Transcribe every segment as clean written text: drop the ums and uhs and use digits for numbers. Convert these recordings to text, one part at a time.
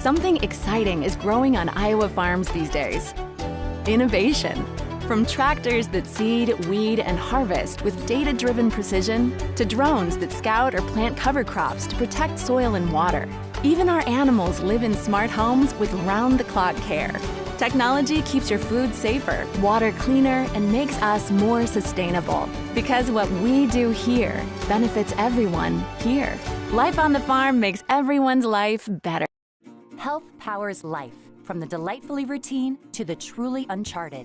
Something exciting is growing on Iowa farms these days. Innovation. From tractors that seed, weed, and harvest with data-driven precision, to drones that scout or plant cover crops to protect soil and water. Even our animals live in smart homes with round-the-clock care. Technology keeps your food safer, water cleaner, and makes us more sustainable. Because what we do here benefits everyone here. Life on the farm makes everyone's life better. Health powers life, from the delightfully routine to the truly uncharted.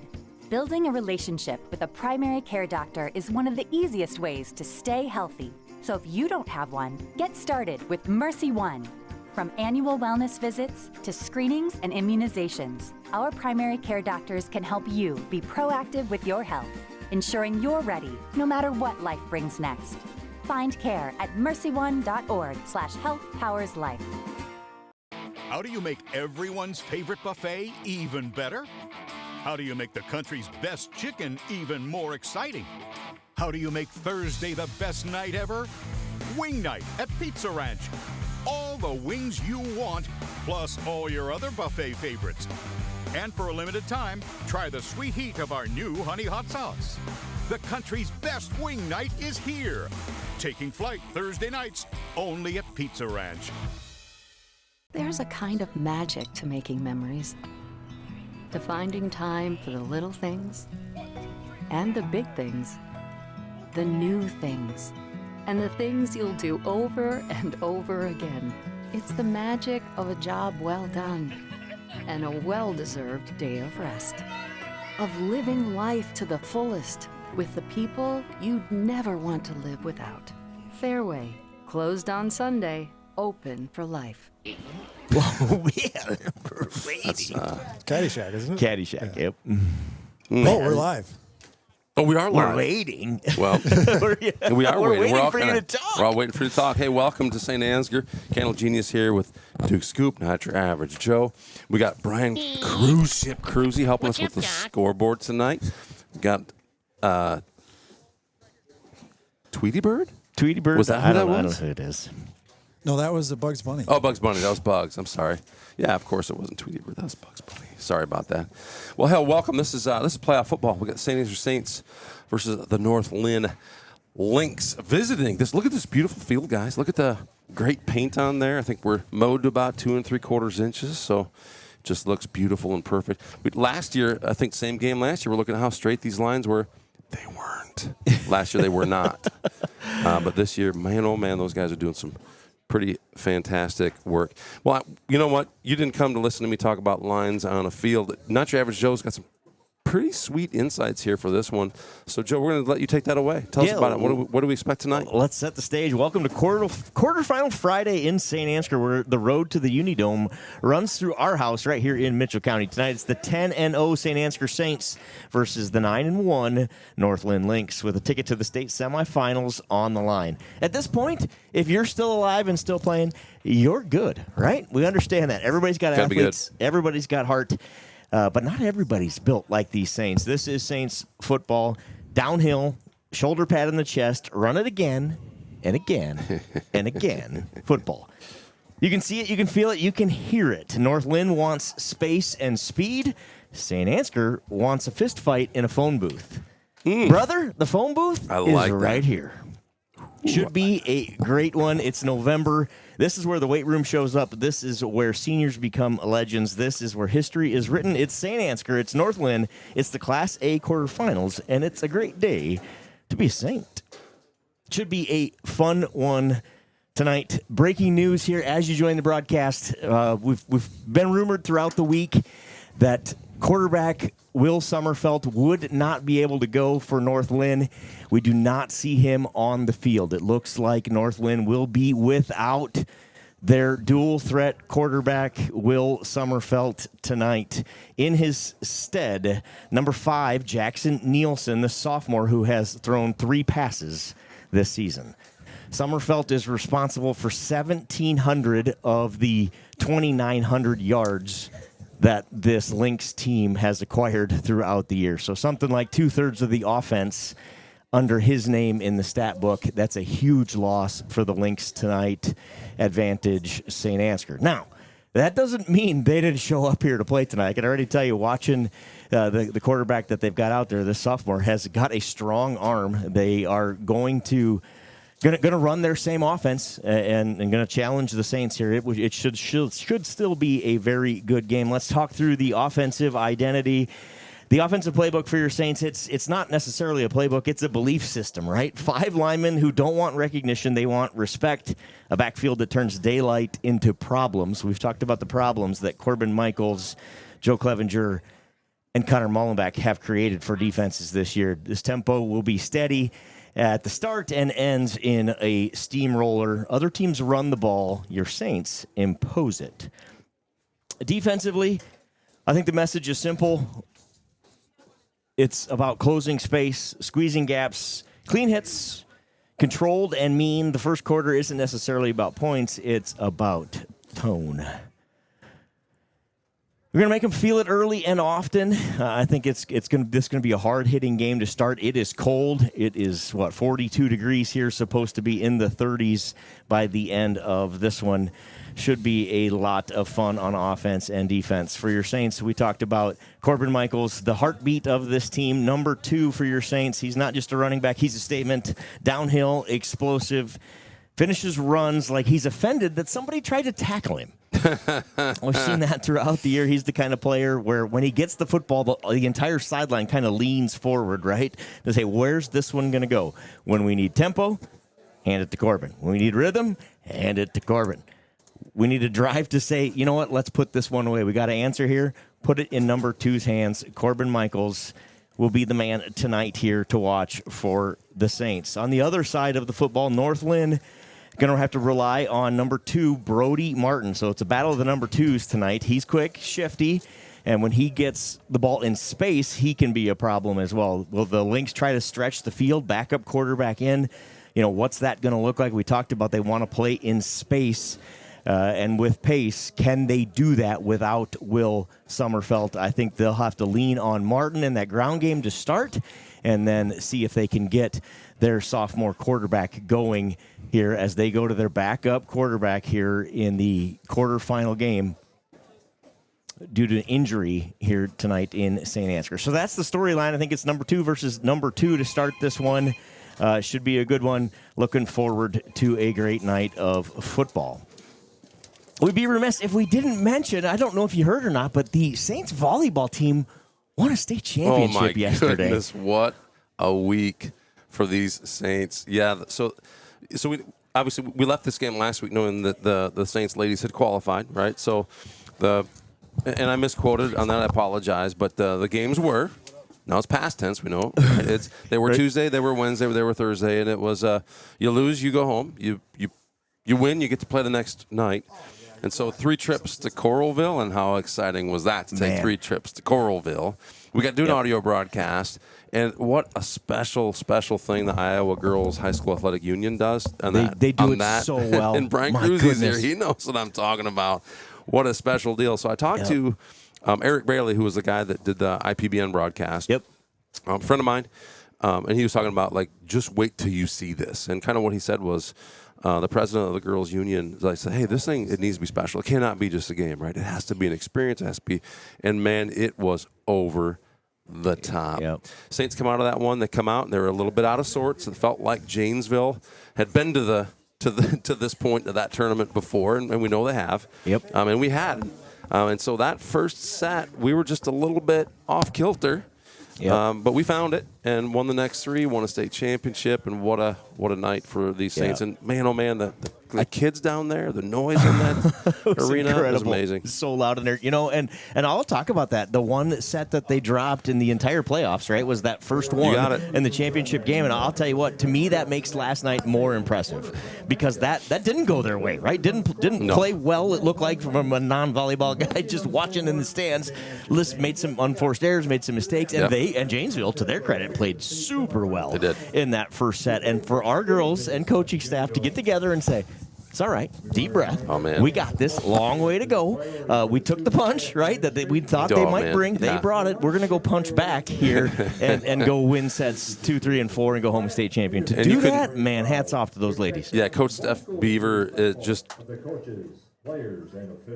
Building a relationship with a primary care doctor is one of the easiest ways to stay healthy. So if you don't have one, get started with Mercy One. From annual wellness visits to screenings and immunizations, our primary care doctors can help you be proactive with your health, ensuring you're ready no matter what life brings next. Find care at mercyone.org/healthpowerslife. How do you make everyone's favorite buffet even better? How do you make the country's best chicken even more exciting? How do you make Thursday the best night ever? Wing night at Pizza Ranch. All the wings you want, plus all your other buffet favorites. And for a limited time, try the sweet heat of our new honey hot sauce. The country's best wing night is here. Taking flight Thursday nights, only at Pizza Ranch. There's a kind of magic to making memories, to finding time for the little things and the big things, the new things, and the things you'll do over and over again. It's the magic of a job well done and a well-deserved day of rest, of living life to the fullest with the people you'd never want to live without. Fareway, closed on Sunday, open for life. Whoa, yeah. That's Caddyshack, isn't it? Caddyshack, yep. Oh, we're live. Oh, we are live. We're waiting. Well, we are We're waiting. waiting for you to talk. We're all waiting for you to talk. Hey, welcome to Saint Ansgar. Candle Genius here with Duke Scoop, not your average Joe. We got Brian Cruzy helping us with the scoreboard tonight. We got Tweety Bird? Tweety Bird? Was that who that was? I don't know who it is. No, that was Bugs Bunny. Oh, Bugs Bunny. That was Bugs. I'm sorry. Yeah, of course it wasn't Tweety Bird. That was Bugs Bunny. Sorry about that. Well, hell, welcome. This is playoff football. We got Saint Ansgar Saints versus the North Linn Lynx visiting. Look at this beautiful field, guys. Look at the great paint on there. I think we're mowed to about 2 3/4 inches, so it just looks beautiful and perfect. Last year, I think same game last year, we're looking at how straight these lines were. They weren't. Last year they were not. But this year, man, oh man, those guys are doing some pretty fantastic work. Well, you know what? You didn't come to listen to me talk about lines on a field. Not Your Average Joe's got some pretty sweet insights here for this one. So, Joe, we're going to let you take that away. Tell us about it. What do we expect tonight? Let's set the stage. Welcome to quarterfinal Friday in Saint Ansgar, where the road to the UNI Dome runs through our house right here in Mitchell County. Tonight, it's the 10-0 Saint Ansgar Saints versus the 9-1 North Linn Lynx, with a ticket to the state semifinals on the line. At this point, if you're still alive and still playing, you're good, right? We understand that. Everybody's got athletes. Everybody's got heart. But not everybody's built like these Saints. This is Saints football, downhill, shoulder pad in the chest, run it again and again and again, football. You can see it, you can feel it, you can hear it. North Linn wants space and speed. Saint Ansgar wants a fist fight in a phone booth. Brother, the phone booth is right here. Should be a great one. It's November. This is where the weight room shows up. This is where seniors become legends. This is where history is written. It's Saint Ansgar. It's North Linn. It's the Class A quarterfinals, and it's a great day to be a Saint. Should be a fun one tonight. Breaking news here as you join the broadcast. We've been rumored throughout the week that quarterback Will Sommerfeld would not be able to go for North Linn. We do not see him on the field. It looks like North Linn will be without their dual threat quarterback, Will Sommerfeld, tonight. In his stead, number 5, Jackson Nielsen, the sophomore who has thrown 3 passes this season. Sommerfeld is responsible for 1,700 of the 2,900 yards that this Lynx team has acquired throughout the year. So something like 2/3 of the offense under his name in the stat book. That's a huge loss for the Lynx tonight. Advantage Saint Ansgar. Now, That doesn't mean they didn't show up here to play tonight. I can already tell you, watching the quarterback that they've got out there, this sophomore, has got a strong arm. They are going to run their same offense and going to challenge the Saints here. It should still be a very good game. Let's talk through the offensive identity. The offensive playbook for your Saints, it's not necessarily a playbook. It's a belief system, right? 5 linemen who don't want recognition. They want respect, a backfield that turns daylight into problems. We've talked about the problems that Corbin Michaels, Joe Clevenger, and Connor Mullenbeck have created for defenses this year. This tempo will be steady at the start and ends in a steamroller. Other teams run the ball. Your Saints impose it. Defensively, I think the message is simple. It's about closing space, squeezing gaps, clean hits, controlled and mean. The first quarter isn't necessarily about points. It's about tone. We're going to make them feel it early and often. I think this is going to be a hard-hitting game to start. It is cold. It is, 42 degrees here, supposed to be in the 30s by the end of this one. Should be a lot of fun on offense and defense. For your Saints, we talked about Corbin Michaels, the heartbeat of this team, number 2 for your Saints. He's not just a running back. He's a statement. Downhill, explosive, finishes runs like he's offended that somebody tried to tackle him. We've seen that throughout the year. He's the kind of player where when he gets the football, the entire sideline kind of leans forward, right? To say, where's this one going to go? When we need tempo, hand it to Corbin. When we need rhythm, hand it to Corbin. We need a drive to say, you know what, let's put this one away. We got to answer here. Put it in number 2's hands. Corbin Michaels will be the man tonight here to watch for the Saints. On the other side of the football, North Linn going to have to rely on number 2, Brody Martin. So it's a battle of the number 2s tonight. He's quick, shifty, and when he gets the ball in space, he can be a problem as well. Will the Lynx try to stretch the field, backup quarterback in? What's that going to look like? We talked about they want to play in space. And with pace, can they do that without Will Sommerfeld? I think they'll have to lean on Martin in that ground game to start and then see if they can get their sophomore quarterback going here as they go to their backup quarterback here in the quarterfinal game due to injury here tonight in Saint Ansgar. So that's the storyline. I think it's number 2 versus number 2 to start this one. Should be a good one. Looking forward to a great night of football. We'd be remiss if we didn't mention, I don't know if you heard or not, but the Saints volleyball team won a state championship yesterday. Oh, my goodness. What a week for these Saints. Yeah, so we obviously we left this game last week knowing that the Saints ladies had qualified, right? So and I misquoted on that, I apologize, but the games were, now it's past tense, we know. Right? They were Tuesday, they were Wednesday, they were Thursday, and it was you lose, you go home. You win, you get to play the next night. And so 3 trips to Coralville, and how exciting was that to take 3 trips to Coralville? We got to do an audio broadcast, and what a special, special thing the Iowa Girls High School Athletic Union does. They do it so well. And Brian Cruz is here. He knows what I'm talking about. What a special deal. So I talked to Eric Bailey, who was the guy that did the IPBN broadcast. Yep. A friend of mine, and he was talking about, just wait till you see this. And kind of what he said was, the president of the girls' union, I said, hey, this thing, it needs to be special. It cannot be just a game, right? It has to be an experience. It has to be. And, man, it was over the top. Yep. Saints come out of that one. They come out, and they were a little bit out of sorts. It felt like Janesville had been to this point of that tournament before, and we know they have. Yep. And we had. And so that first set, we were just a little bit off kilter. Yep. But we found it and won the next 3, won a state championship, and what a night for these Saints. And, man, oh, man, the kids down there, the noise in that arena was amazing. So loud in there. And I'll talk about that. The one set that they dropped in the entire playoffs, right, was that first one in the championship game. And I'll tell you what, to me, that makes last night more impressive because that didn't go their way, right? Didn't play well, it looked like, from a non-volleyball guy just watching in the stands. Liz made some unforced errors, made some mistakes, and and Janesville, to their credit, played super well in that first set. And for our girls and coaching staff to get together and say, it's all right. Deep breath. Oh, man. We got this. Long way to go. We took the punch, right, that we thought they might bring. They brought it. We're going to go punch back here and go win sets 2, 3, and 4 and go home state champion. To do that, man, hats off to those ladies. Yeah, Coach Steph Beaver is just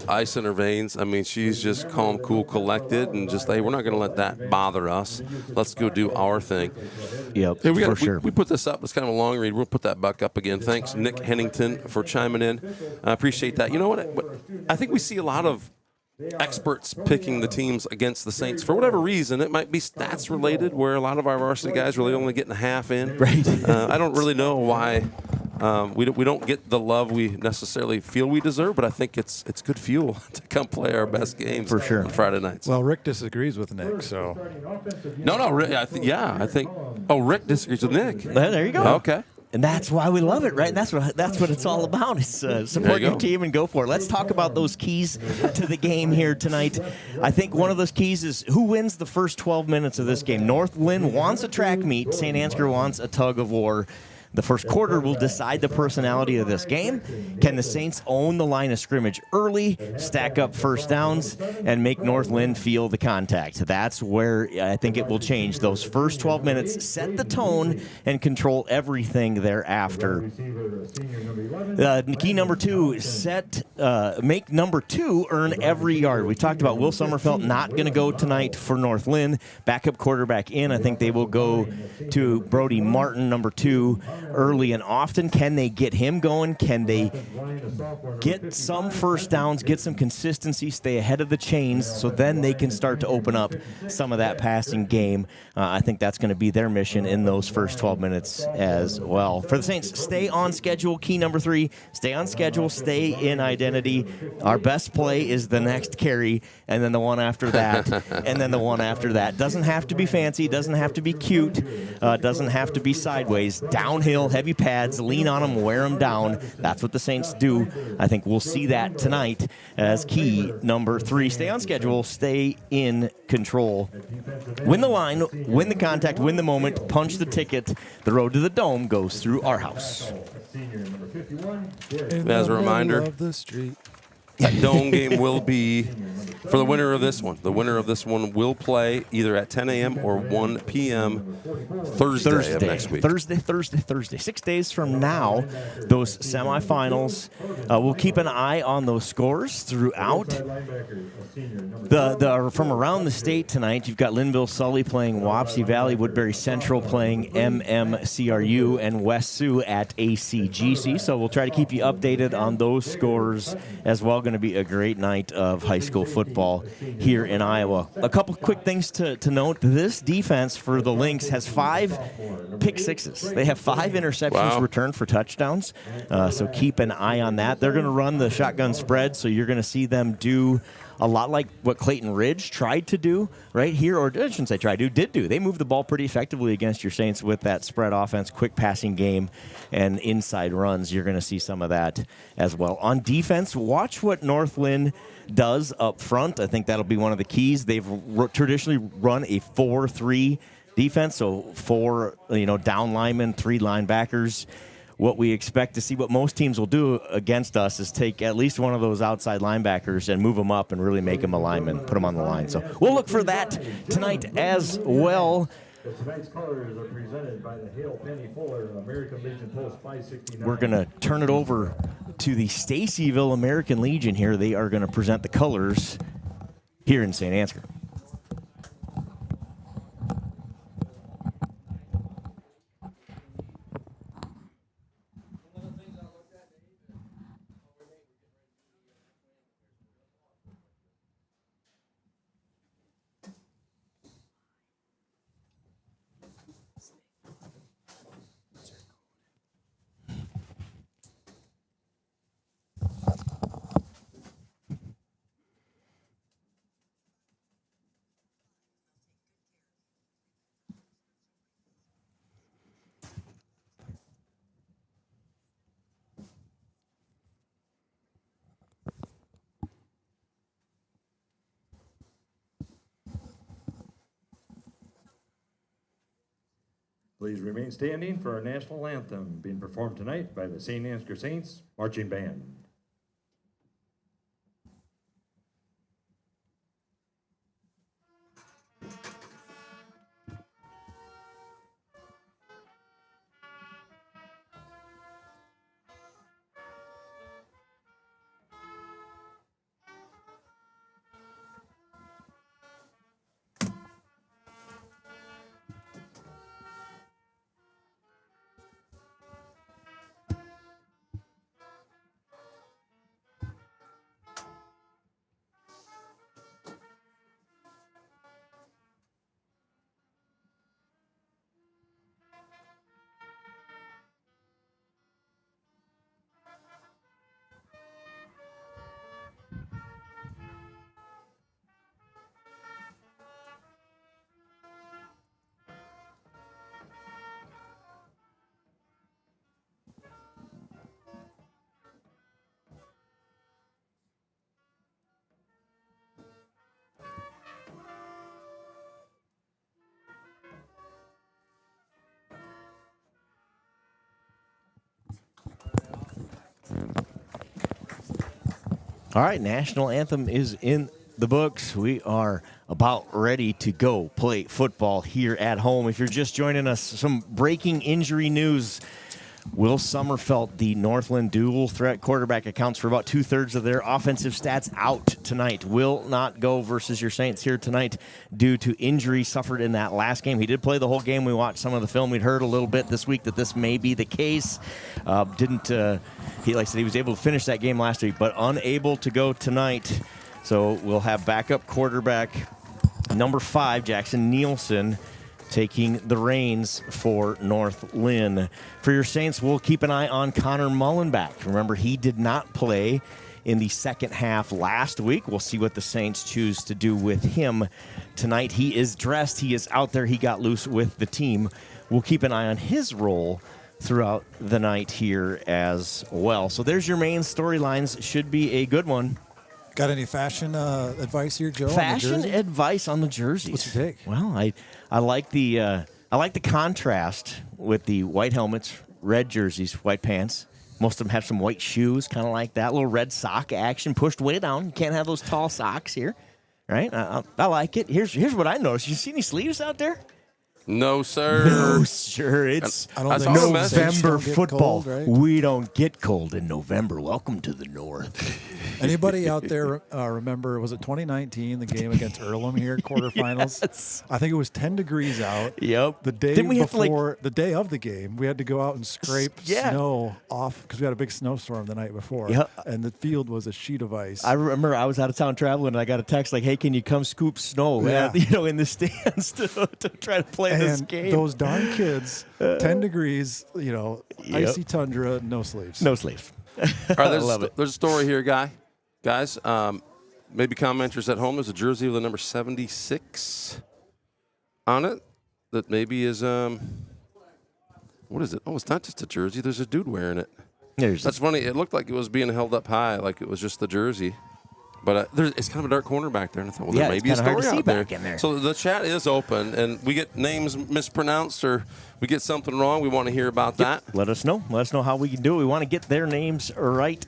ice in her veins. I mean, she's just calm, cool, collected, and just, hey, we're not going to let that bother us. Let's go do our thing. Yep, Hey, for sure. We put this up. It's kind of a long read. We'll put that back up again. Thanks, Nick Hennington, for chiming in. I appreciate that. You know what? I think we see a lot of experts picking the teams against the Saints for whatever reason. It might be stats related, where a lot of our varsity guys really only getting a half in. Right. I don't really know why we don't get the love we necessarily feel we deserve, but I think it's good fuel to come play our best games For sure. on Friday nights. Well, Rick disagrees with Nick, so. No, Rick, I think. Oh, Rick disagrees with Nick. There you go. Okay. And that's why we love it, right? And that's what it's all about. It's support your team and go for it. Let's talk about those keys to the game here tonight. I think one of those keys is who wins the first 12 minutes of this game. North Linn wants a track meet. Saint Ansgar wants a tug of war. The first quarter will decide the personality of this game. Can the Saints own the line of scrimmage early, stack up first downs, and make North Linn feel the contact? That's where I think it will change. Those first 12 minutes set the tone and control everything thereafter. Key number 2, make number 2 earn every yard. We talked about Will Sommerfeld not going to go tonight for North Linn. Backup quarterback in. I think they will go to Brody Martin, number 2. Early and often. Can they get him going? Can they get some first downs, get some consistency, stay ahead of the chains, so then they can start to open up some of that passing game? I think that's going to be their mission in those first 12 minutes as well. For the Saints, stay on schedule. Key number 3, stay on schedule, stay in identity. Our best play is the next carry, and then the one after that, and then the one after that. Doesn't have to be fancy, doesn't have to be cute, doesn't have to be sideways. Downhill, heavy pads, lean on them, wear them down. That's what the Saints do. I think we'll see that tonight as key number 3. Stay on schedule, stay in control. Win the line, win the contact, win the moment, punch the ticket. The road to the Dome goes through our house. As a reminder, that Dome game will be for the winner of this one. The winner of this one will play either at 10 a.m. or 1 p.m. Thursday of next week. Thursday. 6 days from now, those semifinals. We'll keep an eye on those scores throughout. From around the state tonight, you've got Linville Sully playing Wapsie Valley, Woodbury Central playing MMCRU, and West Sioux at ACGC. So we'll try to keep you updated on those scores as well. Going to be a great night of high school football here in Iowa. A couple quick things to note. This defense for the Lynx has 5 pick sixes. They have 5 interceptions returned for touchdowns. So keep an eye on that. They're going to run the shotgun spread, so you're going to see them do a lot like what Clayton Ridge tried to do right here, or I shouldn't say tried to, did do. They moved the ball pretty effectively against your Saints with that spread offense, quick passing game, and inside runs. You're going to see some of that as well. On defense, watch what North Linn does up front. I think that'll be one of the keys. They've traditionally run a 4-3 defense, so 4 down linemen, 3 linebackers. What we expect to see, what most teams will do against us, is take at least one of those outside linebackers and move them up and really make them a lineman, put them on the line. So we'll look for that tonight as well. Tonight's colors are presented by the Hale Penny Fuller American Legion Post 569. We're going to turn it over to the Stacyville American Legion here. They are going to present the colors here in Saint Ansgar. Please remain standing for our national anthem being performed tonight by the Saint Ansgar Saints Marching Band. All right, national anthem is in the books. We are about ready to go play football here at home. If you're just joining us, some breaking injury news. Will Sommerfeld, the North Linn dual threat quarterback, accounts for about 2/3 of their offensive stats out tonight. Will not go versus your Saints here tonight due to injury suffered in that last game. He did play the whole game. We watched some of the film. We'd heard a little bit this week that this may be the case. He, like I said, he was able to finish that game last week, but unable to go tonight. So we'll have backup quarterback number 5, Jackson Nielsen, taking the reins for North Linn. For your Saints, we'll keep an eye on Connor Mullenback. Remember, he did not play in the second half last week. We'll see what the Saints choose to do with him tonight. He is dressed. He is out there. He got loose with the team. We'll keep an eye on his role throughout the night here as well. So there's your main storylines. Should be a good one. Got any fashion advice here, Joe? Fashion advice on the jerseys. What's your take? Well, I like the contrast with the white helmets, red jerseys, white pants. Most of them have some white shoes, kind of like that. Little red sock action pushed way down. You can't have those tall socks here, right? I like it. Here's what I noticed. You see any sleeves out there? No, sir. No, sir. It's I don't think November football. Cold, right? We don't get cold in November. Welcome to the North. Anybody out there remember, was it 2019, the game against Earlham here, quarterfinals? Yes. I think it was 10 degrees out. Yep. The day Didn't we have to, before, the day of the game, we had to go out and scrape Yeah. snow off because we had a big snowstorm the night before. Yep. And the field was a sheet of ice. I remember I was out of town traveling, and I got a text like, "Hey, can you come scoop snow? Yeah. In the stands to try to play this and game." those darn kids, 10 degrees, icy tundra, no sleeves. No sleeves. All right, love it. there's a story here, guys. Maybe commenters at home. There's a jersey with the number 76 on it that maybe is what is it? Oh, it's not just a jersey. There's a dude wearing it. That's funny. It looked like it was being held up high, like it was just the jersey. But it's kind of a dark corner back there, and I thought, well, there may be a story out there. in there. So the chat is open, and we get names mispronounced or we get something wrong. We want to hear about that. Let us know. Let us know how we can do it. We want to get their names right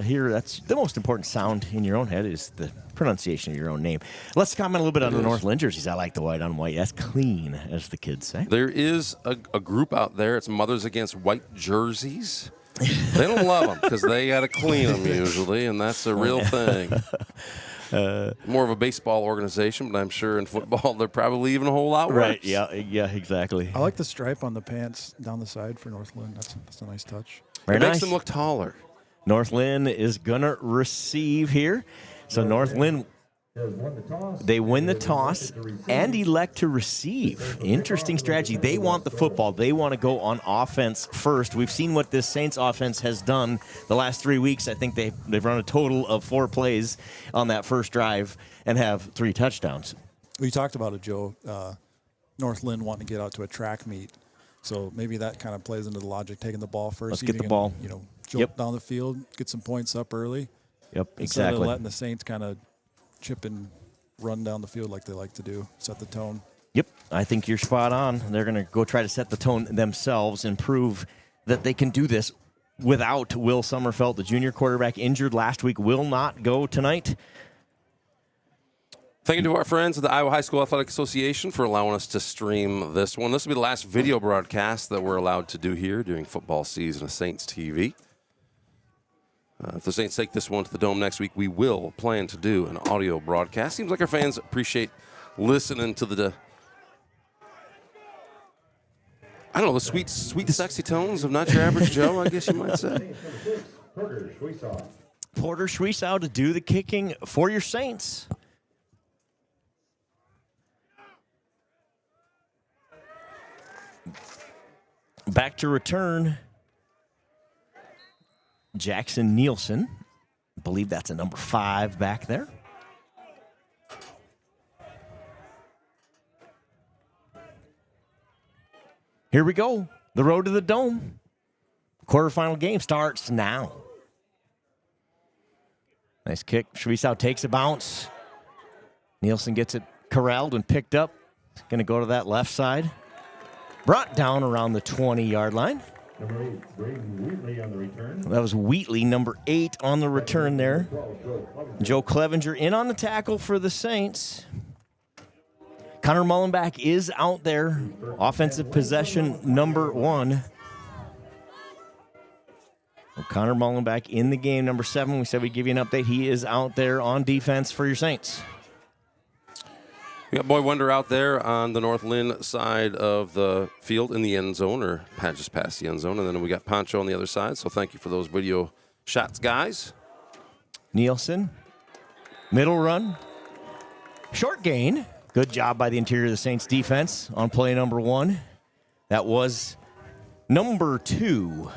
here. That's the most important sound in your own head is the pronunciation of your own name. Let's comment a little bit on the North Linn jerseys. I like the white on white. That's clean, as the kids say. There is a group out there. It's Mothers Against White Jerseys. They don't love them because they got to clean them usually, and that's a real thing. More of a baseball organization, but I'm sure in football they're probably even a whole lot worse. Right, yeah, exactly. I like the stripe on the pants down the side for North Linn. That's a nice touch. Very It nice. makes them look taller. North Linn is going to receive here. So North Linn, they win the toss and elect to receive. Interesting strategy. They want the football. They want to go on offense first. We've seen what this Saints offense has done the last 3 weeks. I think they've run a total of 4 plays on that first drive and have 3 touchdowns. We talked about it, Joe. North Linn wanting to get out to a track meet. So maybe that kind of plays into the logic, taking the ball first. Let's get the ball. Jolt down the field, get some points up early. Yep, Instead exactly. of letting the Saints kind of chip and run down the field like they like to do, set the tone. Yep, I think you're spot on. They're going to go try to set the tone themselves and prove that they can do this without Will Sommerfeld, the junior quarterback, injured last week, will not go tonight. Thank you to our friends at the Iowa High School Athletic Association for allowing us to stream this one. This will be the last video broadcast that we're allowed to do here during football season of Saints TV. If the Saints take this one to the Dome next week, we will plan to do an audio broadcast. Seems like our fans appreciate listening to the sweet, sexy tones of not your average Joe, I guess you might say. Porter Schweisow to do the kicking for your Saints. Back to return, Jackson Nielsen. I believe that's a number 5 back there. Here we go. The road to the Dome. Quarterfinal game starts now. Nice kick. Schweisow takes a bounce. Nielsen gets it corralled and picked up. Going to go to that left side. Brought down around the 20-yard line. Number 8, Braden Wheatley on the return. That was Wheatley, number 8 on the return there. Joe Clevenger in on the tackle for the Saints. Connor Mullenback is out there. Offensive possession number 1. Well, Connor Mullenback in the game, number 7. We said we'd give you an update. He is out there on defense for your Saints. We got Boy Wonder out there on the North Linn side of the field in the end zone, or just past the end zone. And then we got Poncho on the other side. So thank you for those video shots, guys. Nielsen, middle run, short gain. Good job by the interior of the Saints defense on play number 1. That was number 2.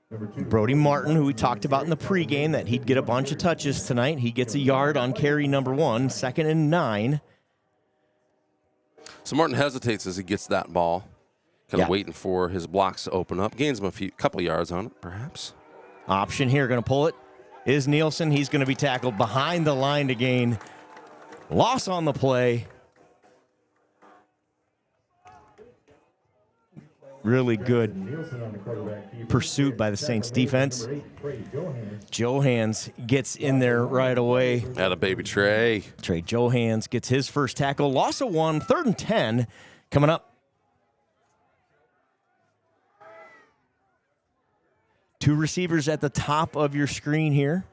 Brody Martin, who we talked about in the pregame, that he'd get a bunch of touches tonight. He gets a yard on carry number 1, 2nd and 9. So Martin hesitates as he gets that ball, kind of waiting for his blocks to open up. Gains him couple yards on it, perhaps. Option here, going to pull it, is Nielsen. He's going to be tackled behind the line to gain. Loss on the play. Really good pursuit by the Saints defense. Johans gets in there right away. Atta baby Trey. Trey Johans gets his first tackle. Loss of 1, 3rd and 10 coming up. 2 receivers at the top of your screen here.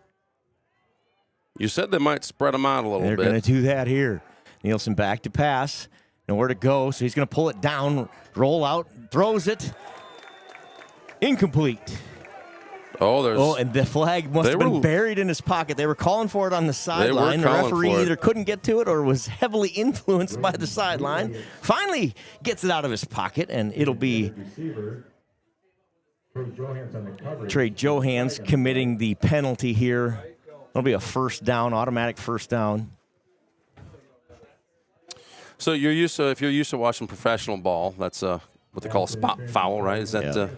You said they might spread them out a little bit. They're going to do that here. Nielsen back to pass. Nowhere to go, so he's going to pull it down, roll out, throws it. Incomplete. Oh, and the flag must have been buried in his pocket. They were calling for it on the sideline. The referee either couldn't get to it or was heavily influenced by the sideline. Finally gets it out of his pocket, and it'll be Trey Johans committing the penalty here. It'll be a first down, automatic first down. So if you're used to watching professional ball, that's what they call a spot foul, right? Is that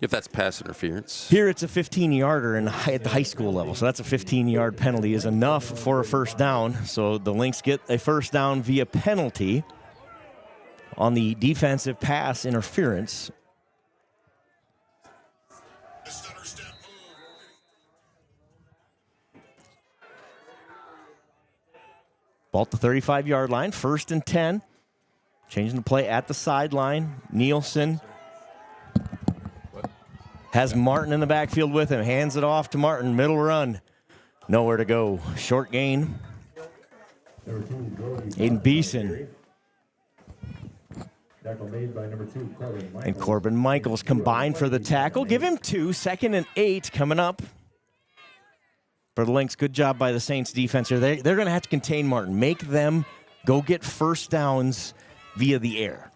if that's pass interference? Here it's a 15-yarder at the high school level, so that's a 15-yard penalty is enough for a first down. So the Lynx get a first down via penalty on the defensive pass interference. Ball at the 35-yard line, 1st and 10. Changing the play at the sideline. Nielsen has Martin in the backfield with him. Hands it off to Martin. Middle run. Nowhere to go. Short gain. Aiden Beeson. And Corbin Michaels combined for the tackle. Give him 2. 2nd and 8 coming up. For the Lynx, good job by the Saints defense here. They're going to have to contain Martin. Make them go get first downs via the air.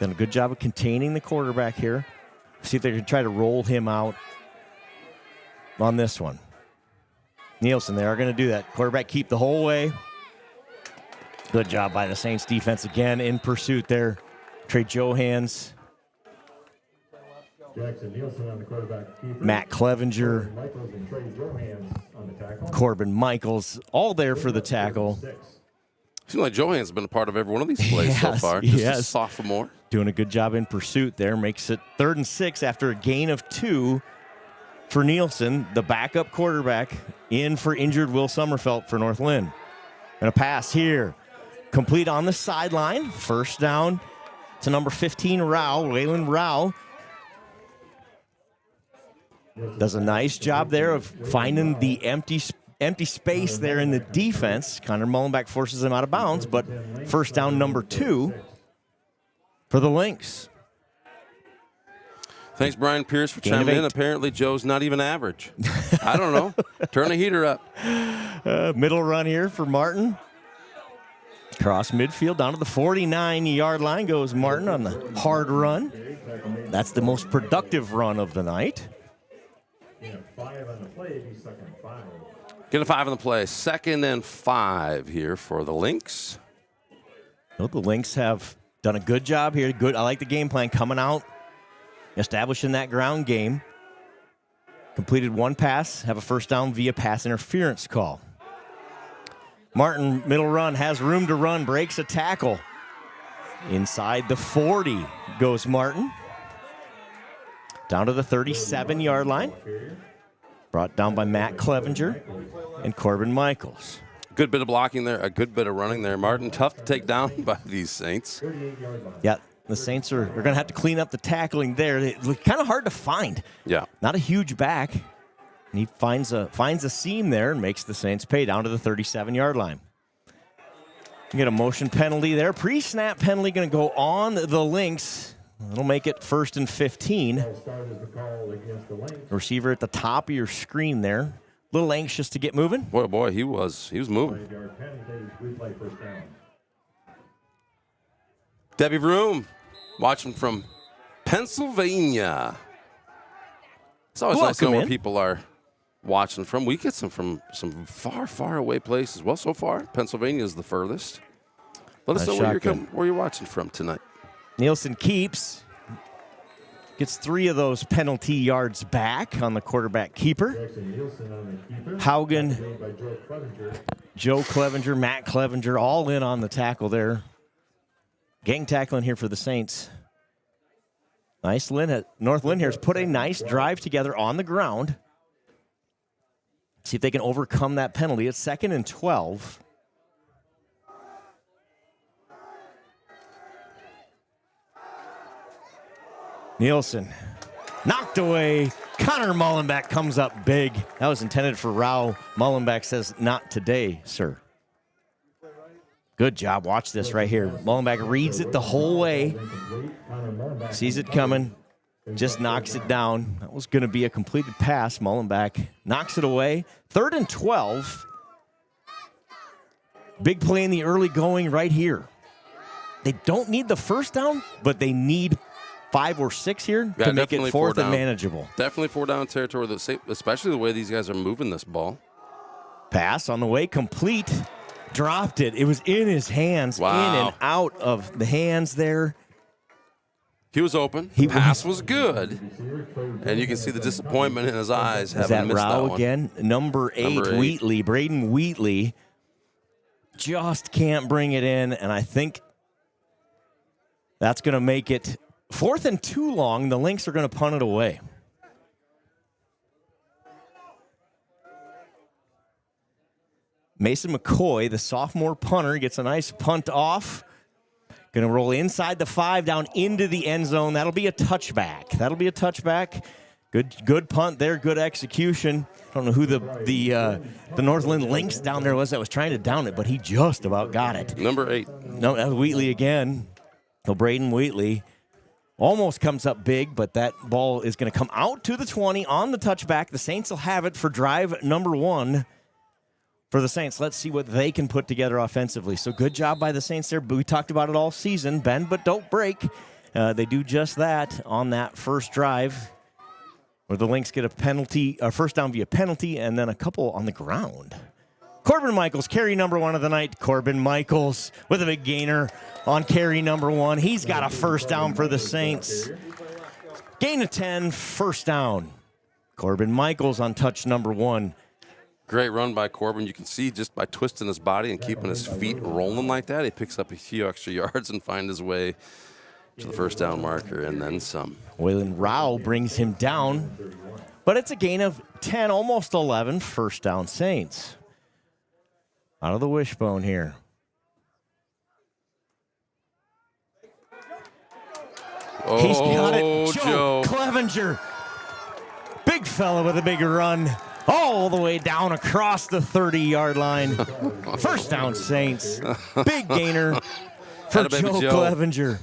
Done a good job of containing the quarterback here. See if they can try to roll him out on this one. Nielsen, they are going to do that. Quarterback keep the whole way. Good job by the Saints defense again in pursuit there. Trey Johans. Jackson Nielsen on the quarterback keeper. Matt Clevenger. Michaels and Trey Johans on the tackle. Corbin Michaels, all there for the tackle. Seems like Johan's been a part of every one of these plays so far. Just a sophomore. Doing a good job in pursuit there. Makes it 3rd and 6 after a gain of 2 for Nielsen, the backup quarterback, in for injured Will Sommerfelt for North Linn. And a pass here. Complete on the sideline. First down to number 15, Rao, Waylon Rao. Does a nice job there of finding the empty space there in the defense. Connor Mullenback forces him out of bounds, but first down number 2 for the Lynx. Thanks, Brian Pierce, for chiming in. Apparently, Joe's not even average. I don't know. Turn the heater up. Middle run here for Martin. Cross midfield down to the 49-yard line goes Martin on the hard run. That's the most productive run of the night. Get a 5 on the play. He's 2nd and 5. Get a 5 on the play. 2nd and 5 here for the Lynx. Well, the Lynx have done a good job here. Good. I like the game plan coming out, establishing that ground game. Completed 1 pass, have a first down via pass interference call. Martin, middle run, has room to run, breaks a tackle. Inside the 40 goes Martin. Down to the 37-yard line. Brought down by Matt Clevenger and Corbin Michaels. Good bit of blocking there, a good bit of running there. Martin, tough to take down by these Saints. Yeah, the Saints are going to have to clean up the tackling there. It's kind of hard to find. Yeah. Not a huge back. And he finds a seam there and makes the Saints pay down to the 37-yard line. You get a motion penalty there. Pre-snap penalty going to go on the Lynx. It'll make it 1st and 15. Receiver at the top of your screen there. A little anxious to get moving. Boy, he was moving. Debbie Vroom, watching from Pennsylvania. It's always nice to know where people are watching from. We get some from some far, far away places. Well, so far, Pennsylvania is the furthest. Let us know where you're watching from tonight. Nielsen keeps. Gets 3 of those penalty yards back on the quarterback keeper. Haugen, Joe Clevenger, Matt Clevenger, all in on the tackle there. Gang tackling here for the Saints. Nice. North Linn here has put a nice drive together on the ground. See if they can overcome that penalty. It's 2nd and 12. Nielsen knocked away. Connor Mullenbeck comes up big. That was intended for Rao. Mullenbeck says, not today, sir. Good job. Watch this right here. Mullenbeck reads it the whole way. Sees it coming. Just knocks it down. That was going to be a completed pass. Mullenbeck knocks it away. 3rd and 12. Big play in the early going right here. They don't need the first down, but they need 5 or 6 here to make it 4th and manageable. Definitely 4-down territory, especially the way these guys are moving this ball. Pass on the way, complete. Dropped it. It was in his hands, Wow. in and out of the hands there. He was open. The pass was good. And you can see the disappointment in his eyes having missed that one. Again? Number 8, Wheatley, Braden Wheatley. Just can't bring it in, and I think that's going to make it 4th and too long. The Lynx are going to punt it away. Mason McCoy, the sophomore punter, gets a nice punt off. Going to roll inside the 5 down into the end zone. That'll be a touchback. Good punt there. Good execution. I don't know who the North Linn Lynx down there was that was trying to down it, but he just about got it. Number 8. No, that was Wheatley again. So Braden Wheatley almost comes up big, but that ball is going to come out to the 20 on the touchback. The Saints will have it for drive number 1 for the Saints. Let's see what they can put together offensively. So good job by the Saints there. We talked about it all season. Bend but don't break. They do just that on that first drive where the Lynx get a penalty, a first down via penalty, and then a couple on the ground. Corbin Michaels, carry number 1 of the night. Corbin Michaels with a big gainer on carry number 1. He's got a first down for the Saints. Gain of 10, first down. Corbin Michaels on touch number 1. Great run by Corbin. You can see just by twisting his body and keeping his feet rolling like that, he picks up a few extra yards and finds his way to the first down marker and then some. Waylon Rao brings him down, but it's a gain of 10, almost 11, first down Saints. Out of the wishbone here. Oh, He's got it. Joe Clevenger. Big fella with a big run. All the way down across the 30-yard line. First down, Saints. Big gainer for Joe Clevenger.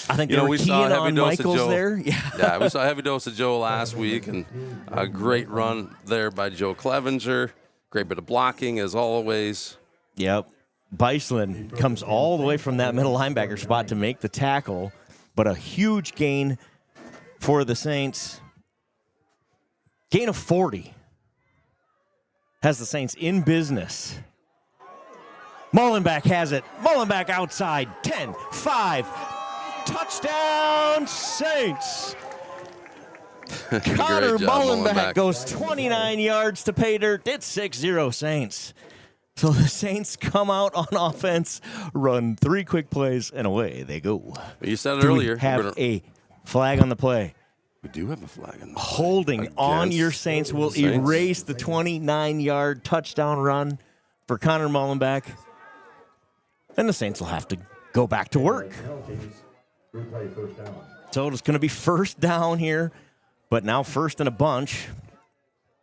I think we saw a heavy dose of Joe there. Yeah, we saw a heavy dose of Joe last week, and a great run there by Joe Clevenger. Great bit of blocking, as always. Yep. Beislin comes all the way from that middle linebacker spot to make the tackle, but a huge gain for the Saints. Gain of 40. Has the Saints in business. Mullenbeck has it. Mullenbeck outside. 10, 5. Touchdown, Saints. Connor Mullenbeck goes 29 yards to pay dirt. It's 6-0 Saints. So the Saints come out on offense, run 3 quick plays, and away they go. You said it Do earlier. we have a flag on the play? We do have a flag on the play. Holding on your Saints will erase the 29-yard touchdown run for Connor Mullenbeck. And the Saints will have to go back to work. So it's going to be first down here, but now first in a bunch.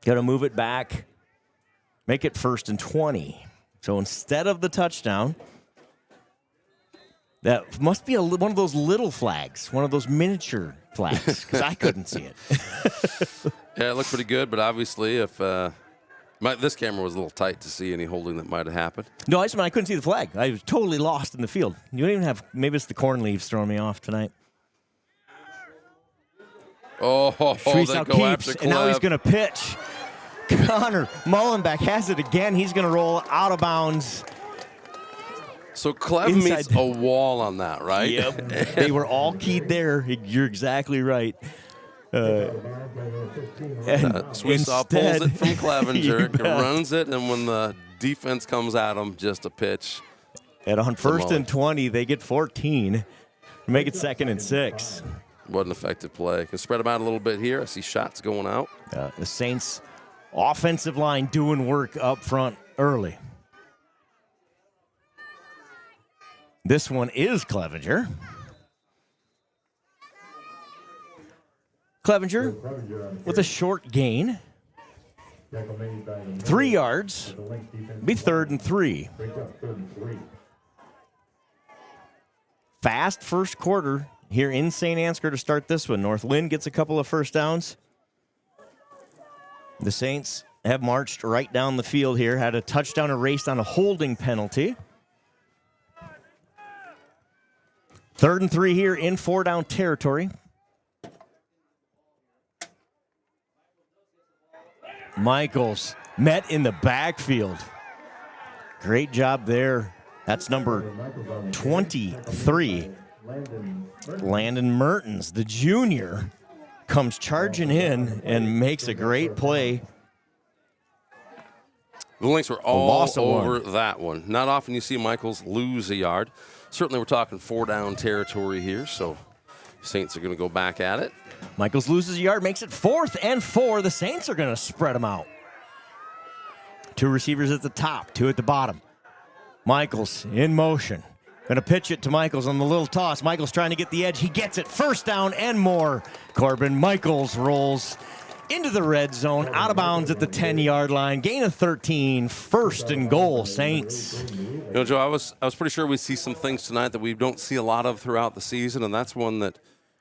Got to move it back, make it 1st and 20. So instead of the touchdown, that must be one of those little flags, one of those miniature flags, because I couldn't see it. Yeah, it looked pretty good, but obviously if this camera was a little tight to see any holding that might have happened. No, I just mean I couldn't see the flag. I was totally lost in the field. You don't even have, maybe it's the corn leaves throwing me off tonight. Oh, they go after and now he's going to pitch. Connor Mullenbeck has it again. He's going to roll out of bounds. So Clev meets a wall on that, right? Yep. They were all keyed there. You're exactly right. Sweetsaw pulls it from Clevenger, runs it, and when the defense comes at him, just a pitch. And on 1st and 20, they get 14. Make it 2nd and 6. What an effective play. Can spread them out a little bit here. I see shots going out. The Saints' offensive line doing work up front early. This one is Clevenger. Clevenger with a short gain. 3 yards. Be 3rd and 3. Fast first quarter here in Saint Ansgar to start this one. North Linn gets a couple of first downs. The Saints have marched right down the field here, had a touchdown erased on a holding penalty. 3rd and 3 here in 4-down territory. Michaels met in the backfield. Great job there. That's number 23. Landon Mertens, the junior, comes charging in and makes a great play. The Lynx were all over that one. Not often you see Michaels lose a yard. Certainly we're talking 4-down territory here, so Saints are going to go back at it. Michaels loses a yard, makes it 4th and 4. The Saints are going to spread them out. 2 receivers at the top, 2 at the bottom. Michaels in motion. Going to pitch it to Michaels on the little toss. Michaels trying to get the edge. He gets it. 1st down and more. Corbin Michaels rolls into the red zone, out of bounds at the 10-yard line. Gain of 13, 1st and goal, Saints. You know, Joe, I was pretty sure we'd see some things tonight that we don't see a lot of throughout the season, and that's one that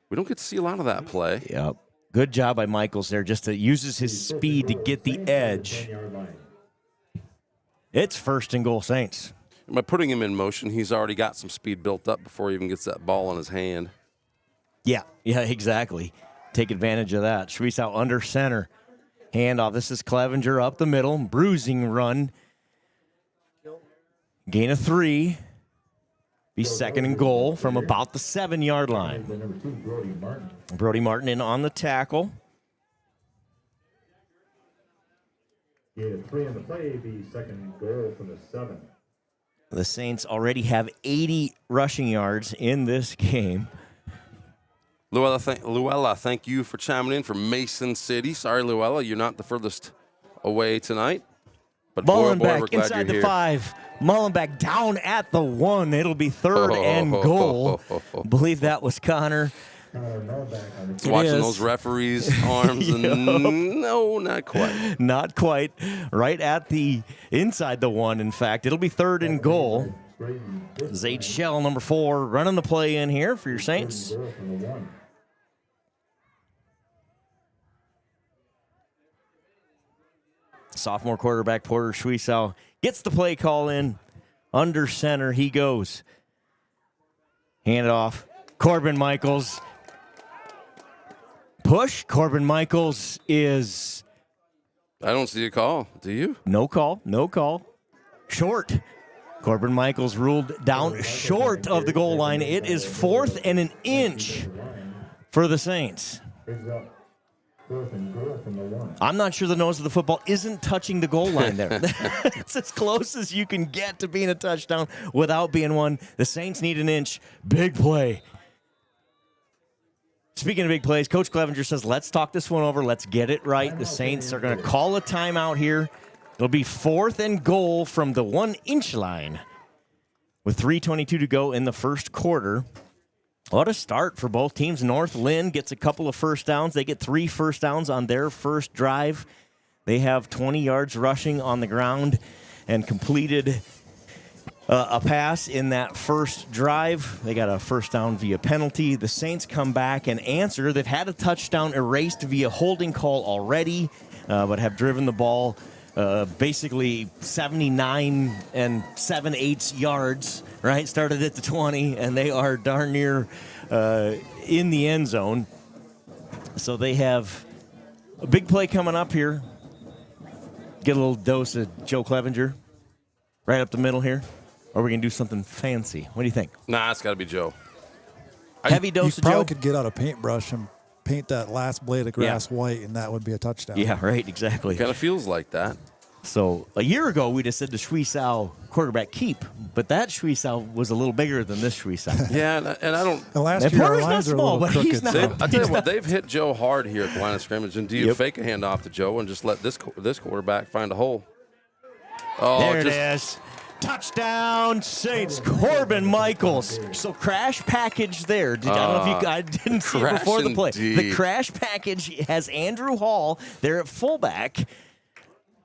we don't get to see a lot of that play. Yep. Good job by Michaels there, just to uses his speed to get the edge. It's 1st and goal, Saints. And by putting him in motion, he's already got some speed built up before he even gets that ball in his hand. Yeah, exactly. Take advantage of that. Schwiesau under center. Handoff. This is Clevenger up the middle. Bruising run. Gain of 3. Be 2nd and goal from about the 7-yard line. Brody Martin in on the tackle. Gain of 3 on the play, be 2nd goal from the 7. The Saints already have 80 rushing yards in this game. Luella, thank you for chiming in from Mason City. Sorry, Luella, you're not the furthest away tonight. But boy, we're glad inside you're the here. 5. Mullenbeck down at the 1. It'll be 3rd and goal. Believe that was Connor. Watching those referees' arms, and no, not quite. Not quite. Right at the inside the 1, in fact. It'll be 3rd and goal. Zaid Shell, number 4, running the play in here for your Saints. Sophomore quarterback Porter Schwiesau gets the play call in. Under center he goes. Hand it off. Corbin Michaels. Push. Corbin Michaels is... I don't see a call. Do you? No call. No call. Short. Corbin Michaels ruled down short of the goal line. It is 4th and an inch for the Saints. 4th and goal from the 1. I'm not sure the nose of the football isn't touching the goal line there. It's as close as you can get to being a touchdown without being one. The Saints need an inch. Big play. Speaking of big plays, Coach Clevenger says, let's talk this one over. Let's get it right. The Saints are going to call a timeout here. It'll be 4th and goal from the 1-inch line with 3:22 to go in the first quarter. What a start for both teams. North Linn gets a couple of first downs. They get 3 first downs on their first drive. They have 20 yards rushing on the ground and completed a pass in that first drive. They got a first down via penalty. The Saints come back and answer. They've had a touchdown erased via holding call already, but have driven the ball basically 79 and 7/8 yards, right? Started at the 20, and they are darn near in the end zone. So they have a big play coming up here. Get a little dose of Joe Clevenger right up the middle here. Or are we going to do something fancy? What do you think? Nah, it's got to be Joe. Heavy dose of Joe? You probably could get out a paintbrush and paint that last blade of grass white, and that would be a touchdown. Yeah, right, exactly. Kind of feels like that. So a year ago, we just said the Schwiesau quarterback keep, but that Schwiesau was a little bigger than this Schwiesau. Yeah, and I don't. And last And year, our Porter's not lines are a small, little but he's crooked. not. I tell you what, they've hit Joe hard here at the line of scrimmage. And do you Yep. fake a handoff to Joe and just let this quarterback find a hole? Oh, There it is. Touchdown, Saints. Corbin Michaels. So crash package there. I don't know if I didn't see it before the play. indeed. The crash package has Andrew Hall there at fullback.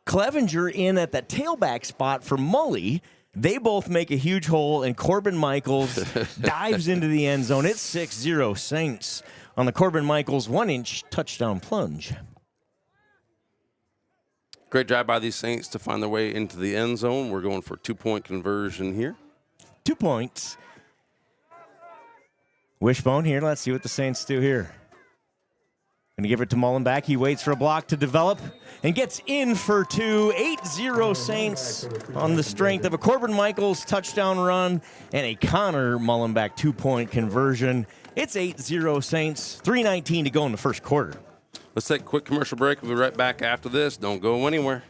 Clevenger in at that tailback spot for Mully. They both make a huge hole, and Corbin Michaels dives into the end zone. It's 6-0 Saints on the Corbin Michaels 1-inch touchdown plunge. Great drive by these Saints to find their way into the end zone. We're going for a 2-point conversion here. 2 points. Wishbone here. Let's see what the Saints do here. Going to give it to Mullenbeck. He waits for a block to develop and gets in for 2. 8-0 Saints on the strength of a Corbin Michaels touchdown run and a Connor Mullenbeck 2-point conversion. It's 8-0 Saints. 3:19 to go in the first quarter. Let's take a quick commercial break. We'll be right back after this. Don't go anywhere.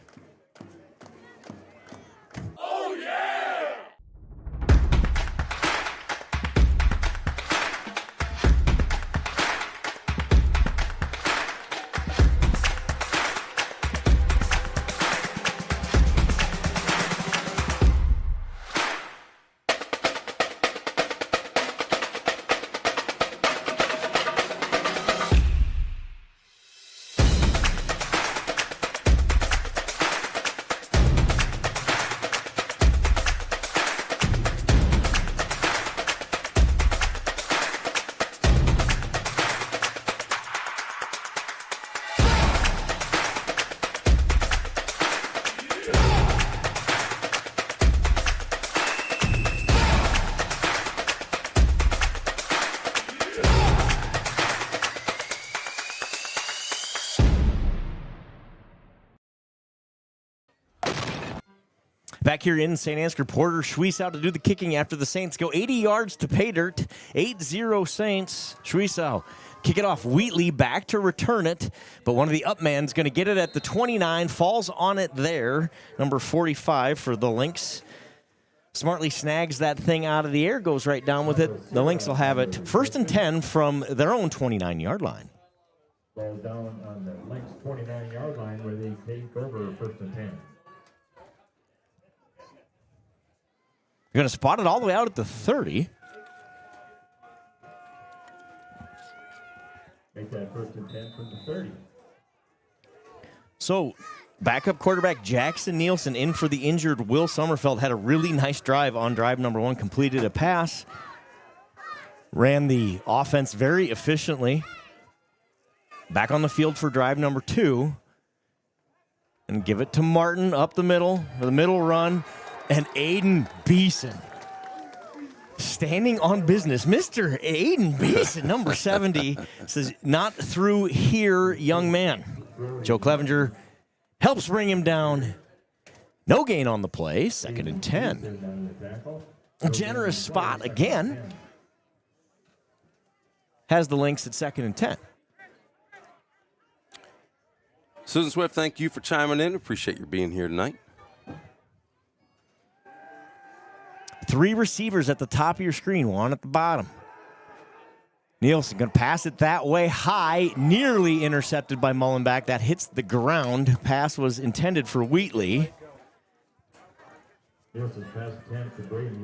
Back here in St. Ansgar, Porter Schwiesau to do the kicking after the Saints go 80 yards to pay dirt. 8-0 Saints. Schwiesau kick it off. Wheatley back to return it, but one of the upmen's going to get it at the 29, falls on it there. Number 45 for the Lynx. Smartly snags that thing out of the air, goes right down with it. The Lynx will have it 1st and 10 from their own 29-yard line. Ball down on the Lynx 29-yard line where they take over 1st and 10. You're going to spot it all the way out at the 30. Make that 1st and 10 from the 30. So, backup quarterback Jackson Nielsen in for the injured Will Sommerfeld. Had a really nice drive on drive number 1. Completed a pass. Ran the offense very efficiently. Back on the field for drive number 2. And give it to Martin up the middle for the middle run. And Aiden Beeson standing on business. Mr. Aiden Beeson, number 70, says, not through here, young man. Joe Clevenger helps bring him down. No gain on the play. 2nd and 10. A generous spot again. Has the Lynx at 2nd and 10. Susan Swift, thank you for chiming in. Appreciate your being here tonight. 3 receivers at the top of your screen, 1 at the bottom. Nielsen going to pass it that way high, nearly intercepted by Mullenbeck. That hits the ground. Pass was intended for Wheatley.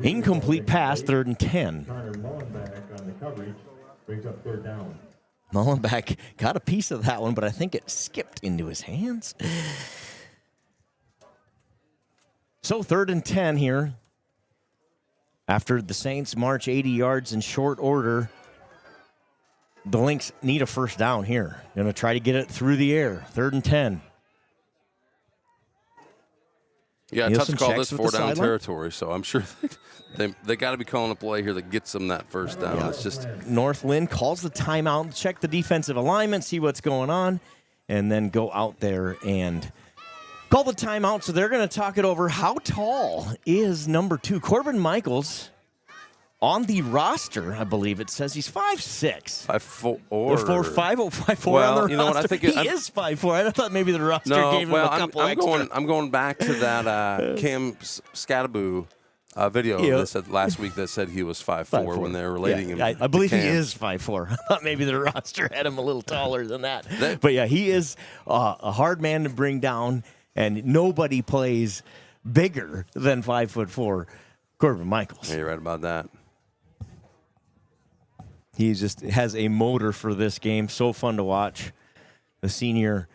Incomplete pass, 3rd and 10. Connor Mullenbeck on the coverage brings up 3rd down. Mullenbeck got a piece of that one, but I think it skipped into his hands. So 3rd and 10 here. After the Saints march 80 yards in short order, the Lynx need a first down here. Going to try to get it through the air. 3rd and 10. Yeah, Nielsen touch call checks this with the 4-down sideline. territory, so I'm sure they got to be calling a play here that gets them that first down. Yeah. It's just North Linn calls the timeout, check the defensive alignment, see what's going on, and then go out there and call the timeout. So they're going to talk it over. How tall is number 2? Corbin Michaels on the roster, I believe it says he's 5'6". 5'4". 5'4" Well, on the you know what, I roster. think he is 5'4". I thought maybe the roster gave him a couple extra. I'm going back to that Cam Scattaboo video that said last week that said he was 5'4" when they were relating him. I believe to he Cam. is 5'4". I thought maybe the roster had him a little taller than that. But yeah, he is a hard man to bring down, and nobody plays bigger than 5'4". Corbin Michaels. Yeah, you're right about that. He just has a motor for this game. So fun to watch. The senior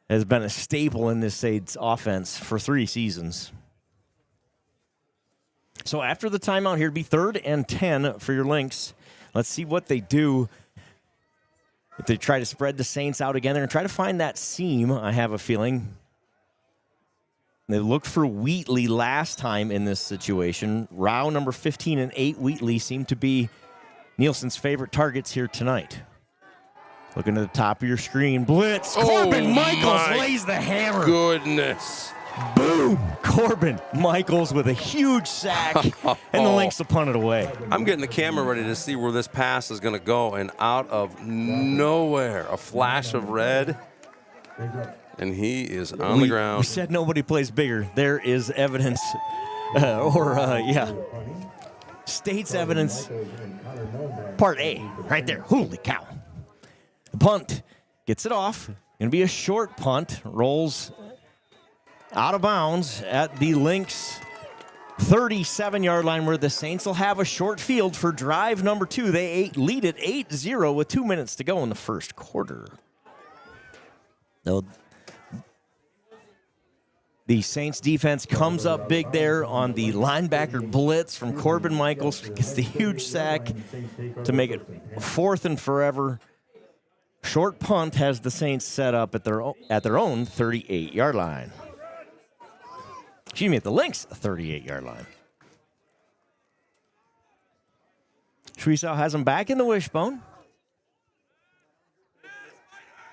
has been a staple in this Saints offense for 3 seasons. So after the timeout here, it'd be 3rd and 10 for your Lynx. Let's see what they do. If they try to spread the Saints out again, they're going to try to find that seam, I have a feeling. They looked for Wheatley last time in this situation. Rao, number 15 and 8, Wheatley seemed to be Nielsen's favorite targets here tonight. Looking at the top of your screen. Blitz. Corbin Michaels lays the hammer. Goodness. Boom. Corbin Michaels with a huge sack. And the Lynx will punt it away. I'm getting the camera ready to see where this pass is going to go. And out of nowhere, a flash of red. And he is on the ground. We said nobody plays bigger. There is evidence. State's evidence. Part A, right there. Holy cow. The punt gets it off. Going to be a short punt. Rolls out of bounds at the Lynx 37-yard line, where the Saints will have a short field for drive number 2. They lead it 8-0 with 2 minutes to go in the first quarter. The Saints defense comes up big there on the linebacker blitz from Corbin Michaels. Gets the huge sack to make it 4th and forever. Short punt has the Saints set up at their own 38-yard line. Excuse me, at the Lynx 38-yard line. Schwiesau has him back in the wishbone.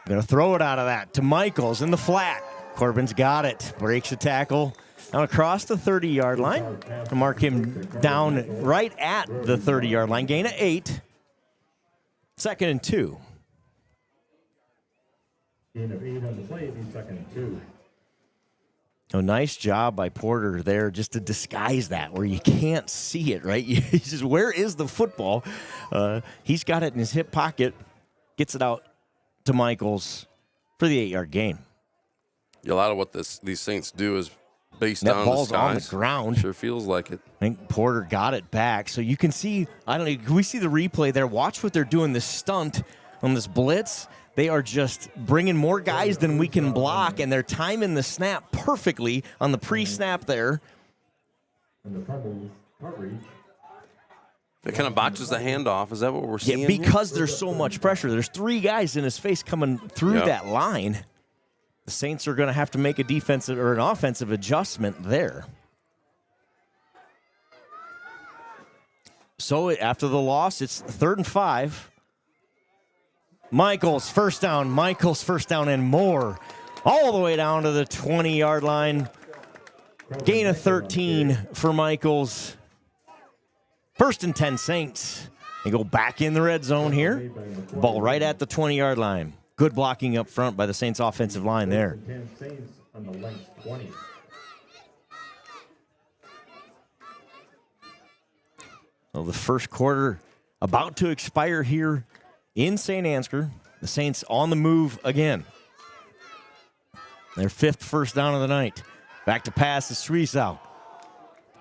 Going to throw it out of that to Michaels in the flat. Corbin's got it. Breaks the tackle. Now across the 30-yard line. To mark him down right at the 30-yard line. Gain of 8. 2nd and 2. Gain of 8 on the play, 2nd and 2. Oh, nice job by Porter there just to disguise that where you can't see it, right? He says, where is the football? He's got it in his hip pocket. Gets it out to Michaels for the 8-yard gain. A lot of what these Saints do is based That on ball's the on skies. the ground. Sure feels like it. I think Porter got it back. So you can see, I don't know, can we see the replay there? Watch what they're doing, this stunt on this blitz. They are just bringing more guys than we can block, and they're timing the snap perfectly on the pre-snap there. And the fumble coverage. It kind of botches the handoff. Is that what we're seeing? Yeah, because there's so much pressure. There's 3 guys in his face coming through that line. The Saints are going to have to make a defensive or an offensive adjustment there. So after the loss, it's 3rd and 5. Michaels first down, and more. All the way down to the 20-yard line. Gain of 13 for Michaels. 1st and 10 Saints. They go back in the red zone here. Ball right at the 20-yard line. Good blocking up front by the Saints offensive line there. 10 Saints on the Lynx 20. Well, the first quarter about to expire here in Saint Ansgar. The Saints on the move again. Their 5th first down of the night. Back to pass to Suizao.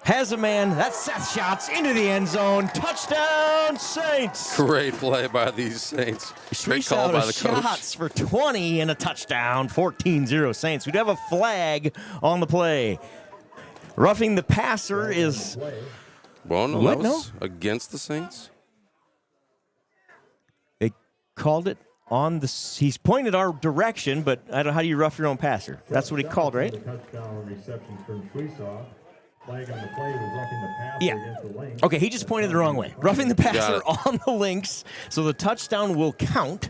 Has a man. That's Seth shots into the end zone. Touchdown, Saints. Great play by these Saints. Great call by the coach. Shots for 20 and a touchdown. 14-0 Saints. We'd have a flag on the play. Roughing the passer is... Well, no, What? that was against the Saints. They called it on the... He's pointed our direction, but I don't know, how do you rough your own passer? That's what he called, right? Touchdown reception from Suizao. Flag on the play was roughing the passer Yeah. against the Lynx. Okay, he just pointed the wrong way. Roughing the passer on the Lynx, so the touchdown will count.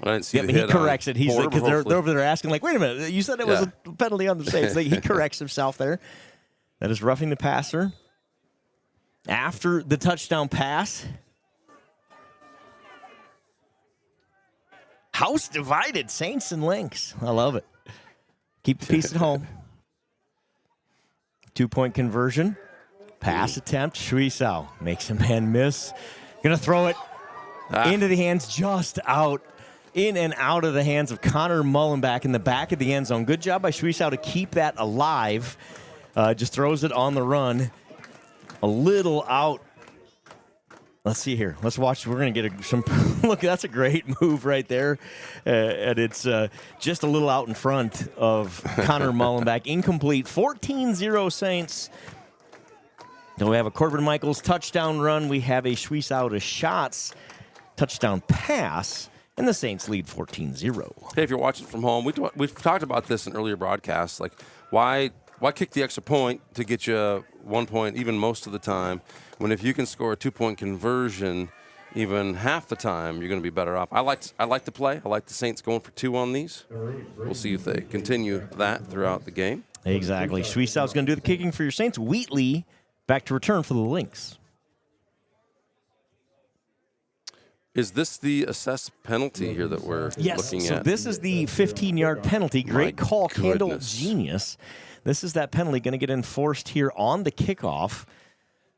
I didn't see Yeah, the but he hit on corrects it. He's Porter, because but they're hopefully- over there asking, like, wait a minute, you said it was a penalty on the Saints. Like, he corrects himself there. That is roughing the passer. After the touchdown pass. House divided, Saints and Lynx. I love it. Keep the peace at home. 2-point conversion. Pass attempt. Suizao makes a man miss. Going to throw it into the hands, just out. In and out of the hands of Connor Mullenback in the back of the end zone. Good job by Suizao to keep that alive. Just throws it on the run. A little out. Let's see here. Let's watch. We're going to get some look. That's a great move right there. And it's just a little out in front of Connor Mullenback. Incomplete. 14-0 Saints. Then we have a Corbin Michaels touchdown run. We have a Suizao to shots touchdown pass. And the Saints lead 14-0. Hey, if you're watching from home, we've talked about this in earlier broadcasts. Like, why kick the extra point to get you 1 point, even most of the time, when if you can score a 2-point conversion, even half the time, you're going to be better off. I like the play. I like the Saints going for 2 on these. We'll see if they continue that throughout the game. Exactly. Suizao's going to do the kicking for your Saints. Wheatley back to return for the Lynx. Is this the assessed penalty here that we're looking at? Yes, so this is the 15-yard penalty. Great My call, Kendall goodness. Genius. This is that penalty going to get enforced here on the kickoff.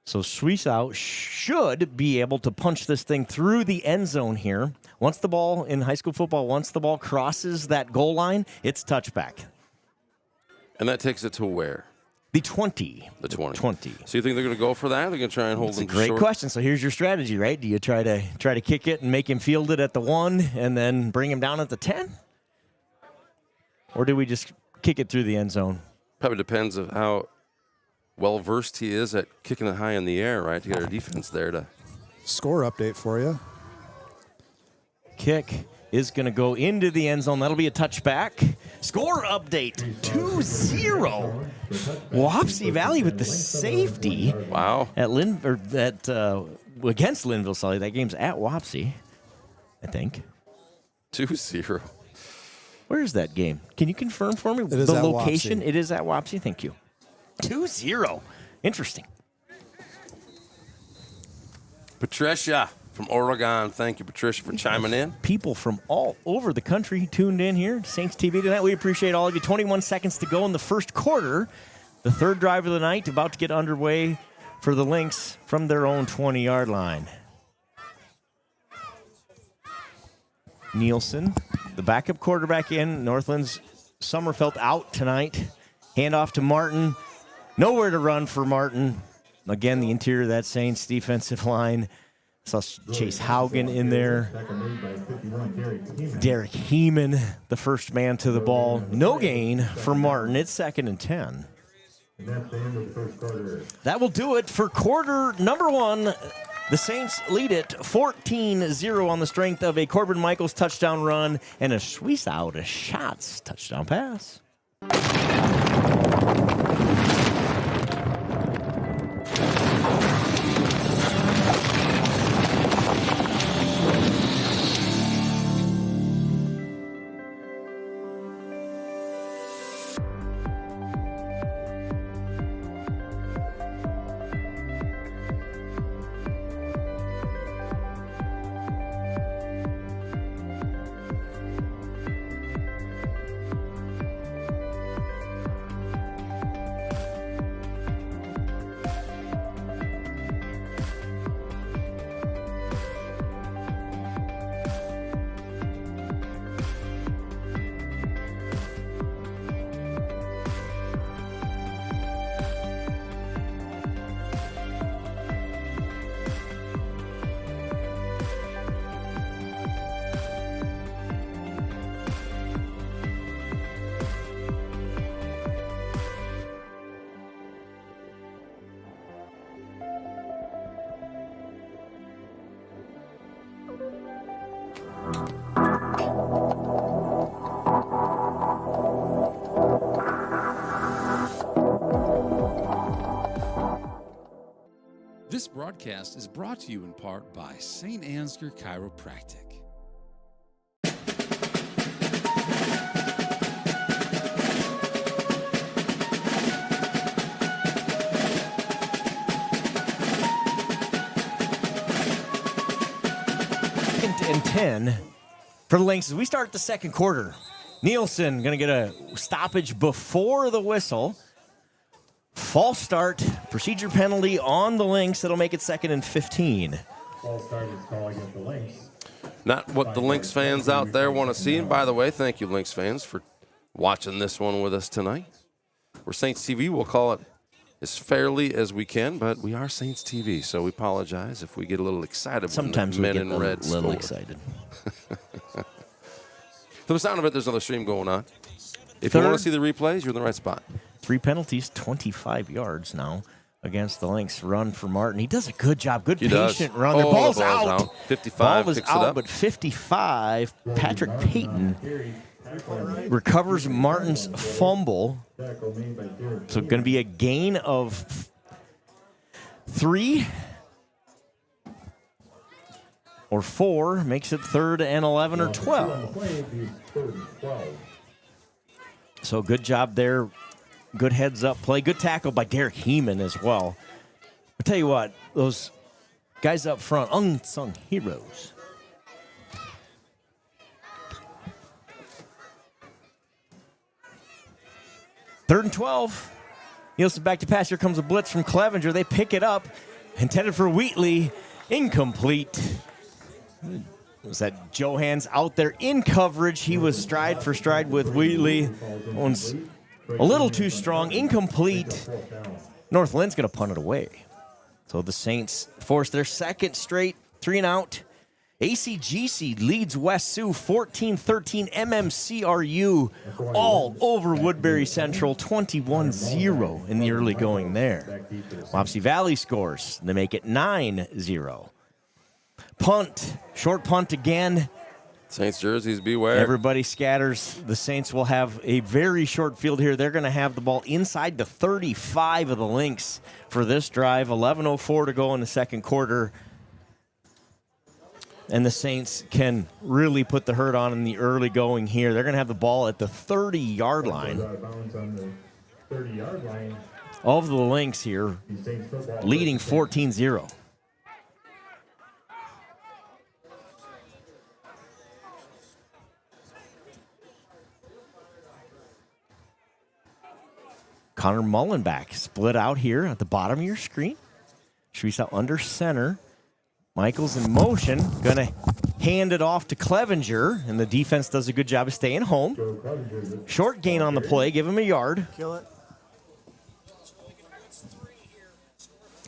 So Suizao should be able to punch this thing through the end zone here. Once the ball, in high school football, once the ball crosses that goal line, it's touchback. And that takes it to where? The 20. The 20. 20. So you think they're going to go for that? They're going to try and hold That's them a great short? question. So here's your strategy, right? Do you try to kick it and make him field it at the 1 and then bring him down at the 10? Or do we just kick it through the end zone? Probably depends of how well-versed he is at kicking it high in the air, right? To get our defense there to... Score update for you. Kick is going to go into the end zone. That'll be a touchback. Score update, 2-0. Wapsie Valley with the safety. Wow. Against Linville Sully. That game's at Wapsie, I think. 2-0. Where is that game? Can you confirm for me It is the at location? Wapsie. It is at Wapsie. Thank you. 2-0. Interesting. Patricia from Oregon. Thank you, Patricia, for chiming in. People from all over the country tuned in here to Saints TV tonight. We appreciate all of you. 21 seconds to go in the first quarter. The third drive of the night about to get underway for the Lynx from their own 20-yard line. Nielsen, the backup quarterback in. North Linn's Sommerfeld out tonight. Handoff to Martin. Nowhere to run for Martin. Again, the interior of that Saints defensive line. Saw Chase Haugen in there. Derek Heeman, the first man to the ball. No gain for Martin. It's 2nd and 10. And that's the end of the first quarter. That will do it for quarter number 1. The Saints lead it 14-0 on the strength of a Corbin Michaels touchdown run and a Suizao to shots touchdown pass. This broadcast is brought to you in part by Saint Ansgar Chiropractic. And 10 for the Lynx as we start the second quarter. Nielsen going to get a stoppage before the whistle. False start, procedure penalty on the Lynx. That'll make it 2nd and 15. False start is called against the Lynx. Not what the Lynx fans out there want to see. And by the way, thank you, Lynx fans, for watching this one with us tonight. We're Saints TV. We'll call it as fairly as we can, but we are Saints TV, so we apologize if we get a little excited. Sometimes we men get in a red little score. excited. For the sound of it, there's another stream going on. If you want to see the replays, you're in the right spot. 3 penalties, 25 yards now against the Lynx. Run for Martin. He does a good job. Good patient run. The ball's out. 55 Ball is picks it out, up. but 55. Patrick Payton recovers Martin's fumble. So going to be a gain of 3 or 4. Makes it 3rd and 11 or 12. So good job there. Good heads-up play. Good tackle by Derek Heeman as well. I'll tell you what, those guys up front, unsung heroes. Third and 12. Nielsen back to pass. Here comes a blitz from Clevenger. They pick it up. Intended for Wheatley. Incomplete. Was that Johans out there in coverage? He was stride for stride with Wheatley. One's a little too strong. Incomplete. North Linn's going to punt it away. So the Saints force their second straight 3-and-out. ACGC leads West Sioux 14-13. MMCRU all over Woodbury Central 21-0 in the early going there. Wapsie Valley scores. They make it 9-0. Punt. Short punt again. Saints jerseys, beware. Everybody scatters. The Saints will have a very short field here. They're going to have the ball inside the 35 of the Lynx for this drive. 11:04 to go in the second quarter. And the Saints can really put the hurt on in the early going here. They're going to have the ball at the 30-yard line. Of the Lynx here, leading 14-0. Connor Mullenback split out here at the bottom of your screen. Teresa under center. Michaels in motion. Going to hand it off to Clevenger, and the defense does a good job of staying home. Short gain on the play. Give him a yard. Kill it.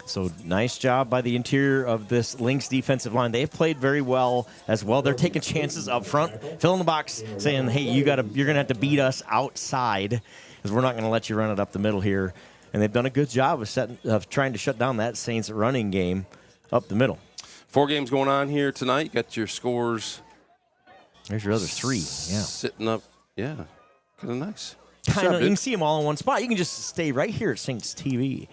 So nice job by the interior of this Lynx defensive line. They've played very well as well. They're taking chances up front. Fill in the box, saying, hey, you're going to have to beat us outside because we're not going to let you run it up the middle here. And they've done a good job of trying to shut down that Saints running game up the middle. 4 games going on here tonight. You got your scores. There's your other 3. Yeah. Sitting up. Yeah. Kind of nice. Kind of. You can see them all in one spot. You can just stay right here at Saints TV.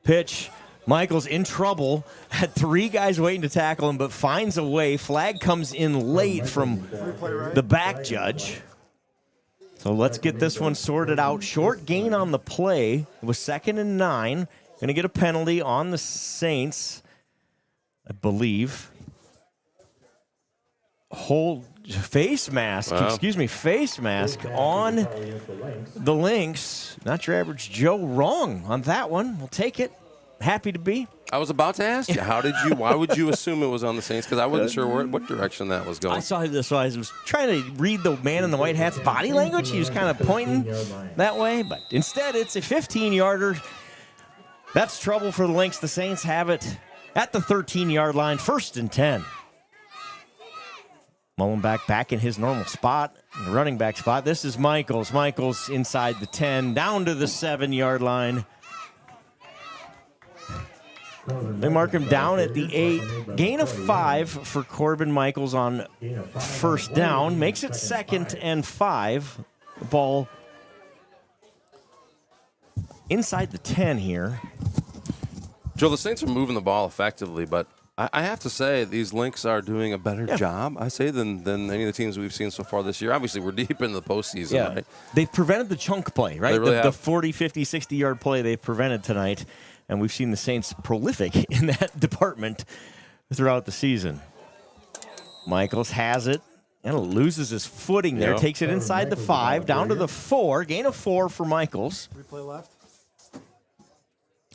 Pitch. Michael's in trouble. Had 3 guys waiting to tackle him, but finds a way. Flag comes in late from the back judge. So let's get this one sorted out. Short gain on the play. It was 2nd and 9. Going to get a penalty on the Saints, I believe. Face mask on the Lynx. Not your average Joe. Wrong on that one. We'll take it. Happy to be. I was about to ask you, why would you assume it was on the Saints? Because I wasn't sure what direction that was going. I saw this. I was trying to read the man in the white hat's body language. He was kind of pointing that way, but instead it's a 15-yarder. That's trouble for the Lynx. The Saints have it at the 13-yard line, 1st and 10. Mullenback back in his normal spot, the running back spot. This is Michaels. Michaels inside the 10, down to the 7-yard line. They mark him down at the 8. Gain of 5 for Corbin Michaels on 1st down. Makes it 2nd and 5. The ball inside the 10 here. Joe, the Saints are moving the ball effectively, but I have to say these Lynx are doing a better job, I say, than any of the teams we've seen so far this year. Obviously, we're deep into the postseason, right? They've prevented the chunk play, right? They really the have. 40, 50, 60-yard play they've prevented tonight, and we've seen the Saints prolific in that department throughout the season. Michaels has it and loses his footing there. Takes it inside the 5, down to the 4. Gain of 4 for Michaels. Replay left.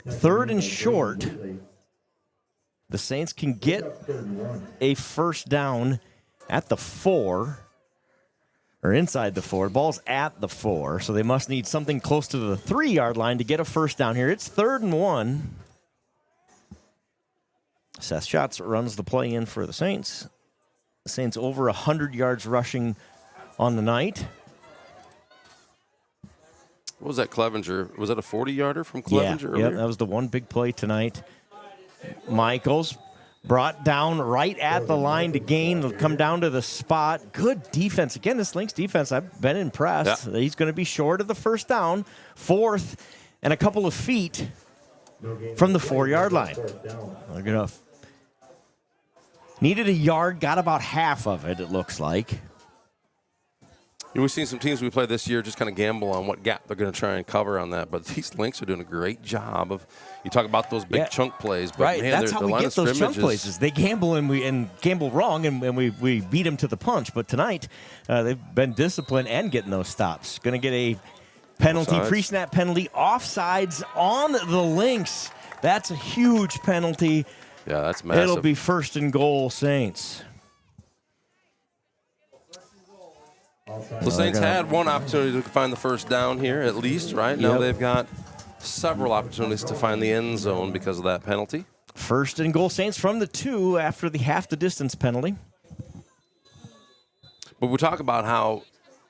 3rd and short. The Saints can get a first down at the 4, or inside the 4. Ball's at the 4, so they must need something close to the 3-yard line to get a first down here. It's 3rd and 1. Seth Schatz runs the play in for the Saints. The Saints over 100 yards rushing on the night. What was that, Clevenger? Was that a 40-yarder from Clevenger? Yeah, that was the one big play tonight. Michaels brought down right at the line to gain. They'll come down to the spot. Good defense. Again, this Lynx defense, I've been impressed. Yeah. He's going to be short of the first down. 4th and a couple of feet from the 4-yard line. They're going to needed a yard, got about half of it, it looks like. We've seen some teams we played this year just kind of gamble on what gap they're going to try and cover on that. But these Lynx are doing a great job of. You talk about those big chunk plays, but right. man, That's how we get those chunk plays. Is they gamble and gamble wrong, and we beat them to the punch. But tonight, they've been disciplined and getting those stops. Going to get a penalty, Offsides. pre-snap penalty, offsides on the Lynx. That's a huge penalty. Yeah, that's massive. It'll be 1st and goal, Saints. The Saints had one opportunity to find the first down here, at least, right? Now they've got several opportunities to find the end zone because of that penalty. 1st and goal, Saints from the 2 after the half the distance penalty. But we talk about how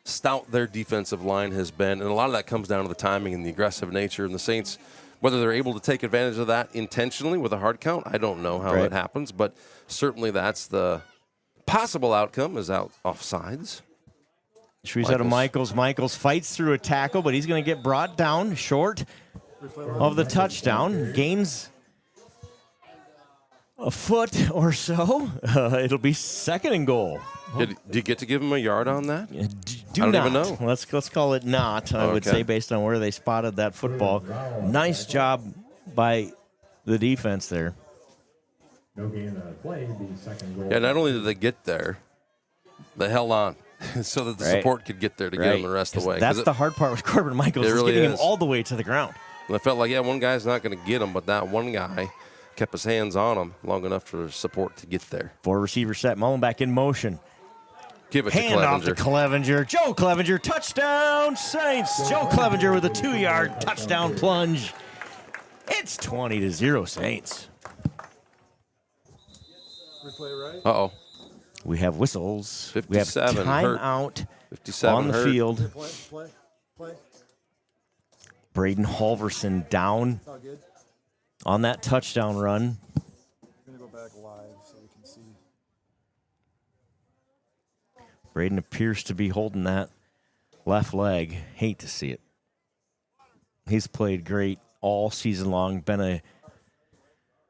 stout their defensive line has been, and a lot of that comes down to the timing and the aggressive nature. And the Saints, whether they're able to take advantage of that intentionally with a hard count, I don't know how that happens, but certainly that's the possible outcome is out offsides. Shrews out of Michaels. Michaels fights through a tackle, but he's going to get brought down short of the touchdown. Gains a foot or so. It'll be 2nd and goal. Did you get to give him a yard on that? Do I don't not. even know. Let's call it not, I would say, based on where they spotted that football. Nice job by the defense there. No gain of play, the 2nd goal. Yeah, not only did they get there, they held on so that the support could get there to get them the rest of the way. That's the hard part with Corbin Michaels, is really getting him all the way to the ground. And I felt like, one guy's not going to get him, but that one guy kept his hands on him long enough for support to get there. 4 receiver set, Mullenbeck in motion. Give it Hand to off to Clevenger. Joe Clevenger, touchdown, Saints. Joe Clevenger with a 2-yard touchdown plunge. It's 20-0, Saints. Replay right. Uh-oh. We have whistles. 57 we have timeout 57 on the hurt. field. Play. Braden Halverson down All good. on that touchdown run. I'm going to go back live so we can see. Braden appears to be holding that left leg. Hate to see it. He's played great all season long. Been a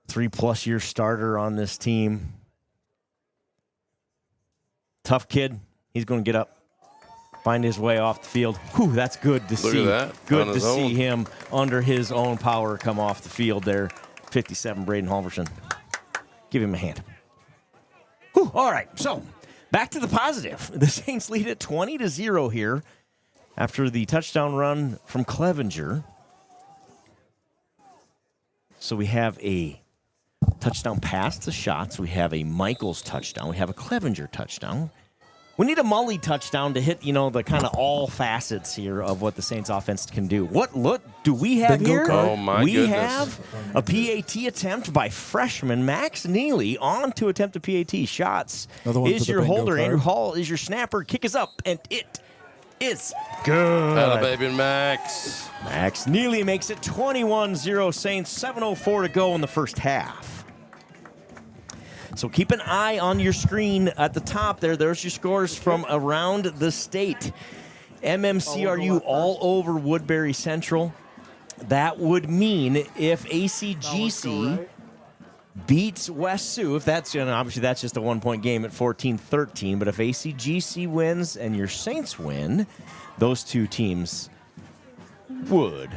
3+ year starter on this team. Tough kid. He's going to get up, find his way off the field. Whew, that's good to see. Look at that. Good On to his see own. him under his own power come off the field there. 57, Braden Halverson. Give him a hand. Whew, all right, so back to the positive. The Saints lead at 20-0 here after the touchdown run from Clevenger. So we have a touchdown pass to Schatz. We have a Michaels touchdown. We have a Clevenger touchdown. We need a Mully touchdown to hit, the kind of all facets here of what the Saints offense can do. What look do we have Bingo here? card. Oh, my we goodness. have a PAT attempt by freshman Max Neely on to attempt a PAT. Shots Another one is for the your bingo holder. card. Andrew Hall is your snapper. Kick is up, and it is good. Atta baby and Max. Max Neely makes it 21-0 Saints. 7:04 to go in the first half. So keep an eye on your screen at the top there. There's your scores from around the state. MMCRU all over Woodbury Central. That would mean if ACGC beats West Sioux, if that's, obviously that's just a 1-point game at 14-13, but if ACGC wins and your Saints win, those two teams would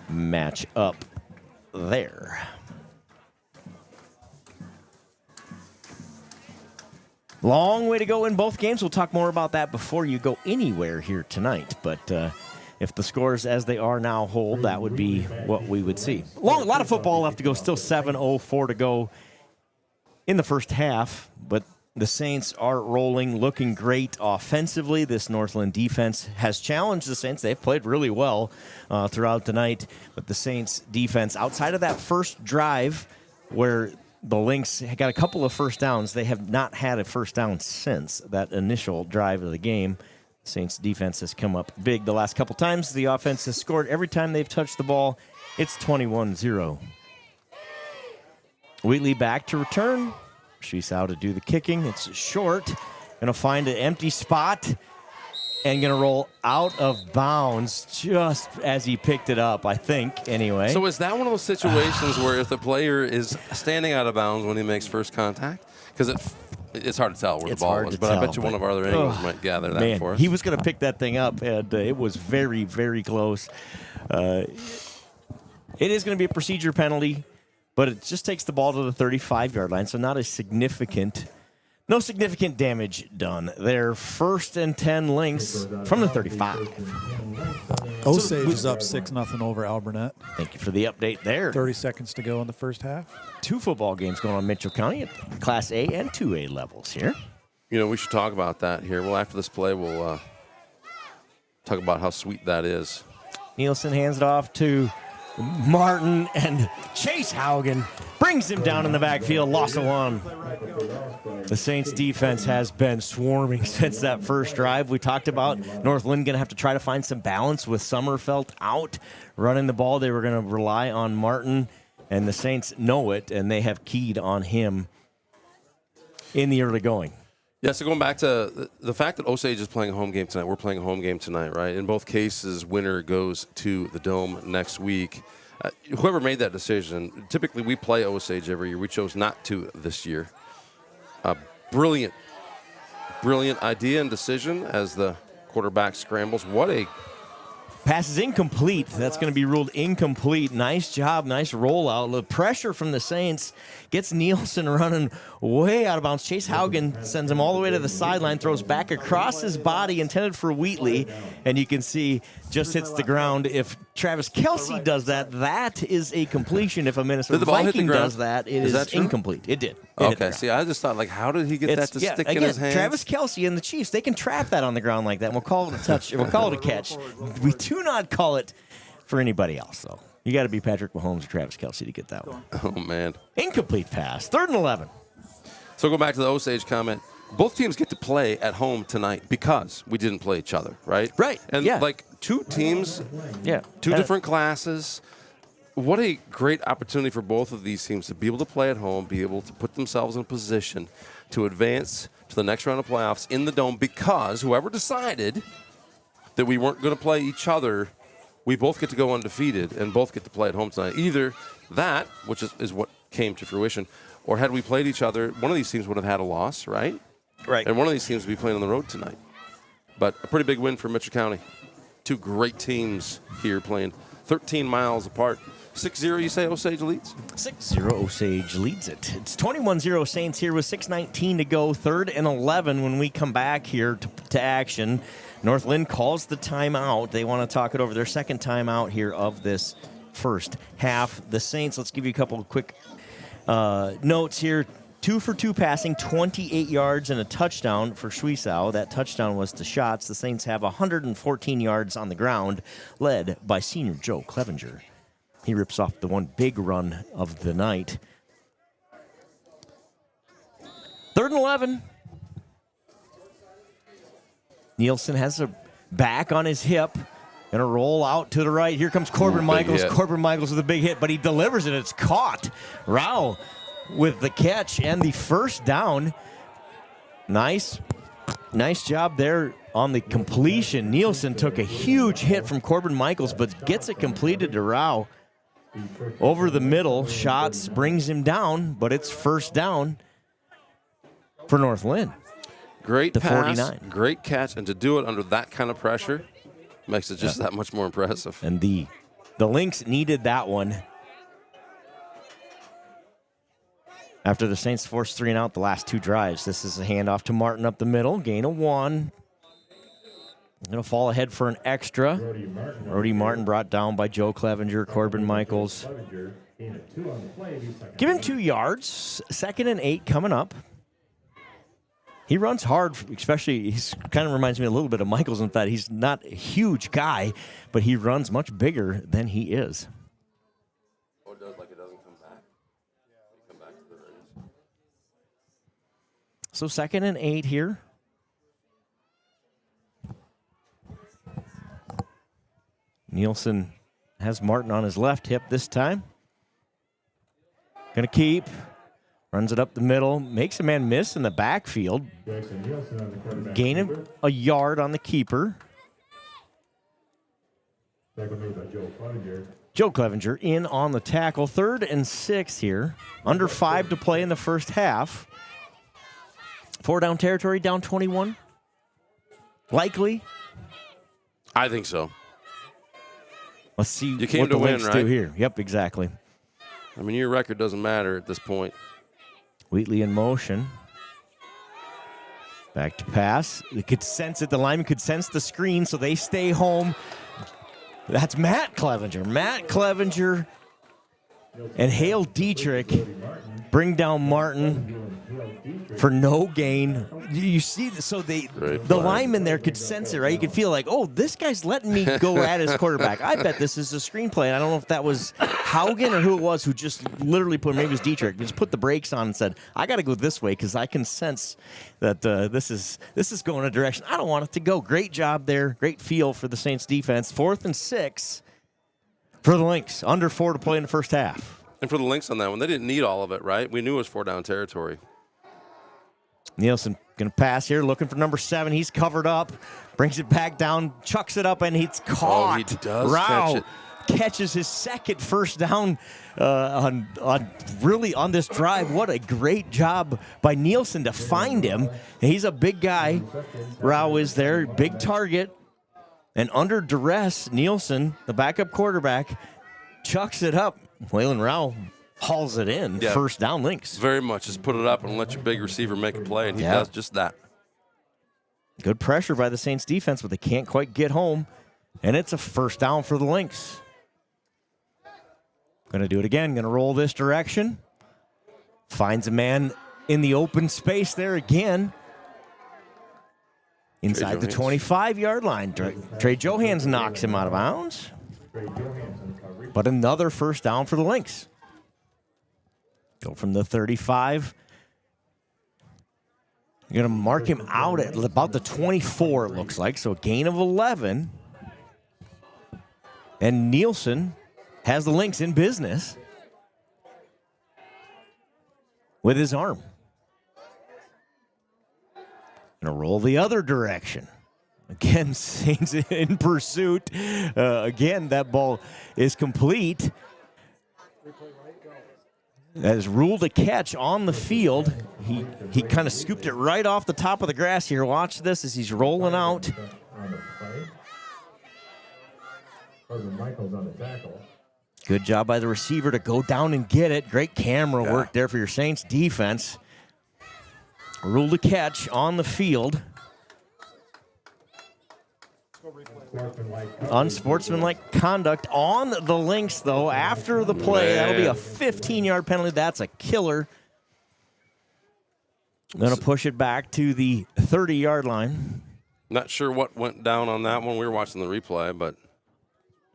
match up there. Long way to go in both games. We'll talk more about that before you go anywhere here tonight, but if the scores as they are now hold, that would be what we would see. A lot of football left to go, still 7:04 to go in the first half, but the Saints are rolling, looking great offensively. This North Linn defense has challenged the Saints. They've played really well throughout the night, but the Saints defense, outside of that first drive where the Lynx got a couple of first downs, they have not had a first down since that initial drive of the game. Saints defense has come up big the last couple times. The offense has scored every time they've touched the ball. It's 21-0. Wheatley back to return. She's out to do the kicking. It's short. Going to find an empty spot and going to roll out of bounds just as he picked it up, I think, anyway. So is that one of those situations where if the player is standing out of bounds when he makes first contact? Because it's hard to tell where the ball was, but I bet you one of our other angles might gather that for us. He was going to pick that thing up, and it was very, very close. It is going to be a procedure penalty, but it just takes the ball to the 35-yard line, so not a significant, no significant damage done. They're 1st and 10 Lynx from the 35. Osage is up 6-0 over Alburnett. Thank you for the update there. 30 seconds to go in the first half. 2 football games going on in Mitchell County at Class A and 2A levels here. We should talk about that here. Well, after this play, we'll talk about how sweet that is. Nielsen hands it off to Martin, and Chase Haugen brings him down in the backfield. Loss of 1. The Saints defense has been swarming since that first drive we talked about. North Linn going to have to try to find some balance with Sommerfeld out running the ball. They were going to rely on Martin, and the Saints know it, and they have keyed on him in the early going. Yeah, so going back to the fact that Osage is playing a home game tonight, we're playing a home game tonight, right? In both cases, winner goes to the Dome next week. Whoever made that decision, typically we play Osage every year. We chose not to this year. Brilliant idea and decision as the quarterback scrambles. What a pass is incomplete. That's going to be ruled incomplete. Nice job, nice rollout. The pressure from the Saints gets Nielsen running way out of bounds. Chase Haugen sends him all the way to the sideline, throws back across his body, intended for Wheatley, and you can see just hits the ground. If Travis Kelsey does that, that is a completion. If a Minnesota Viking does that, it is incomplete. It did. Okay, see, I just thought, how did he get that to stick in his hands? Travis Kelsey and the Chiefs, they can trap that on the ground like that, and we'll call it a touch. We'll call it a catch. We do not call it for anybody else, though. You got to be Patrick Mahomes or Travis Kelsey to get that one. Oh, man. Incomplete pass. 3rd and 11. So go back to the Osage comment. Both teams get to play at home tonight because we didn't play each other, right? Right. And, two teams, two different classes. What a great opportunity for both of these teams to be able to play at home, be able to put themselves in a position to advance to the next round of playoffs in the Dome, because whoever decided that we weren't going to play each other, we both get to go undefeated and both get to play at home tonight. Either that, which is what came to fruition, or had we played each other, one of these teams would have had a loss, right? Right. And one of these teams would be playing on the road tonight. But a pretty big win for Mitchell County. 2 great teams here playing 13 miles apart. 6-0, you say Osage leads? 6-0, Osage leads it. It's 21-0 Saints here with 6:19 to go. 3rd and 11 when we come back here to action. North Linn calls the timeout. They want to talk it over. Their second timeout here of this first half. The Saints, let's give you a couple of quick notes here. 2 for 2 passing, 28 yards and a touchdown for Schwiesau. That touchdown was to Schatz. The Saints have 114 yards on the ground, led by senior Joe Clevenger. He rips off the one big run of the night. 3rd and 11. Nielsen has a back on his hip. Going to roll out to the right. Here comes Corbin Michaels. Corbin Michaels with a big hit, but he delivers it. It's caught. Rao with the catch and the first down. Nice job there on the completion. Nielsen took a huge hit from Corbin Michaels, but gets it completed to Rao. Over the middle, shots brings him down, but it's first down for North Linn. Great The pass, 49. great catch, and to do it under that kind of pressure makes it just that much more impressive. And the Lynx needed that one. After the Saints forced 3 and out the last 2 drives, this is a handoff to Martin up the middle. Gain of 1. Going to fall ahead for an extra. Brody Martin brought down by Joe Clevenger, Corbin Michaels. Give him 2 yards. 2nd and 8 coming up. He runs hard, especially, he kind of reminds me a little bit of Michaels in that he's not a huge guy, but he runs much bigger than he is. Oh, it does like it doesn't come back. Come back to the Raiders. So 2nd and 8 here. Nielsen has Martin on his left hip this time. Going to keep. Runs it up the middle. Makes a man miss in the backfield. Gaining a yard on the keeper. Joe Clevenger in on the tackle. 3rd and 6 here. Under 5 to play in the first half. 4 down territory, down 21. Likely. I think so. Let's see You came what to the win, Lynx right? do here. Yep, exactly. I mean, your record doesn't matter at this point. Wheatley in motion. Back to pass. They could sense it. The lineman could sense the screen, so they stay home. That's Matt Clevenger. Matt Clevenger and Hale Dietrich bring down Martin for no gain. You see, so the lineman there could sense it, right? You could feel like, oh, this guy's letting me go at his quarterback. I bet this is a screenplay. And I don't know if that was Haugen or who it was who just literally put, maybe it was Dietrich, just put the brakes on and said, I got to go this way because I can sense that this is going a direction I don't want it to go. Great job there. Great feel for the Saints defense. 4th and 6 for the Lynx. Under 4 to play in the first half. And for the Lynx on that one, they didn't need all of it, right? We knew it was 4 down territory. Nielsen going to pass here, looking for number 7. He's covered up, brings it back down, chucks it up, and he's caught. Oh, he does Rao catch it. catches his 2nd first down on this drive. What a great job by Nielsen to find him. He's a big guy. Rao is there, big target. And under duress, Nielsen, the backup quarterback, chucks it up. Waylon Rao hauls it in. Yeah. First down, Lynx. Very much. Just put it up and let your big receiver make a play, and he does just that. Good pressure by the Saints defense, but they can't quite get home. And it's a first down for the Lynx. Going to do it again. Going to roll this direction. Finds a man in the open space there again. Inside the 25-yard line. Trey Johans knocks him out of bounds. But another first down for the Lynx. Go from the 35. You're going to mark him out at about the 24, it looks like. So a gain of 11. And Nielsen has the Lynx in business with his arm. Going to roll the other direction. Again, Saints in pursuit. Again, that ball is complete. That is ruled a catch on the field. He kind of scooped it right off the top of the grass here. Watch this as he's rolling out. Good job by the receiver to go down and get it. Great camera work there for your Saints defense. Ruled a catch on the field. Unsportsmanlike conduct on the Lynx, though, after the play. That'll be a 15-yard penalty. That's a killer. Going to push it back to the 30-yard line. Not sure what went down on that one. We were watching the replay, but...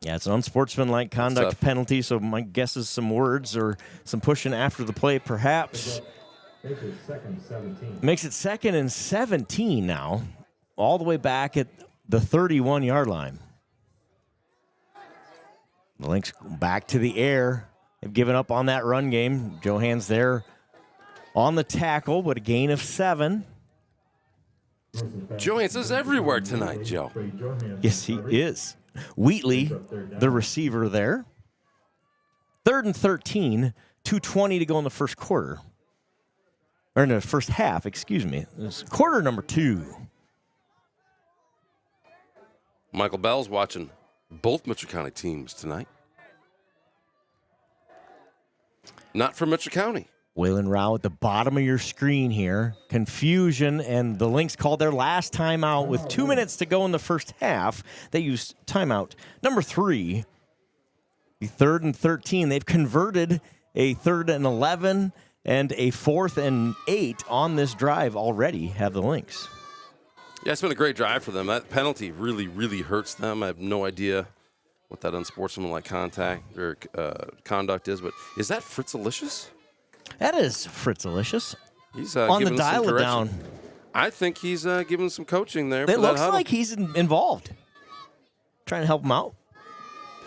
Yeah, it's an unsportsmanlike conduct penalty, so my guess is some words or some pushing after the play, perhaps. Makes it 2nd and 17 now, all the way back at the 31-yard line. The Lynx back to the air. They've given up on that run game. Johans there on the tackle, but a gain of 7. Johansson's everywhere tonight, Joe. Yes, he is. Wheatley, the receiver there. 3rd and 13, 2:20 to go in the first quarter. Or in the first half, excuse me. It's quarter number 2. Michael Bell's watching both Mitchell County teams tonight. Not from Mitchell County. Waylon Rao at the bottom of your screen here. Confusion, and the Lynx called their last timeout with 2 minutes to go in the first half. They used timeout number 3. The 3rd and 13. They've converted a 3rd and 11 and a 4th and 8 on this drive already, have the Lynx. Yeah, it's been a great drive for them. That penalty really, really hurts them. I have no idea what that unsportsmanlike contact or conduct is, but is that Fritzalicious? That is Fritzalicious. He's on the giving dial some it direction. down. I think he's giving some coaching there. It for looks that like he's involved. Trying to help him out.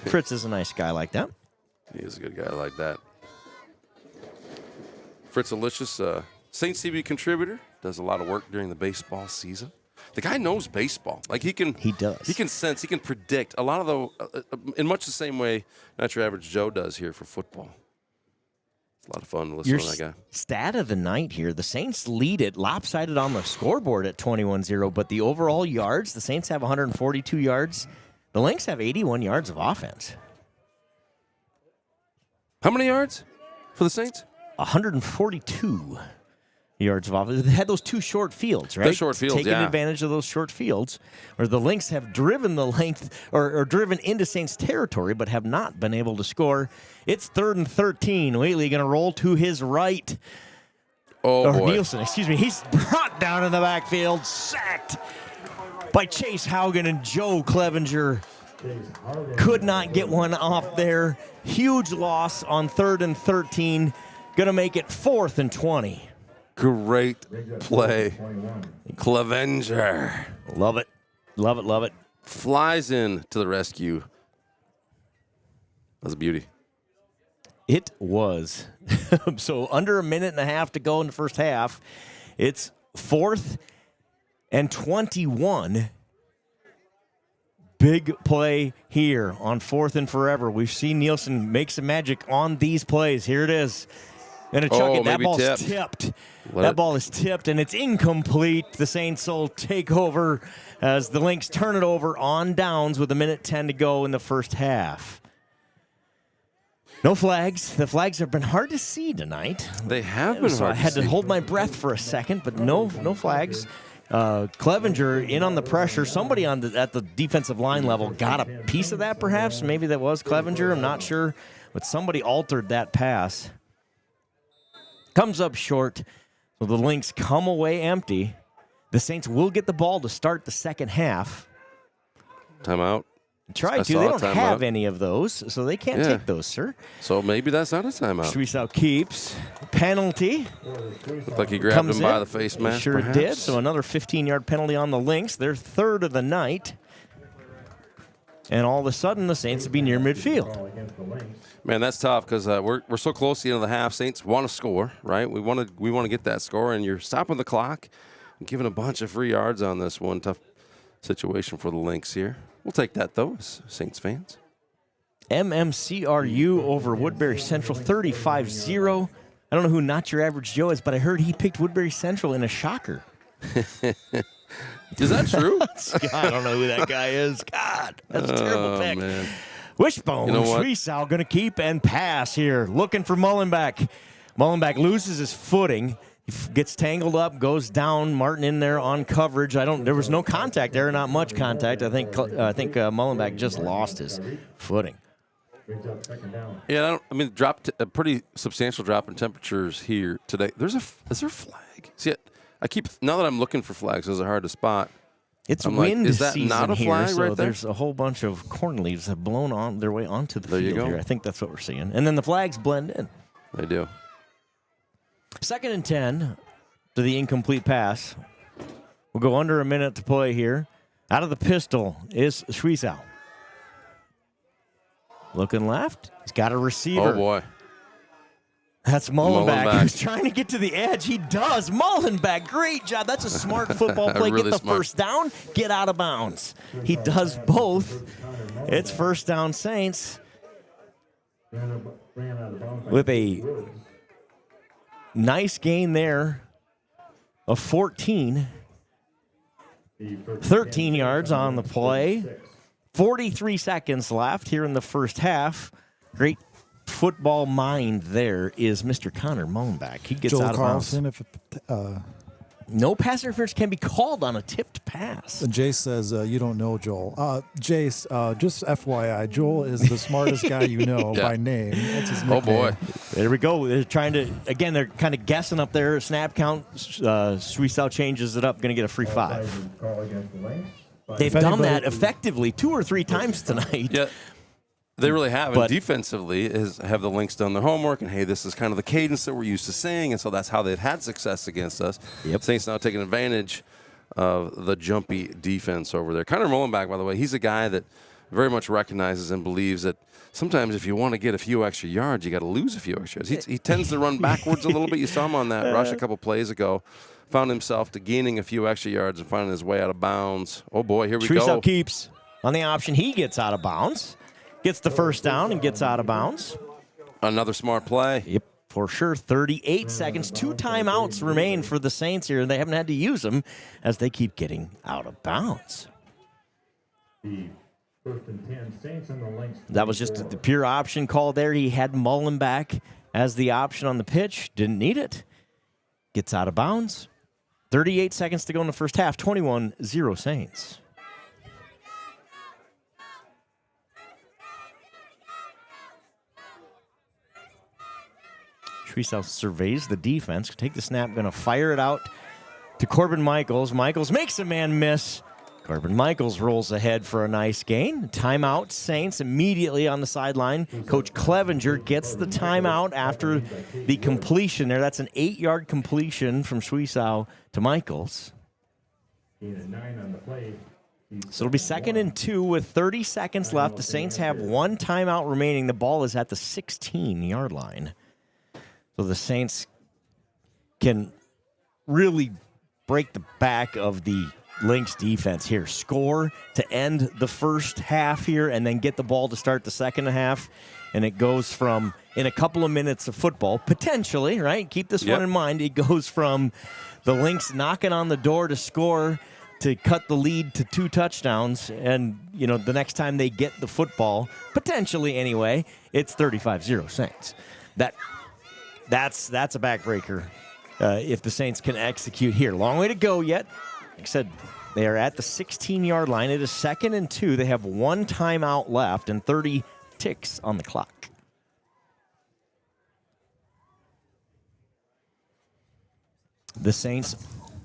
Fritz is a nice guy like that. He is a good guy like that. Fritzalicious, St. CB contributor, does a lot of work during the baseball season. The guy knows baseball. Like he does. He can sense. He can predict a lot of in much the same way not your average Joe does here for football. It's a lot of fun to listen to that guy. Stat of the night here: the Saints lead it lopsided on the scoreboard at 21-0, but the overall yards, the Saints have 142 yards. The Lynx have 81 yards of offense. How many yards for the Saints? 142 yards of offense. They had those 2 short fields, right? The short fields, Taking advantage of those short fields, where the Lynx have driven the length or driven into Saints territory, but have not been able to score. It's 3rd and 13. Wheatley going to roll to his right. Oh, boy. Nielsen, excuse me. He's brought down in the backfield, sacked by Chase Haugen, and Joe Clevenger could not get one off there. Huge loss on 3rd and 13. Going to make it 4th and 20. Great play. Clevenger. Love it. Love it, love it. Flies in to the rescue. That's a beauty. It was. So under a minute and a half to go in the first half. It's 4th and 21. Big play here on 4th and forever. We've seen Nielsen make some magic on these plays. Here it is. Gonna chuck it. That ball's tipped. That ball is tipped, and it's incomplete. The Saints will take over as the Lynx turn it over on downs with 1:10 to go in the first half. No flags. The flags have been hard to see tonight. They have been so hard I had to to see. hold my breath for a second, but no flags. Clevenger in on the pressure. Somebody at the defensive line level got a piece of that, perhaps. Maybe that was Clevenger. I'm not sure. But somebody altered that pass. Comes up short. So the Lynx come away empty. The Saints will get the ball to start the second half. Timeout. Try to. They don't have any of those, so they can't take those, sir. So maybe that's not a timeout. Schwiesau keeps. Penalty. Looked like he grabbed him by the face mask, Sure perhaps. did. So another 15-yard penalty on the Lynx. Their 3rd of the night. And all of a sudden, the Saints will be near midfield. Man, that's tough because we're so close to the end of the half. Saints want to score, right? We want to get that score, and you're stopping the clock and giving a bunch of free yards on this one. Tough situation for the Lynx here. We'll take that, though, as Saints fans. MMCRU over Woodbury Central, 35-0. I don't know who Not Your Average Joe is, but I heard he picked Woodbury Central in a shocker. Is that true? I don't know who that guy is. God, that's a terrible pick. Man. Wishbone, You know what? Schwiesau going to keep and pass here. Looking for Mullenbeck. Mullenbeck loses his footing. He gets tangled up, goes down. Martin in there on coverage. There was no contact there, not much contact. I think Mullenbeck just lost his footing. Yeah, dropped a pretty substantial drop in temperatures here today. Is there a flag? See, now that I'm looking for flags, it's hard to spot. It's I'm wind like, is that season not a here, flag so right there? there's a whole bunch of corn leaves that have blown on their way onto the There you field go. here. I think that's what we're seeing. And then the flags blend in. They do. 2nd and 10 to the incomplete pass. We'll go under a minute to play here. Out of the pistol is Schwiesau. Looking left. He's got a receiver. Oh, boy. That's Mullenbeck, who's trying to get to the edge. He does. Mullenbeck, great job. That's a smart football play. Really get the smart. first down, get out of bounds. He does both. It's first down Saints with a nice gain there of 14. 13 yards on the play. 43 seconds left here in the first half. Great football mind there is Mr. Connor Mullenbeck. He gets Joel out of Carlson, bounds. if No pass interference can be called on a tipped pass. Jace says, you don't know Joel. Jace, just FYI, Joel is the smartest guy you know by name. That's his nickname. Oh, boy. There we go. They're trying to, again, they're kind of guessing up there. Snap count. Suisal changes it up. Going to get a free 5. They've done that effectively 2 or 3 times tonight. Yeah. They really have. But and defensively, have the Lynx done their homework? And, hey, this is kind of the cadence that we're used to seeing. And so that's how they've had success against us. Yep. Saints now taking advantage of the jumpy defense over there. Connor Mullenbeck, by the way, he's a guy that very much recognizes and believes that sometimes if you want to get a few extra yards, you got to lose a few extra yards. He tends to run backwards a little bit. You saw him on that rush a couple plays ago. Found himself to gaining a few extra yards and finding his way out of bounds. Oh, boy, here we go. Keeps on the option. He gets out of bounds. Gets the first down and gets out of bounds. Another smart play. Yep, for sure. 38 seconds. 2 timeouts remain for the Saints here, and they haven't had to use them as they keep getting out of bounds. The 1st and 10 Saints and the Lynx. That was just the pure option call there. He had Mullenbeck as the option on the pitch. Didn't need it. Gets out of bounds. 38 seconds to go in the first half. 21-0 Saints. Suisal surveys the defense. Take the snap. Going to fire it out to Corbin Michaels. Michaels makes a man miss. Corbin Michaels rolls ahead for a nice gain. Timeout, Saints immediately on the sideline. Coach Clevenger gets the timeout after the completion there. That's an 8-yard completion from Suisal to Michaels. So it'll be 2nd and 2 with 30 seconds left. The Saints have 1 timeout remaining. The ball is at the 16-yard line. So the Saints can really break the back of the Lynx defense here. Score to end the first half here and then get the ball to start the second half. And it goes from, in a couple of minutes of football, potentially, right? Keep this one in mind. It goes from the Lynx knocking on the door to score to cut the lead to 2 touchdowns. And, you know, the next time they get the football, potentially anyway, it's 35-0 Saints. That's a backbreaker if the Saints can execute here. Long way to go yet. Like I said, they are at the 16-yard line. It is 2nd and 2. They have 1 timeout left and 30 ticks on the clock. The Saints'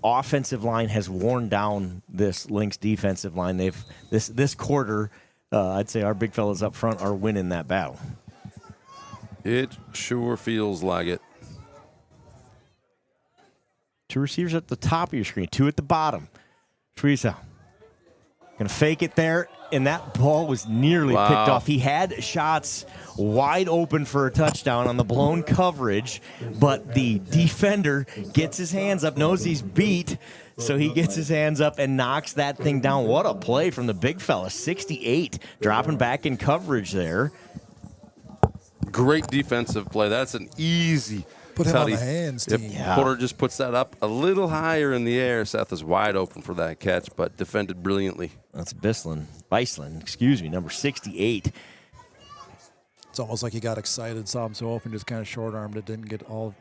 offensive line has worn down this Lynx defensive line. They've this quarter, I'd say our big fellas up front are winning that battle. It sure feels like it. 2 receivers at the top of your screen, 2 at the bottom. Suisal going to fake it there, and that ball was nearly picked off. He had shots wide open for a touchdown on the blown coverage, but the defender gets his hands up, knows he's beat, so he gets his hands up and knocks that thing down. What a play from the big fella, 68, dropping back in coverage there. Great defensive play. That's an easy Put him on the hands, team. Yeah. Porter just puts that up a little higher in the air. Seth is wide open for that catch, but defended brilliantly. That's Bislin, number 68. It's almost like he got excited, saw him so open, just kind of short-armed it, didn't get all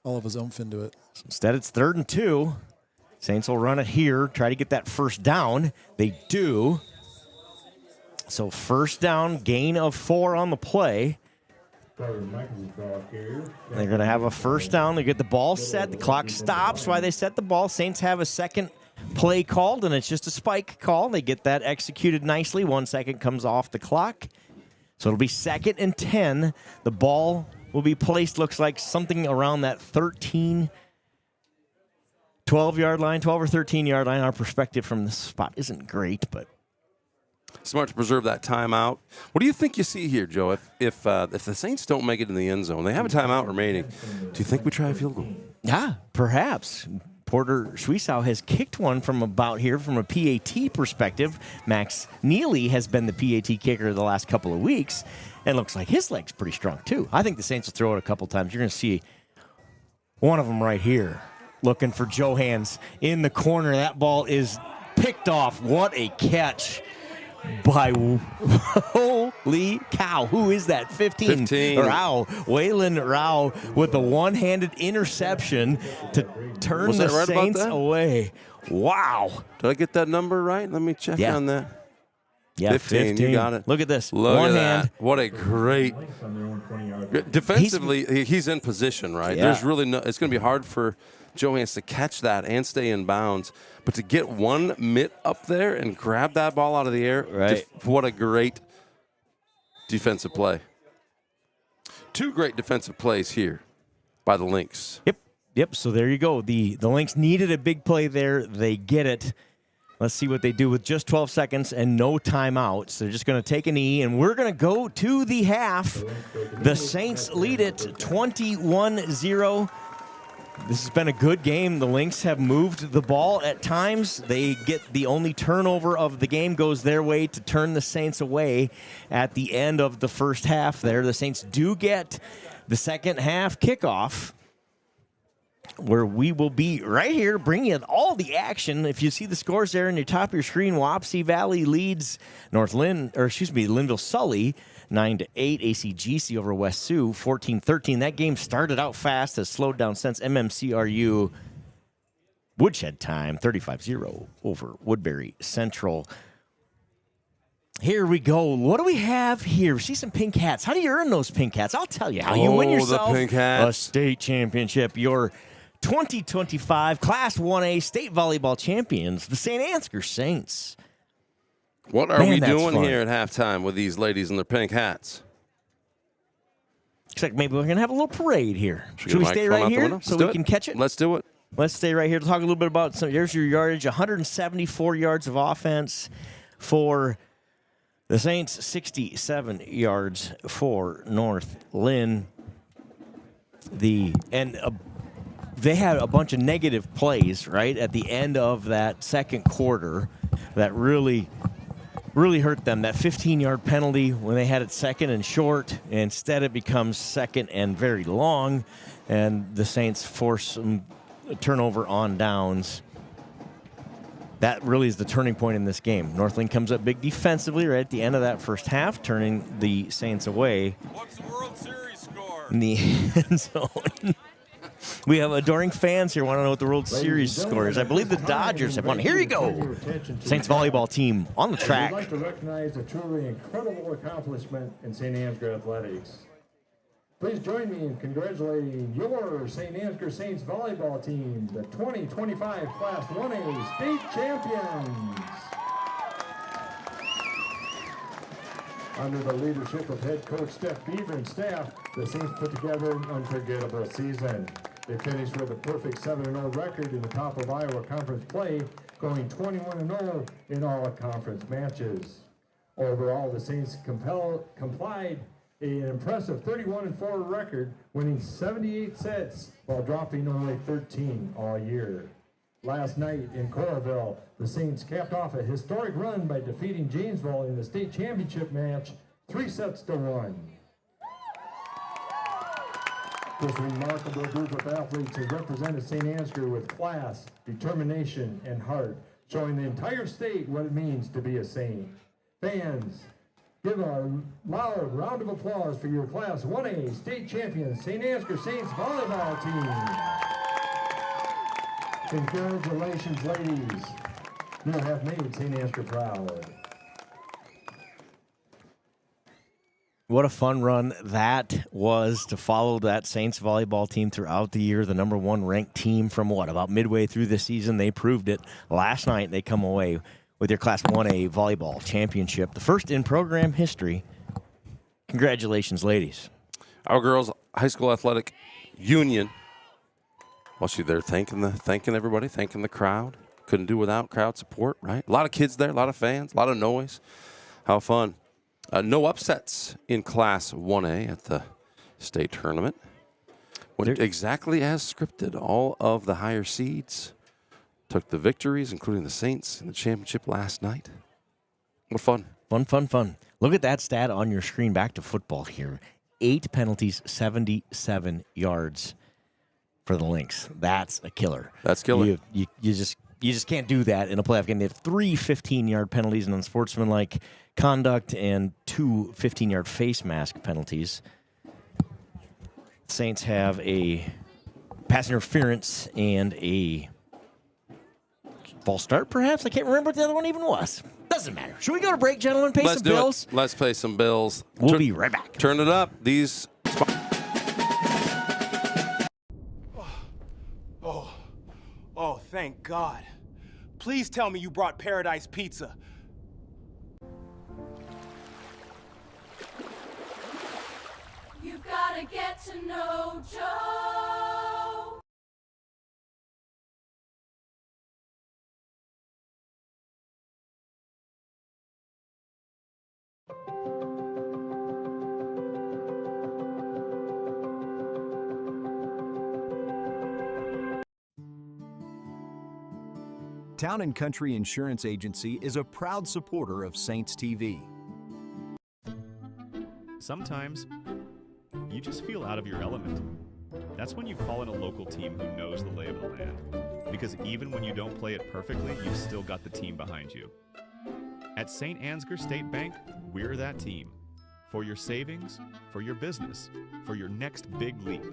of his oomph into it. So instead, it's 3rd and 2. Saints will run it here, try to get that first down. They do. So first down, gain of 4 on the play. They're going to have a first down. They get the ball set. The clock stops while they set the ball. Saints have a second play called, and it's just a spike call. They get that executed nicely. 1 second comes off the clock. So it'll be 2nd and 10. The ball will be placed, looks like something around that 12-yard line, 12 or 13-yard line. Our perspective from this spot isn't great, but Smart to preserve that timeout. What do you think you see here, Joe? If the Saints don't make it in the end zone, they have a timeout remaining. Do you think we try a field goal? Yeah, perhaps. Porter Schweisow has kicked one from about here from a PAT perspective. Max Neely has been the PAT kicker the last couple of weeks, and looks like his leg's pretty strong, too. I think the Saints will throw it a couple times. You're going to see one of them right here, looking for Johans in the corner. That ball is picked off. What a catch by, holy cow, who is that? 15. Rao, Waylon Rao with the one-handed interception to turn the right Saints away. Wow. Did I get that number right? Let me check on that. Yeah, 15. You got it. Look at this. Look one at hand. That. What a great. Defensively, he's in position, right? Yeah. There's really no. It's going to be hard for Johans to catch that and stay in bounds. But to get one mitt up there and grab that ball out of the air, right. What a great defensive play. Two great defensive plays here by the Lynx. Yep. So there you go. The Lynx needed a big play there. They get it. Let's see what they do with just 12 seconds and no timeouts. They're just going to take a knee, and we're going to go to the half. The Saints lead it 21-0. This has been a good game. The Lynx have moved the ball at times. They get the only turnover of the game goes their way to turn the Saints away at the end of the first half there. The Saints do get the second half kickoff, where we will be right here bringing you all the action. If you see the scores there in the top of your screen, Wapsie Valley leads Linville Sully 9-8. ACGC over West Sioux 14-13. That game started out fast, has slowed down since. MMCRU Woodshed time 35-0 over Woodbury Central. Here we go. What do we have here? See some pink hats. How do you earn those pink hats? I'll tell you how. You win yourself the pink hats. A state championship. Your 2025 Class 1A state volleyball champions, the Saint Ansgar Saints. What are we doing here at halftime with these ladies in their pink hats? Looks like maybe we're going to have a little parade here. Should we stay right here so we can catch it? Let's do it. Let's stay right here to talk a little bit about there's your yardage, 174 yards of offense for the Saints, 67 yards for North Linn. They had a bunch of negative plays, right, at the end of that second quarter that really hurt them. That 15-yard penalty when they had it second and short. Instead, it becomes second and very long, and the Saints force some turnover on downs. That really is the turning point in this game. North Linn comes up big defensively right at the end of that first half, turning the Saints away. What's the World Series score? In the end zone. We have adoring fans here want to know what the World Series score is. I believe the Dodgers have won. Here you go. Saints volleyball team on the track. I'd like to recognize a truly incredible accomplishment in Saint Ansgar athletics. Please join me in congratulating your Saint Ansgar Saints volleyball team, the 2025 Class 1A state champions. Under the leadership of head coach Steph Beaver and staff, the Saints put together an unforgettable season. They finished with a perfect 7-0 record in the top of Iowa Conference play, going 21-0 in all conference matches. Overall, the Saints complied an impressive 31-4 record, winning 78 sets while dropping only 13 all year. Last night in Coralville, the Saints capped off a historic run by defeating Janesville in the state championship match 3-1. This remarkable group of athletes has represented Saint Ansgar with class, determination, and heart, showing the entire state what it means to be a Saint. Fans, give a loud round of applause for your Class 1A state champions, Saint Ansgar Saints volleyball team. Congratulations, ladies. You have made Saint Ansgar proud. What a fun run that was to follow that Saints volleyball team throughout the year. The number one ranked team from about midway through the season. They proved it. Last night they come away with their Class 1A volleyball championship, the first in program history. Congratulations, ladies. Our girls' high school athletic union. Well, she's there thanking everybody, thanking the crowd. Couldn't do without crowd support, right? A lot of kids there, a lot of fans, a lot of noise. How fun. No upsets in Class 1A at the state tournament. Went exactly as scripted. All of the higher seeds took the victories, including the Saints in the championship last night. What fun. Fun, fun, fun. Look at that stat on your screen. Back to football here. 8 penalties, 77 yards for the Lynx. That's a killer. That's killer. You just can't do that in a playoff game. They have 3 15-yard penalties and unsportsmanlike conduct and 2 15-yard face mask penalties. Saints have a pass interference and a false start, perhaps? I can't remember what the other one even was. Doesn't matter. Should we go to break, gentlemen? Pay some bills? Let's pay some bills. We'll be right back. Turn it up. These... Oh, thank God. Please tell me you brought Paradise Pizza. You've got to get to know Joe. Town & Country Insurance Agency is a proud supporter of Saints TV. Sometimes you just feel out of your element. That's when you call in a local team who knows the lay of the land. Because even when you don't play it perfectly, you've still got the team behind you. At Saint Ansgar State Bank, we're that team. For your savings, for your business, for your next big leap.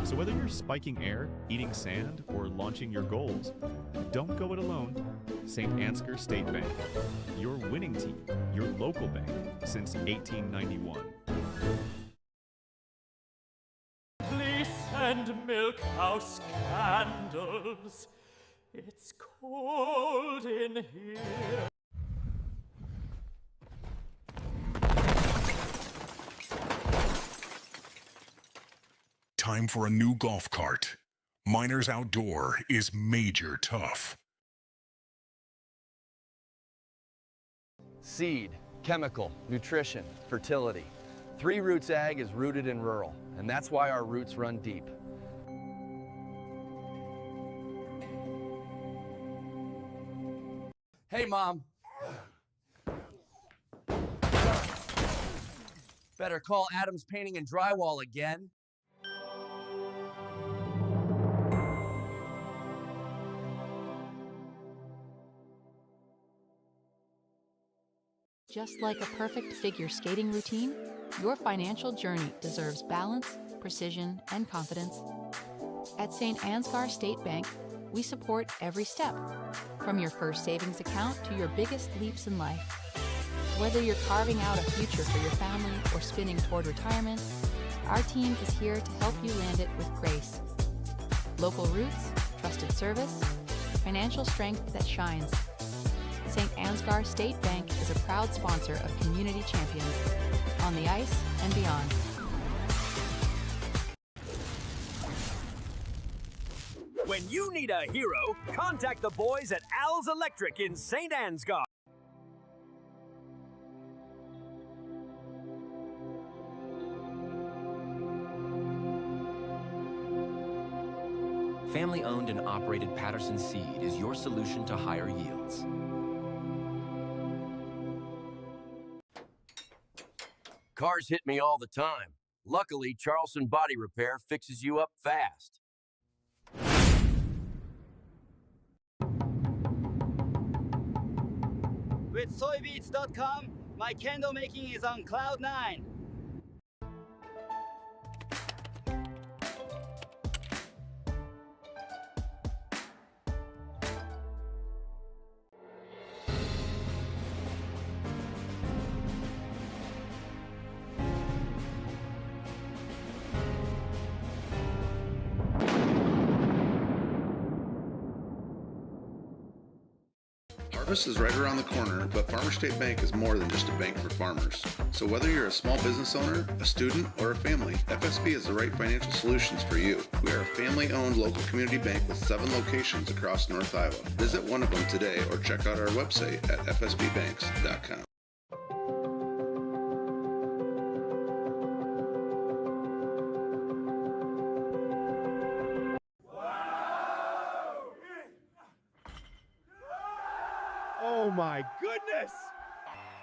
So whether you're spiking air, eating sand, or launching your goals, don't go it alone. Saint Ansgar State Bank, your winning team, your local bank since 1891. Fleece and milk house candles. It's cold in here. Time for a new golf cart. Miners Outdoor is major tough. Seed, chemical, nutrition, fertility. 3 Roots Ag is rooted in rural, and that's why our roots run deep. Hey, Mom. Better call Adams Painting and Drywall again. Just like a perfect figure skating routine, your financial journey deserves balance, precision, and confidence. At Saint Ansgar State Bank, we support every step, from your first savings account to your biggest leaps in life. Whether you're carving out a future for your family or spinning toward retirement, our team is here to help you land it with grace. Local roots, trusted service, financial strength that shines. Saint Ansgar State Bank is a proud sponsor of community champions on the ice and beyond. When you need a hero, contact the boys at Al's Electric in Saint Ansgar. Family-owned and operated Patterson Seed is your solution to higher yields. Cars hit me all the time. Luckily, Charleston Body Repair fixes you up fast. With soybeats.com, my candle making is on cloud 9. Harvest is right around the corner, but Farmer State Bank is more than just a bank for farmers. So whether you're a small business owner, a student, or a family, FSB is the right financial solutions for you. We are a family-owned local community bank with 7 locations across North Iowa. Visit one of them today or check out our website at fsbbanks.com. this!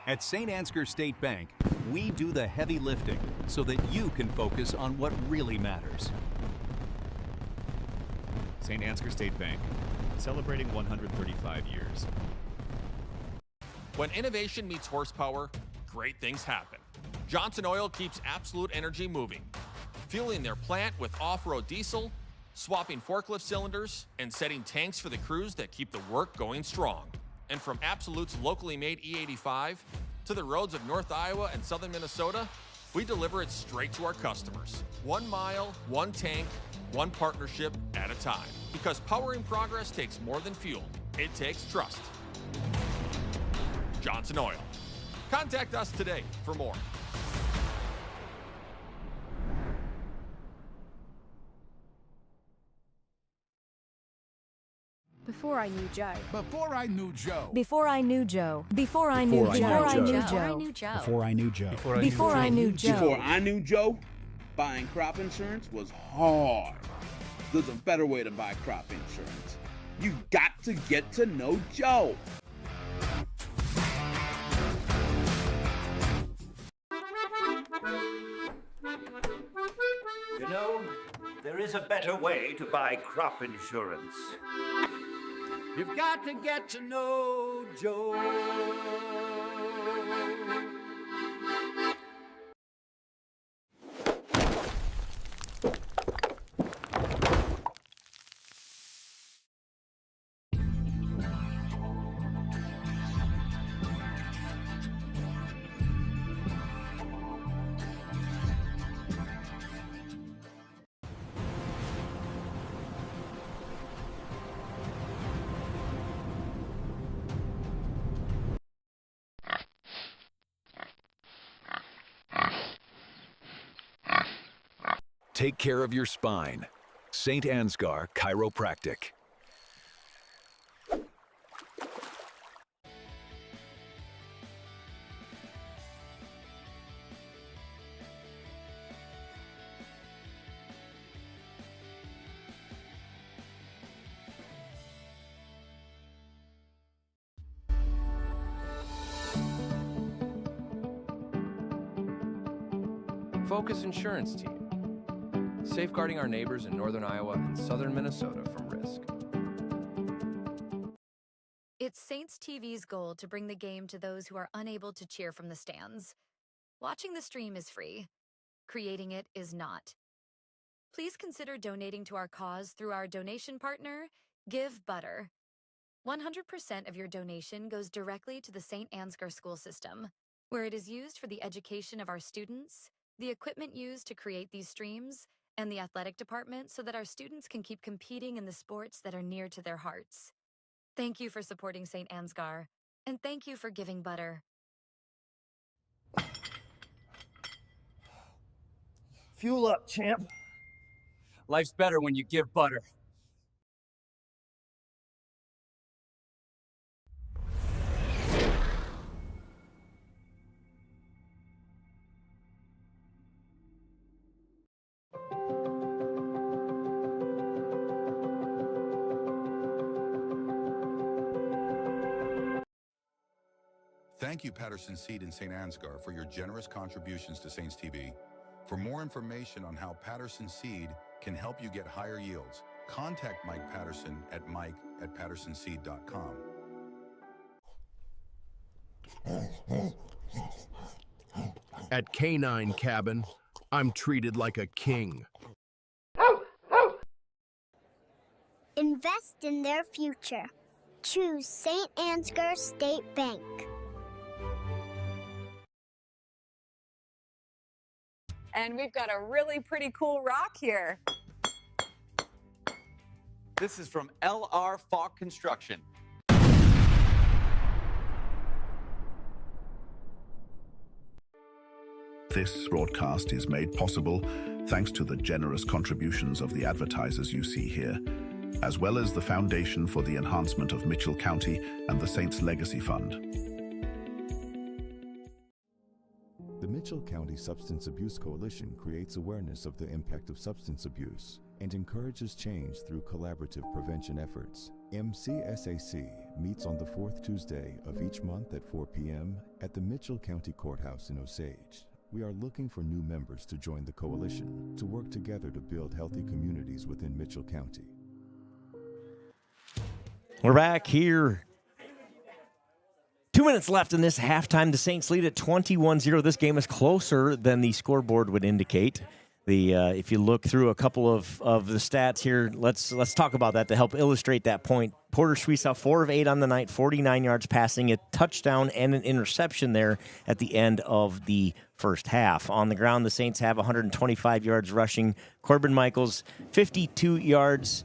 At Saint Ansgar State Bank, we do the heavy lifting so that you can focus on what really matters. Saint Ansgar State Bank, celebrating 135 years. When innovation meets horsepower, great things happen. Johnson Oil keeps Absolute Energy moving, fueling their plant with off-road diesel, swapping forklift cylinders, and setting tanks for the crews that keep the work going strong. And from Absolute's locally made E85 to the roads of North Iowa and southern Minnesota, we deliver it straight to our customers. 1 mile, 1 tank, 1 partnership at a time. Because powering progress takes more than fuel. It takes trust. Johnson Oil. Contact us today for more. Before I knew Joe. Before I knew Joe. Before I knew Joe. Before I knew Joe. Before I knew Joe. Before I knew Joe. Before I knew Joe. Before I knew Joe, buying crop insurance was hard. There's a better way to buy crop insurance. You got to get to know Joe. You know, there is a better way to buy crop insurance. You've got to get to know Joe. Take care of your spine. Saint Ansgar Chiropractic. Focus Insurance Team. Safeguarding our neighbors in northern Iowa and southern Minnesota from risk. It's Saints TV's goal to bring the game to those who are unable to cheer from the stands. Watching the stream is free. Creating it is not. Please consider donating to our cause through our donation partner, Give Butter. 100% of your donation goes directly to the Saint Ansgar school system, where it is used for the education of our students, the equipment used to create these streams, and the athletic department so that our students can keep competing in the sports that are near to their hearts. Thank you for supporting Saint Ansgar, and thank you for giving butter. Fuel up, champ. Life's better when you give butter. Thank you, Patterson Seed and Saint Ansgar, for your generous contributions to Saints TV. For more information on how Patterson Seed can help you get higher yields, contact Mike Patterson at mike@pattersonseed.com. At Canine Cabin, I'm treated like a king. Invest in their future. Choose Saint Ansgar State Bank. And we've got a really pretty cool rock here. This is from LR Falk Construction. This broadcast is made possible thanks to the generous contributions of the advertisers you see here, as well as the Foundation for the Enhancement of Mitchell County and the Saints Legacy Fund. The Mitchell County Substance Abuse Coalition creates awareness of the impact of substance abuse and encourages change through collaborative prevention efforts. MCSAC meets on the fourth Tuesday of each month at 4 p.m. at the Mitchell County Courthouse in Osage. We are looking for new members to join the coalition to work together to build healthy communities within Mitchell County. We're back here. 2 minutes left in this halftime. The Saints lead at 21-0. This game is closer than the scoreboard would indicate. If you look through a couple of the stats here, let's talk about that to help illustrate that point. Porter Schweisow, 4 of 8 on the night, 49 yards passing, a touchdown and an interception there at the end of the first half. On the ground, the Saints have 125 yards rushing. Corbin Michaels, 52 yards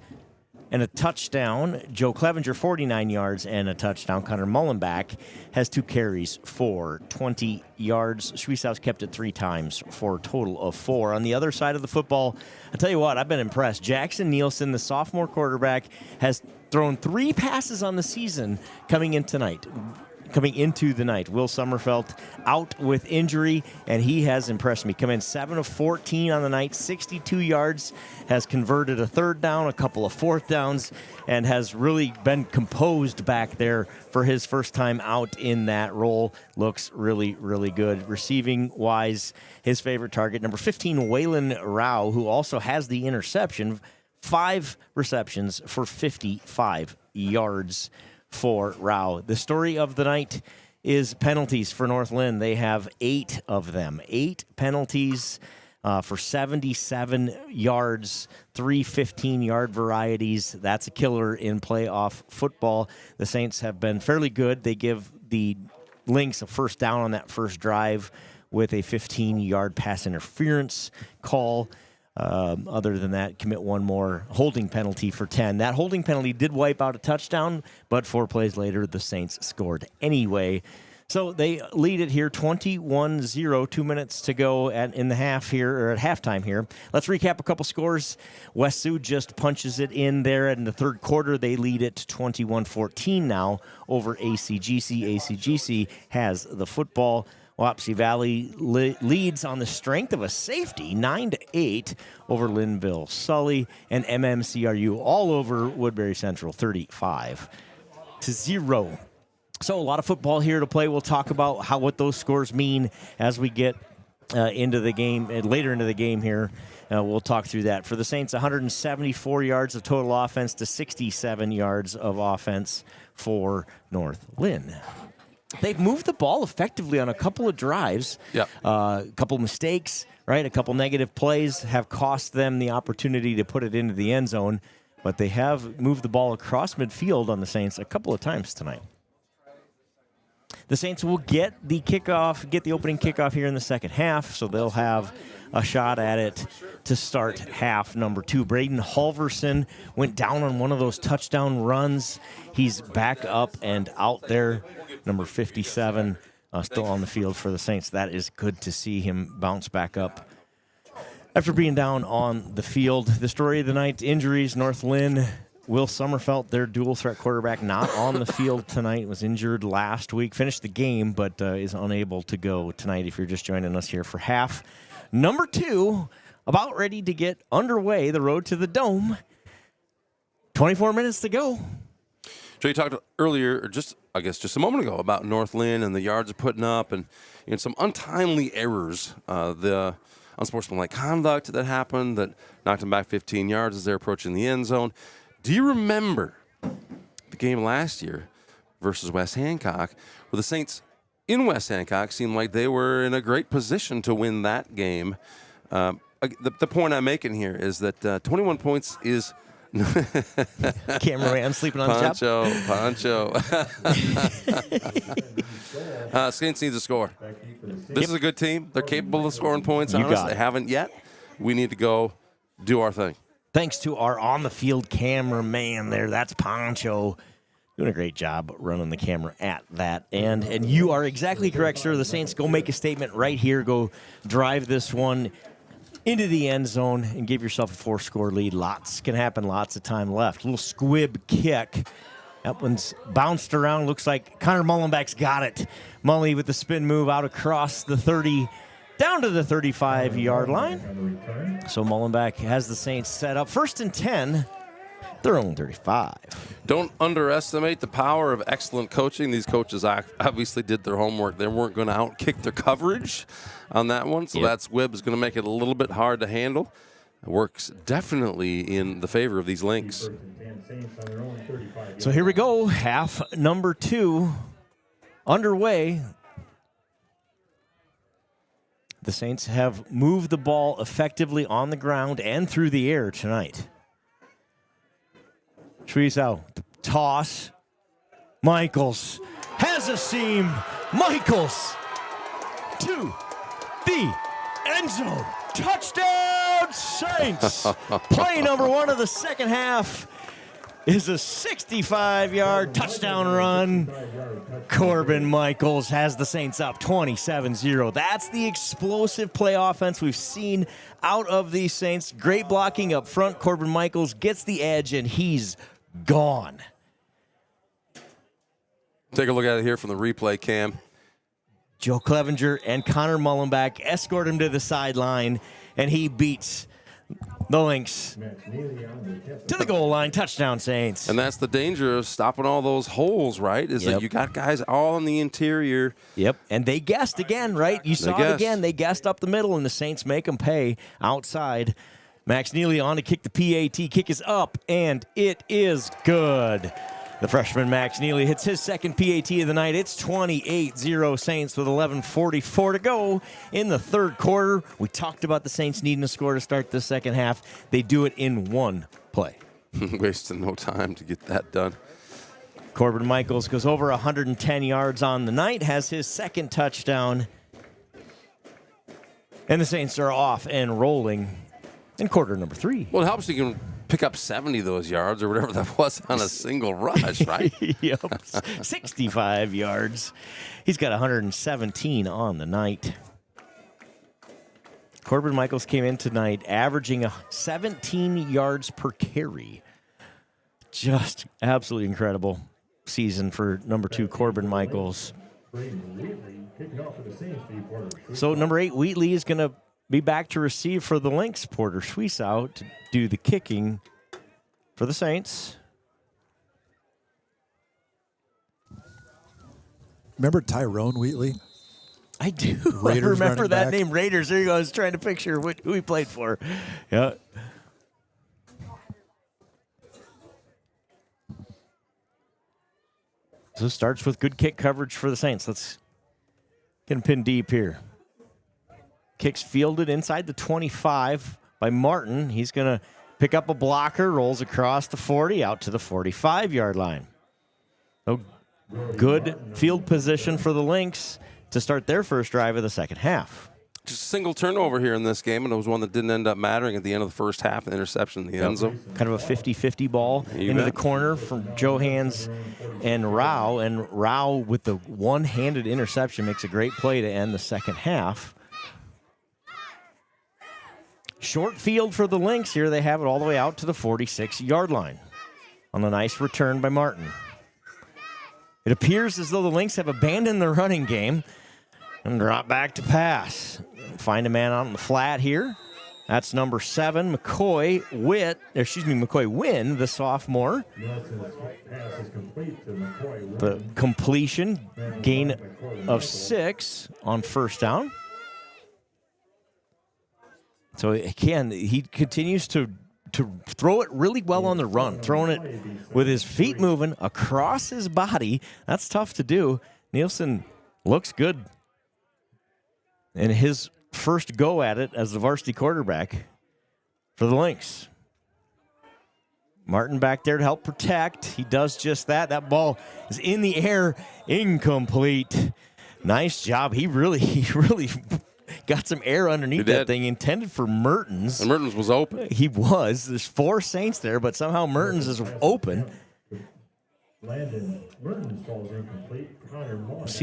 and a touchdown. Joe Clevenger, 49 yards and a touchdown. Connor Mullenback has 2 carries for 20 yards. Schweisow's kept it 3 times for a total of 4. On the other side of the football, I'll tell you what, I've been impressed. Jackson Nielsen, the sophomore quarterback, has thrown 3 passes on the season coming into the night. Will Sommerfeld out with injury, and he has impressed me. Come in 7 of 14 on the night, 62 yards, has converted a 3rd down, a couple of 4th downs, and has really been composed back there for his first time out in that role. Looks really, really good. Receiving-wise, his favorite target, number 15, Waylon Rao, who also has the interception, 5 receptions for 55 yards for Rao. The story of the night is penalties for North Linn. They have 8 of them. 8 penalties for 77 yards, 3 15-yard varieties. That's a killer in playoff football. The Saints have been fairly good. They give the Lynx a first down on that first drive with a 15-yard pass interference call. Other than that, commit one more holding penalty for 10. That holding penalty did wipe out a touchdown, but 4 plays later, the Saints scored anyway. So they lead it here 21-0, 2 minutes to go in the half here, or at halftime here. Let's recap a couple scores. West Sioux just punches it in there in the third quarter. They lead it 21-14 now over ACGC. ACGC has the football. Wapsie Valley leads on the strength of a safety, 9-8 over Linville Sully, and MMCRU all over Woodbury Central, 35-0. So a lot of football here to play. We'll talk about what those scores mean as we get into the game, later into the game here. We'll talk through that. For the Saints, 174 yards of total offense to 67 yards of offense for North Linn. They've moved the ball effectively on a couple of drives. Yep. A couple of mistakes, right? A couple negative plays have cost them the opportunity to put it into the end zone, but they have moved the ball across midfield on the Saints a couple of times tonight. The Saints will get the opening kickoff here in the second half, so they'll have a shot at it to start half number 2. Braden Halverson went down on one of those touchdown runs. He's back up and out there. Number 57 still on the field for the Saints. That is good to see him bounce back up after being down on the field. The story of the night, injuries, North Linn. Will Sommerfeld, their dual threat quarterback, not on the field tonight, was injured last week. Finished the game, but is unable to go tonight if you're just joining us here for half number 2. About ready to get underway, the road to the Dome. 24 minutes to go. So you talked earlier, or just a moment ago, about North Linn and the yards they're putting up and some untimely errors, the unsportsmanlike conduct that happened that knocked them back 15 yards as they're approaching the end zone. Do you remember the game last year versus West Hancock, where the Saints in West Hancock seemed like they were in a great position to win that game? The point I'm making here is that 21 points is... Cameraman sleeping on the job. Poncho. Saints needs a score. This is a good team. They're capable of scoring points on us. They haven't yet. We need to go do our thing. Thanks to our on-the-field cameraman there. That's Poncho. Doing a great job running the camera at that end. And you are exactly correct, sir. The Saints go make a statement right here. Go drive this one into the end zone and give yourself a 4-score lead. Lots can happen, lots of time left. Little squib kick. That one's bounced around. Looks like Connor Mullenback's got it. Mully with the spin move out across the 30. down to the 35-yard line. So Mullenbeck has the Saints set up 1st and 10. Their own 35. Don't underestimate the power of excellent coaching. These coaches obviously did their homework. They weren't going to outkick their coverage on that one, so that squib is going to make it a little bit hard to handle. It works definitely in the favor of these Lynx. So here we go, half number 2 underway. The Saints have moved the ball effectively on the ground and through the air tonight. Treesow, toss. Michaels has a seam. Michaels to the end zone. Touchdown, Saints. Play number 1 of the second half is a 65-yard touchdown run. Corbin Michaels has the Saints up 27-0. That's the explosive play offense we've seen out of these Saints. Great blocking up front. Corbin Michaels gets the edge, and he's gone. Take a look at it here from the replay cam. Joe Clevenger and Connor Mullenbeck escort him to the sideline, and he beats the Lynx to the goal line. Touchdown, Saints. And that's the danger of stopping all those holes, right? Is that you got guys all in the interior. Yep, and they guessed again, right? You saw it again. They guessed up the middle, and the Saints make them pay outside. Max Neely on to kick the PAT. Kick is up, and it is good. The freshman Max Neely hits his second PAT of the night. It's 28-0 Saints with 11:44 to go in the third quarter. We talked about the Saints needing a score to start the second half. They do it in one play. Wasting no time to get that done. Corbin Michaels goes over 110 yards on the night, has his second touchdown. And the Saints are off and rolling in quarter number 3. Well, it helps you can pick up 70 of those yards or whatever that was on a single rush, right? Yep, 65 yards. He's got 117 on the night. Corbin Michaels came in tonight averaging 17 yards per carry. Just absolutely incredible season for number 2, Corbin Michaels. So number 8, Wheatley, is going to be back to receive for the Lynx. Porter Schweiss to do the kicking for the Saints. Remember Tyrone Wheatley? I do. Raiders I remember that back. name, Raiders. There you go. I was trying to picture who he played for. Yeah. So it starts with good kick coverage for the Saints. Let's get him pinned deep here. Kicks fielded inside the 25 by Martin. He's going to pick up a blocker, rolls across the 40, out to the 45-yard line. So good field position for the Lynx to start their first drive of the second half. Just a single turnover here in this game, and it was one that didn't end up mattering at the end of the first half, an interception in the end zone. Kind of a 50-50 ball into the corner from Johans and Rao. And Rao, with the one-handed interception, makes a great play to end the second half. Short field for the Lynx here. They have it all the way out to the 46-yard line on a nice return by Martin. It appears as though the Lynx have abandoned their running game and drop back to pass. Find a man on the flat here. That's number 7, McCoy Wynn, the sophomore. The completion, gain of 6 on first down. So again, he continues to throw it really well on the run, throwing it with his feet moving across his body. That's tough to do. Nielsen looks good in his first go at it as the varsity quarterback for the Lynx. Martin back there to help protect. He does just that. That ball is in the air, incomplete. Nice job. He really got some air underneath that thing, intended for Mertens. And Mertens was open. He was. There's 4 Saints there, but somehow Mertens is open. See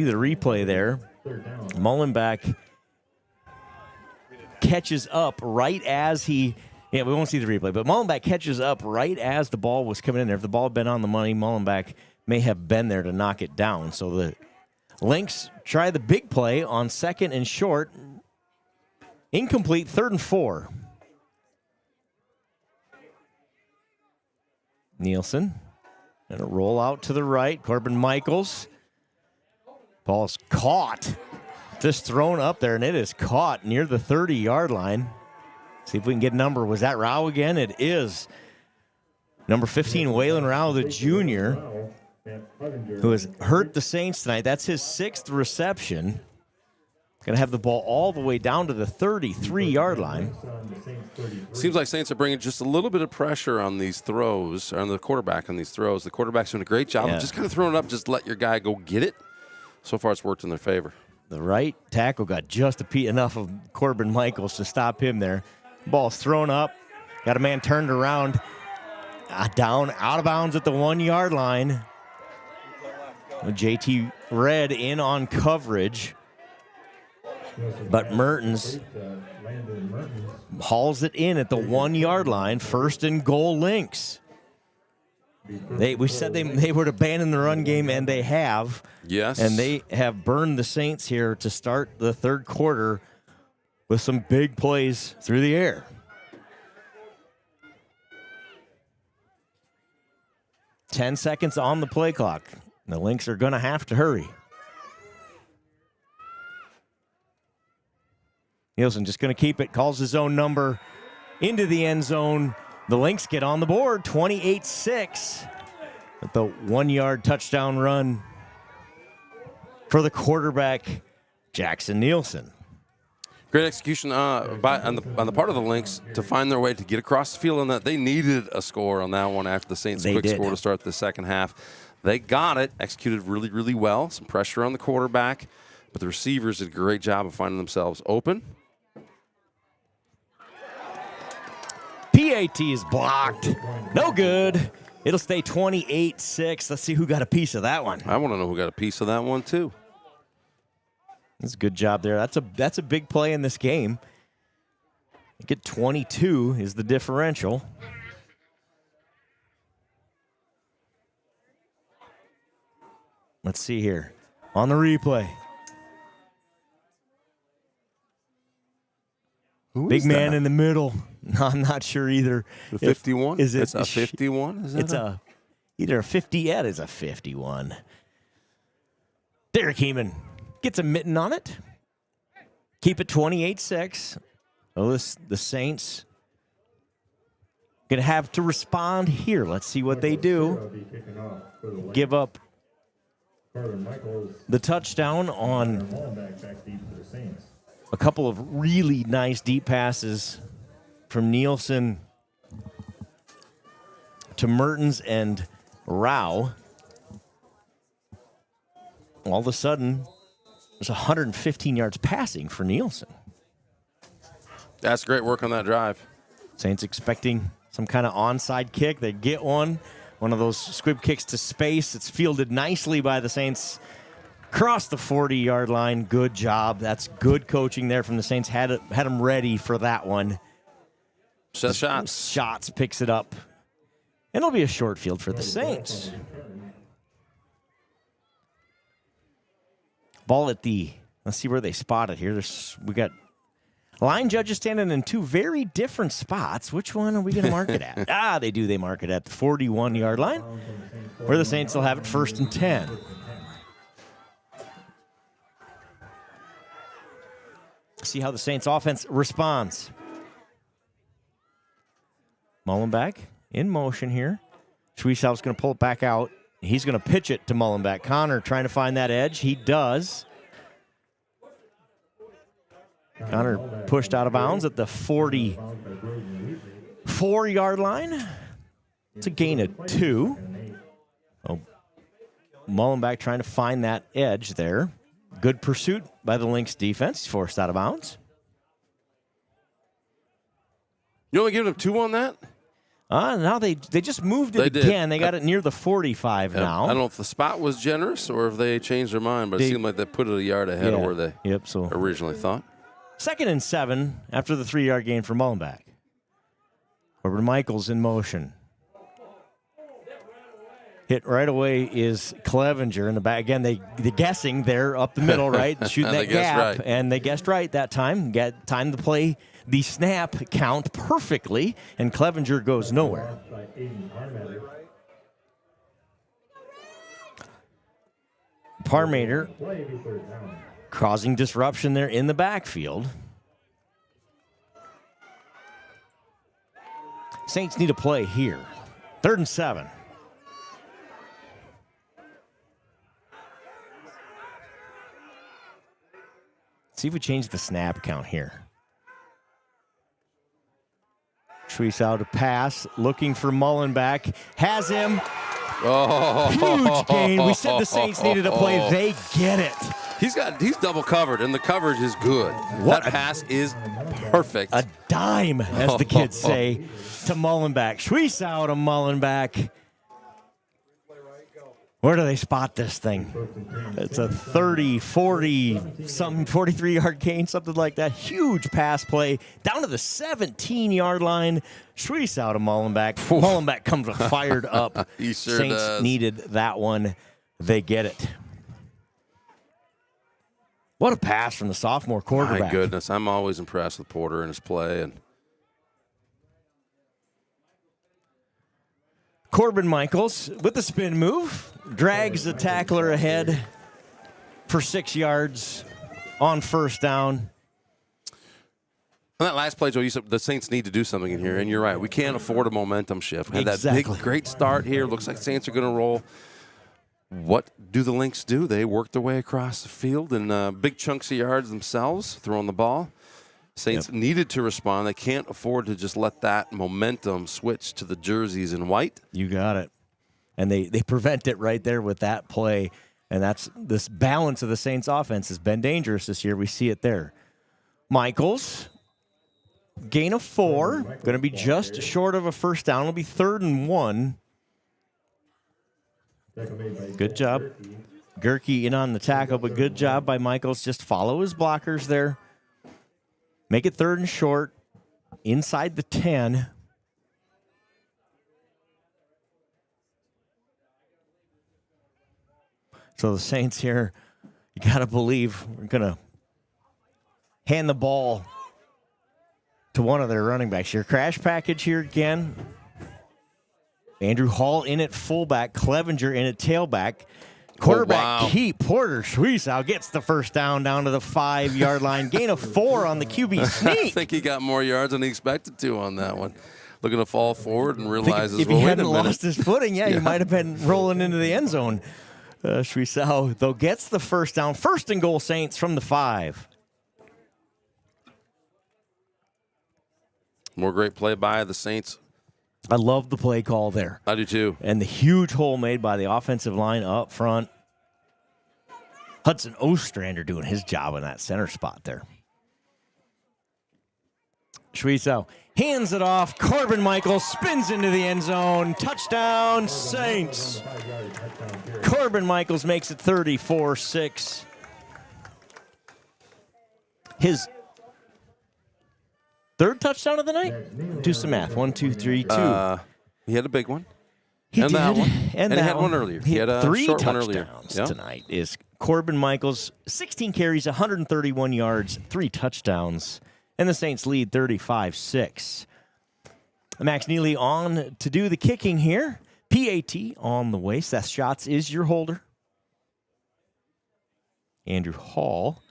the replay there. Mullenbeck catches up right as he... Yeah, we won't see the replay, but Mullenbeck catches up right as the ball was coming in there. If the ball had been on the money, Mullenbeck may have been there to knock it down. So the Lynx try the big play on second and short. Incomplete, 3rd and 4. Nielsen going to roll out to the right. Corbin Michaels. Ball's caught. Just thrown up there, and it is caught near the 30-yard line. See if we can get a number. Was that Rao again? It is. Number 15, Waylon Rao, the junior, who has hurt the Saints tonight. That's his 6th reception. Going to have the ball all the way down to the 33-yard line. Seems like Saints are bringing just a little bit of pressure on these throws, or on the quarterback on these throws. The quarterback's doing a great job of just kind of throwing it up, just let your guy go get it. So far, it's worked in their favor. The right tackle got just enough of Corbin Michaels to stop him there. Ball's thrown up. Got a man turned around. Down, out of bounds at the 1-yard line. JT Red in on coverage. But Mertens hauls it in at the 1-yard line. 1st and goal, Lynx. We said they would abandon the run game, and they have. Yes. And they have burned the Saints here to start the 3rd quarter with some big plays through the air. Ten seconds on the play clock. The Lynx are going to have to hurry. Nielsen just going to keep it, calls his own number into the end zone. The Lynx get on the board, 28-6, with the 1-yard touchdown run for the quarterback, Jackson Nielsen. Great execution on the part of the Lynx to find their way to get across the field, and that they needed a score on that one after the Saints' quick score to start the second half. They got it, executed really, really well. Some pressure on the quarterback, but the receivers did a great job of finding themselves open. PAT is blocked. No good. It'll stay 28-6. Let's see who got a piece of that one. I want to know who got a piece of that one, too. That's a good job there. That's a big play in this game. Get 22 is the differential. Let's see here. On the replay. Big man in the middle. I'm not sure either. The 51? Is it it's a 51? Is that it's either a 50 yet is a 51. Derek Heeman gets a mitten on it. Keep it 28-6. Well, the Saints going to have to respond here. Let's see what they do. Give up the touchdown on a couple of really nice deep passes from Nielsen to Mertens and Rao. All of a sudden, there's 115 yards passing for Nielsen. That's great work on that drive. Saints expecting some kind of onside kick. They get one of those squib kicks to space. It's fielded nicely by the Saints. Across the 40-yard line. Good job. That's good coaching there from the Saints. Had them ready for that one. Set shots. Shots picks it up. And it'll be a short field for the Saints. Ball at let's see where they spot it here. We got line judges standing in two very different spots. Which one are we going to mark it at? They mark it at the 41-yard line, where the Saints will have it 1st and 10. See how the Saints offense responds. Mullenbeck in motion here. Schwieshaupt's going to pull it back out. He's going to pitch it to Mullenbeck. Connor trying to find that edge. He does. Connor pushed out of bounds at the 44-yard line. It's a gain of 2. Oh, Mullenbeck trying to find that edge there. Good pursuit by the Lynx defense. He's forced out of bounds. You only giving him 2 on that? Now they just moved it again. They got it near the 45 now. I don't know if the spot was generous or if they changed their mind, but it seemed like they put it a yard ahead of where they originally thought. 2nd and 7 after the 3-yard gain for Mullenbeck. Corbin Michaels in motion. Hit right away is Clevenger in the back. Again, they're guessing there up the middle, right? Shooting that gap. Right. And they guessed right that time. Got time to play the snap count perfectly, and Clevenger goes nowhere. Parmater causing disruption there in the backfield. Saints need a play here. 3rd and 7. See if we change the snap count here. Schwiesau to pass, looking for Mullenbeck. Has him. Oh. Huge gain. We said the Saints needed a play. They get it. He's double covered, and the coverage is good. What that pass is perfect. A dime, as the kids say, to Mullenbeck. Schwiesau to Mullenbeck. Where do they spot this thing? It's a 30, 40, something, 43-yard gain, something like that. Huge pass play down to the 17-yard line. Schwiesau to Mullenbeck. Mullenbeck comes fired up. He sure Saints does. needed that one. They get it. What a pass from the sophomore quarterback. My goodness, I'm always impressed with Porter and his play. And Corbin Michaels with the spin move drags the tackler ahead for 6 yards on 1st down. on that last play, Joe, you said the Saints need to do something in here, and you're right. We can't afford a momentum shift. We had that big, great start here. Looks like Saints are going to roll. What do the Lynx do? They work their way across the field in big chunks of yards themselves, throwing the ball. Saints needed to respond. They can't afford to just let that momentum switch to the jerseys in white. You got it. And they prevent it right there with that play. And that's this balance of the Saints offense has been dangerous this year. We see it there. Michaels, gain of 4. Going to be just short of a first down. It'll be 3rd and 1. Good job. Gerke in on the tackle, but good job by Michaels. Just follow his blockers there. Make it 3rd and short. Inside the 10. So the Saints here, you got to believe, we're going to hand the ball to one of their running backs here. Crash package here again. Andrew Hall in at fullback. Clevenger in at tailback. Quarterback keep. Porter Schwiesau gets the first down to the 5-yard line. Gain of 4 on the QB sneak. I think he got more yards than he expected to on that one. Looking to fall forward and realizes, if he hadn't lost his footing, he might have been rolling into the end zone. Schwiesau, though, gets the first down. 1st and goal, Saints from the 5. More great play by the Saints. I love the play call there. I do too. And the huge hole made by the offensive line up front. Hudson Ostrander doing his job in that center spot there. Schwiesau hands it off. Corbin Michaels spins into the end zone. Touchdown, Saints. Corbin Michaels makes it 34-6. His 3rd touchdown of the night? Do some math. 1, 2, 3, 2. He had a big one. He and did. That one. And he that had one earlier. He had a 3 short touchdowns one earlier. tonight. Is Corbin Michaels, 16 carries, 131 yards, 3 touchdowns. And the Saints lead 35-6. Max Neely on to do the kicking here. PAT on the way. Seth Schatz is your holder. Andrew Hall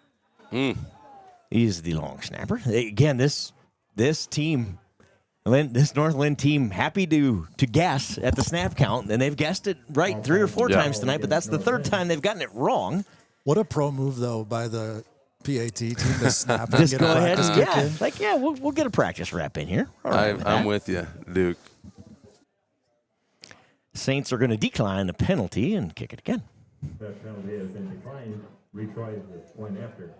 is the long snapper. Again, this team, this North Linn team, happy to guess at the snap count, and they've guessed it right 3 or 4 times tonight, but that's the 3rd time they've gotten it wrong. What a pro move, though, by the PAT team to snap and Just get go a ahead practice and, kick in. we'll get a practice rep in here. I'm with you, Duke. Saints are going to decline the penalty and kick it again. That penalty has been declined. Retry the one after.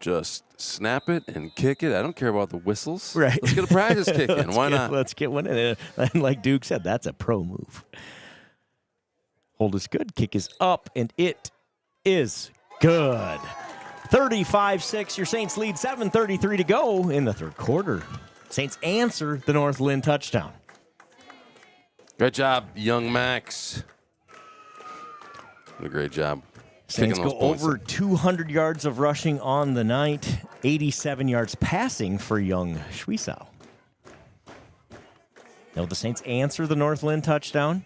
Just snap it and kick it. I don't care about the whistles. Right. Let's get a practice kick in. Why not? Let's get one in. And like Duke said, that's a pro move. Hold is good. Kick is up, and it is good. 35-6. Your Saints lead. 7:33 to go in the 3rd quarter. Saints answer the North Linn touchdown. Great job, young Max. A great job. Saints go over 200 yards of rushing on the night, 87 yards passing for young Schwiesau. Now the Saints answer the North Linn touchdown.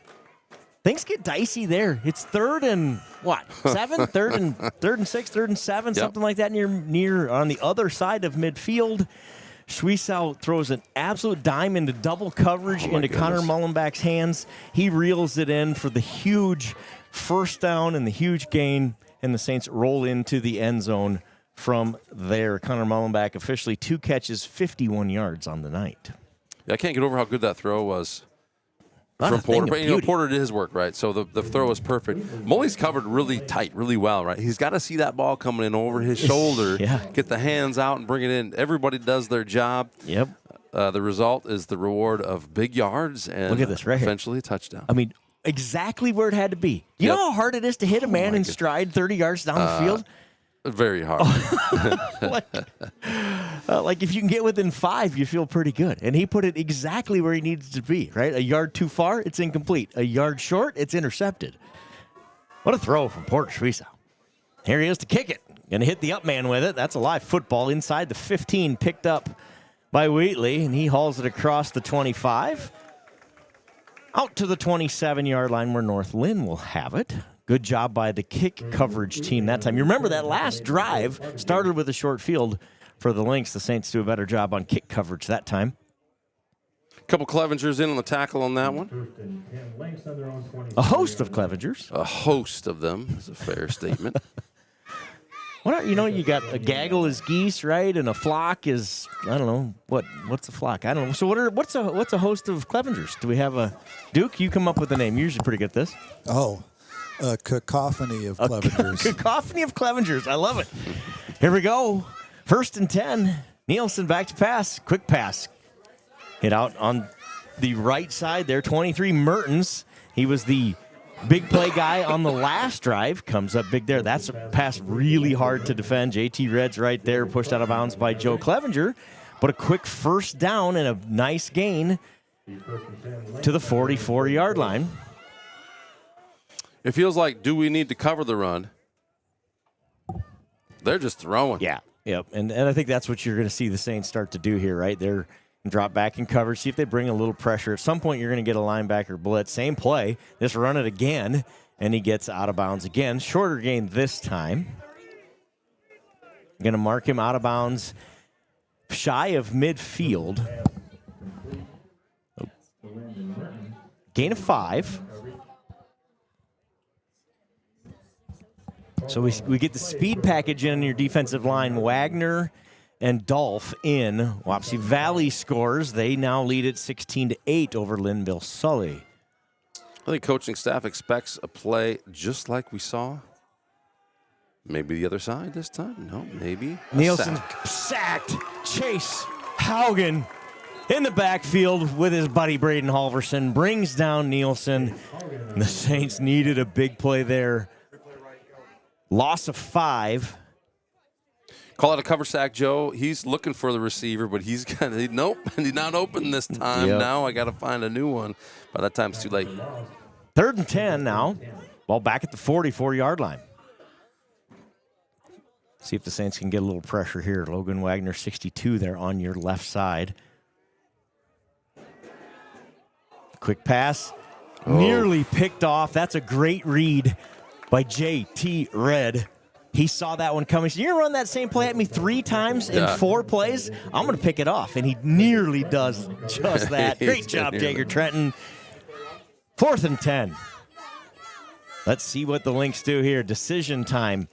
Things get dicey there. It's 3rd and what? 7? 3rd and 6, 3rd and 7, something like that near on the other side of midfield. Schwiesau throws an absolute dime into double coverage into Connor Mullenbach's hands. He reels it in for the huge first down and the huge gain, and the Saints roll into the end zone from there. Connor Mullenbach officially 2 catches, 51 yards on the night. Yeah, I can't get over how good that throw was from Porter. But, Porter did his work, right? So the throw was perfect. Mully's covered really tight, really well, right? He's got to see that ball coming in over his shoulder, get the hands out and bring it in. Everybody does their job. Yep. The result is the reward of big yards and look at this right eventually a touchdown. I mean, exactly where it had to be. You know how hard it is to hit a man in stride 30 yards down the field? Very hard. Like if you can get within 5, you feel pretty good. And he put it exactly where he needed to be, right? A yard too far, it's incomplete. A yard short, it's intercepted. What a throw from Porter Schwiesau. Here he is to kick it. Going to hit the up man with it. That's a live football inside the 15, picked up by Wheatley, and he hauls it across the 25. Out to the 27-yard line where North Linn will have it. Good job by the kick coverage team that time. You remember that last drive started with a short field for the Lynx. The Saints do a better job on kick coverage that time. A couple Clevengers in on the tackle on that one. A host of Clevengers. A host of them is a fair statement. You got a gaggle is geese, right? And a flock is, I don't know, what's a flock? I don't know. So what's a host of Clevengers? Do we have a, Duke, you come up with a name. You're usually pretty good at this. Oh, a cacophony of Clevengers. Cacophony of Clevengers. I love it. Here we go. 1st and 10. Nielsen back to pass. Quick pass. Hit out on the right side there. 23 Mertens. He was the big play guy on the last drive. Comes up big there. That's a pass really hard to defend. JT Red's right there. Pushed out of bounds by Joe Clevenger. But a quick first down and a nice gain to the 44-yard line. It feels like, do we need to cover the run? They're just throwing. Yeah, yep. And I think that's what you're going to see the Saints start to do here, right? They're drop back in coverage, see if they bring a little pressure. At some point, you're going to get a linebacker blitz. Same play. Just run it again, and he gets out of bounds again. Shorter gain this time. Going to mark him out of bounds shy of midfield. Gain of 5. So we get the speed package in your defensive line. Wagner and Dolph in. Wapsie Valley scores. They now lead at 16-8 over Linville Sully. I think coaching staff expects a play just like we saw. Maybe the other side this time? No, maybe. Nielsen sacked. Chase Haugen in the backfield with his buddy Braden Halverson. Brings down Nielsen. And the Saints needed a big play there. Loss of 5. Call it a cover sack, Joe. He's looking for the receiver, but he's nope, he's not open this time. Yep. Now I got to find a new one. By that time, it's too late. 3rd and 10 now. Ball back at the 44-yard line. See if the Saints can get a little pressure here. Logan Wagner, 62 there on your left side. Quick pass. Nearly picked off. That's a great read by J.T. Red. He saw that one coming. So you're going to run that same play at me 3 times in 4 plays? I'm going to pick it off. And he nearly does just that. Great job, Jager Trenton. 4th and 10. Let's see what the Lynx do here. Decision time.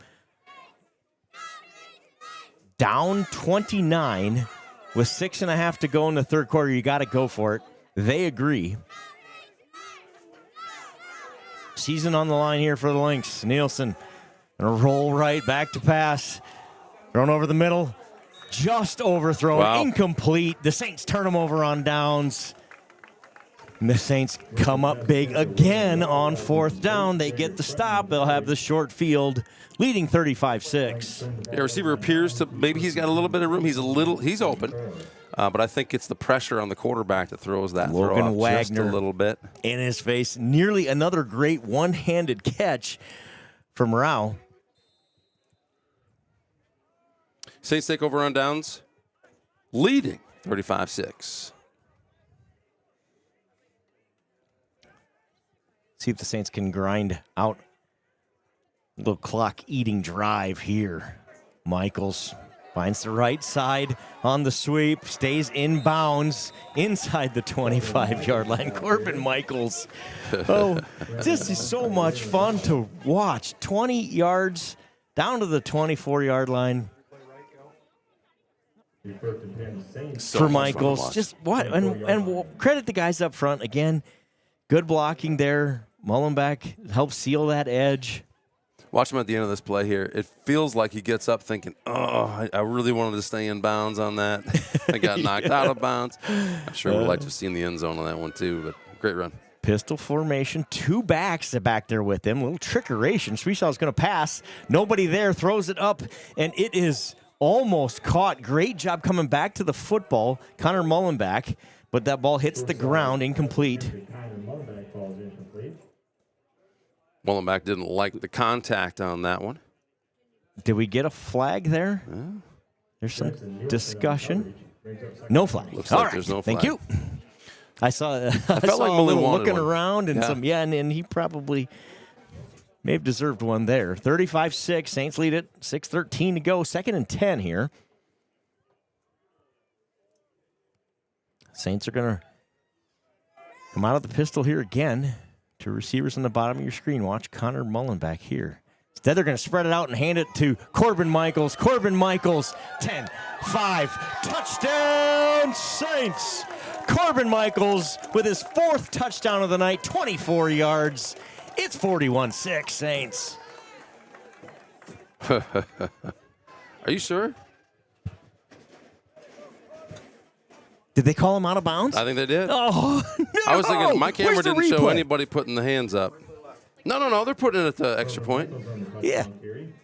Down 29 with 6.5 to go in the third quarter. You got to go for it. They agree. Season on the line here for the Lynx. Nielsen going to roll right back to pass. Thrown over the middle. Just overthrown. Wow. Incomplete. The Saints turn him over on downs. And the Saints come up big again on 4th down. They get the stop. They'll have the short field, leading 35-6. Yeah, receiver appears to, maybe he's got a little bit of room. He's open. But I think it's the pressure on the quarterback that throws that Logan throw off Wagner just a little bit. In his face. Nearly another great one-handed catch for Morale. Saints take over on downs, leading 35-6. See if the Saints can grind out a little clock-eating drive here. Michaels finds the right side on the sweep, stays in bounds inside the 25-yard line. Corbin Michaels. Oh, this is so much fun to watch. 20 yards down to the 24-yard line. For Michaels. Just what? And we'll credit the guys up front. Again, good blocking there. Mullenbeck helps seal that edge. Watch him at the end of this play here. It feels like he gets up thinking, oh, I really wanted to stay in bounds on that. I got knocked out of bounds. I'm sure we'd like to see in the end zone on that one too, but great run. Pistol formation, 2 backs back there with him. A little trickeration. Sweeshaw's going to pass. Nobody there, throws it up, and it is almost caught. Great job coming back to the football. Connor Mullenbeck, but that ball hits the ground, incomplete. Mullenbeck didn't like the contact on that one. Did we get a flag there? Yeah. There's some discussion. No flag. Looks All like right. there's no flag. Thank you. I saw like a little Mullen looking one. around and Yeah. and he probably may have deserved one there. 35-6. Saints lead it. 6:13 to go. 2nd and 10 here. Saints are going to come out of the pistol here again. To receivers on the bottom of your screen. Watch Connor Mullenbeck here. Instead, they're going to spread it out and hand it to Corbin Michaels. Corbin Michaels, 10-5. Touchdown, Saints. Corbin Michaels with his 4th touchdown of the night, 24 yards. It's 41-6, Saints. Are you sure? Did they call him out of bounds? I think they did. Oh, no. I was thinking my camera Where's the didn't show replay? anybody putting the hands up. No. They're putting it at the extra point. Yeah.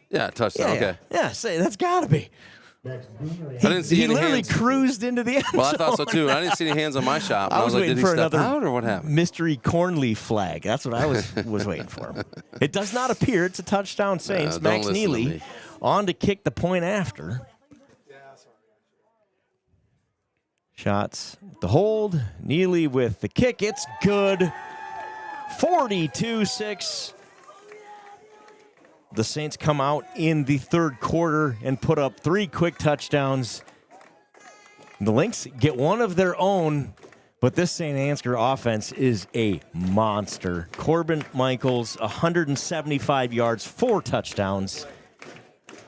Yeah, touchdown. Okay. Yeah, say that's got to be. I didn't see He any literally hands. cruised into the end Well, I thought so zone. too. I didn't see any hands on my shot. I was like, waiting did he for step another out or what happened? mystery cornleaf flag. That's what I was waiting for. It does not appear. It's a touchdown, Saints. don't Max listen to Neely me. on to kick the point after. Shots, the hold. Neely with the kick. It's good. 42-6. The Saints come out in the 3rd quarter and put up 3 quick touchdowns. The Lynx get one of their own, but this Saint Ansgar offense is a monster. Corbin Michaels, 175 yards, 4 touchdowns.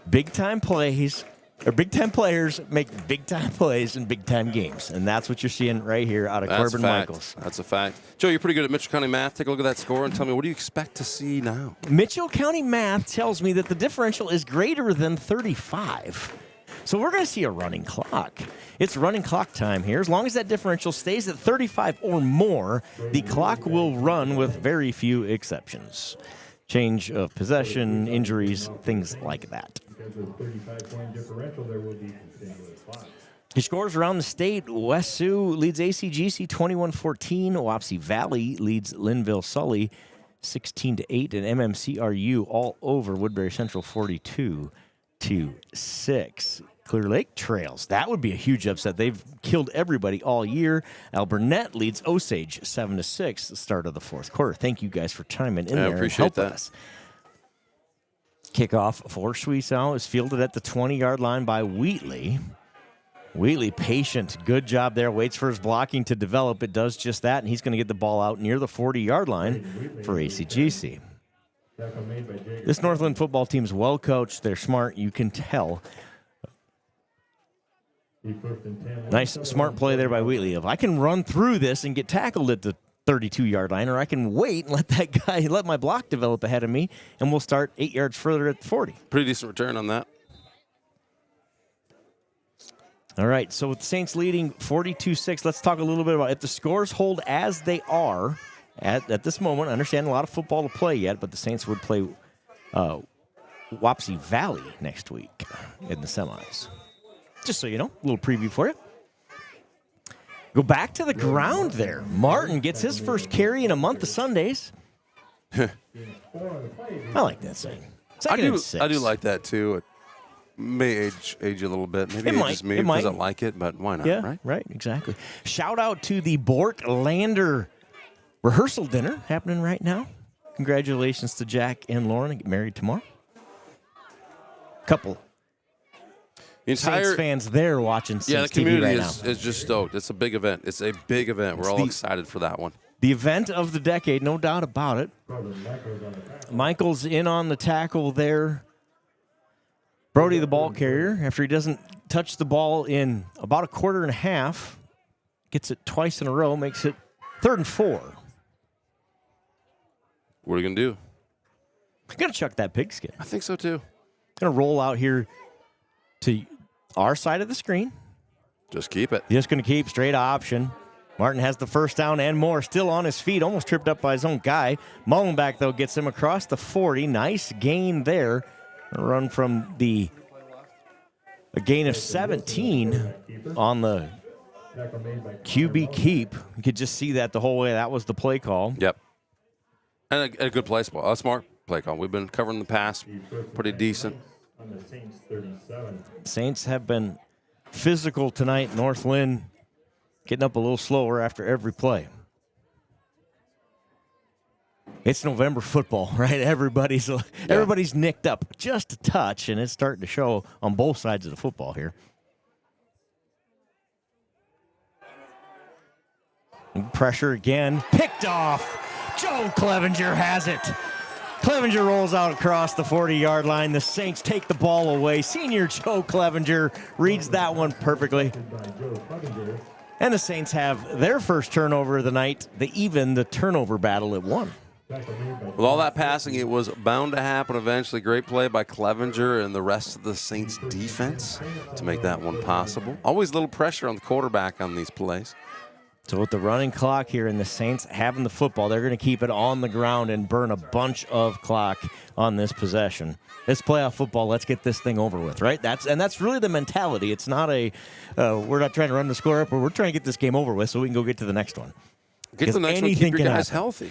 Big-time plays. Or big-time players make big-time plays in big-time games, and that's what you're seeing right here out of Corbin Michaels. That's a fact. Joe, you're pretty good at Mitchell County math. Take a look at that score and tell me, what do you expect to see now? Mitchell County math tells me that the differential is greater than 35. So we're going to see a running clock. It's running clock time here. As long as that differential stays at 35 or more, the clock will run with very few exceptions. Change of possession, injuries, things like that. Because of the 35-point differential, there will be continuous clock. Your scores around the state. West Sioux leads ACGC 21-14. Wapsie Valley leads Linville-Sully 16-8. And MMCRU all over Woodbury Central 42-6. Clear Lake trails. That would be a huge upset. They've killed everybody all year. Alburnett leads Osage 7-6 the start of the 4th quarter. Thank you guys for chiming in there and appreciate helping that. us. Kickoff for Suisau is fielded at the 20-yard line by Wheatley. Wheatley, patient. Good job there. Waits for his blocking to develop. It does just that, and he's going to get the ball out near the 40-yard line for ACGC. This North Linn football team is well coached. They're smart. You can tell. Nice, smart play there by Wheatley. If I can run through this and get tackled at the 32-yard line, or I can wait and let my block develop ahead of me, and we'll start 8 yards further at the 40. Pretty decent return on that. All right, so with the Saints leading 42-6, let's talk a little bit about if the scores hold as they are at this moment. I understand a lot of football to play yet, but the Saints would play Wapsie Valley next week in the semis. Just so you know, a little preview for you. Go back to the ground there. Martin gets his first carry in a month of Sundays. I like that saying. Second and 6. I do like that, too. It may age you a little bit. Maybe it ages me because I like it, but why not, yeah, right? Right, exactly. Shout out to the Bork Lander rehearsal dinner happening right now. Congratulations to Jack and Lauren. They get married tomorrow. Couple Saints fans there watching Saints the community TV right is just stoked. It's a big event. It's a big event. We're all excited for that one. The event of the decade, no doubt about it. Michael's in on the tackle there. Brody, the ball carrier, after he doesn't touch the ball in about a quarter and a half, gets it twice in a row, makes it 3rd and 4. What are you going to do? I'm going to chuck that pigskin. I think so, too. Going to roll out here to our side of the screen. Just keep it. Just going to keep straight option. Martin has the first down and more. Still on his feet, almost tripped up by his own guy. Mullenback, though, gets him across the 40. Nice gain there. A run from a gain of 17 on the QB keep. You could just see that the whole way. That was the play call. Yep. And a good play spot. A smart play call. We've been covering the pass pretty decent. Saints have been physical tonight. North Linn getting up a little slower after every play. It's November football, right? Everybody's nicked up just a touch, and it's starting to show on both sides of the football here. And pressure again. Picked off. Joe Clevenger has it. Clevenger rolls out across the 40-yard line. The Saints take the ball away. Senior Joe Clevenger reads that one perfectly. And the Saints have their first turnover of the night. They even the turnover battle at 1. With all that passing, it was bound to happen eventually. Great play by Clevenger and the rest of the Saints defense to make that one possible. Always a little pressure on the quarterback on these plays. So with the running clock here and the Saints having the football, they're going to keep it on the ground and burn a bunch of clock on this possession. It's playoff football. Let's get this thing over with, right? That's really the mentality. It's not we're not trying to run the score up, but we're trying to get this game over with so we can go get to the next one. Get to the next one, keep your guys healthy.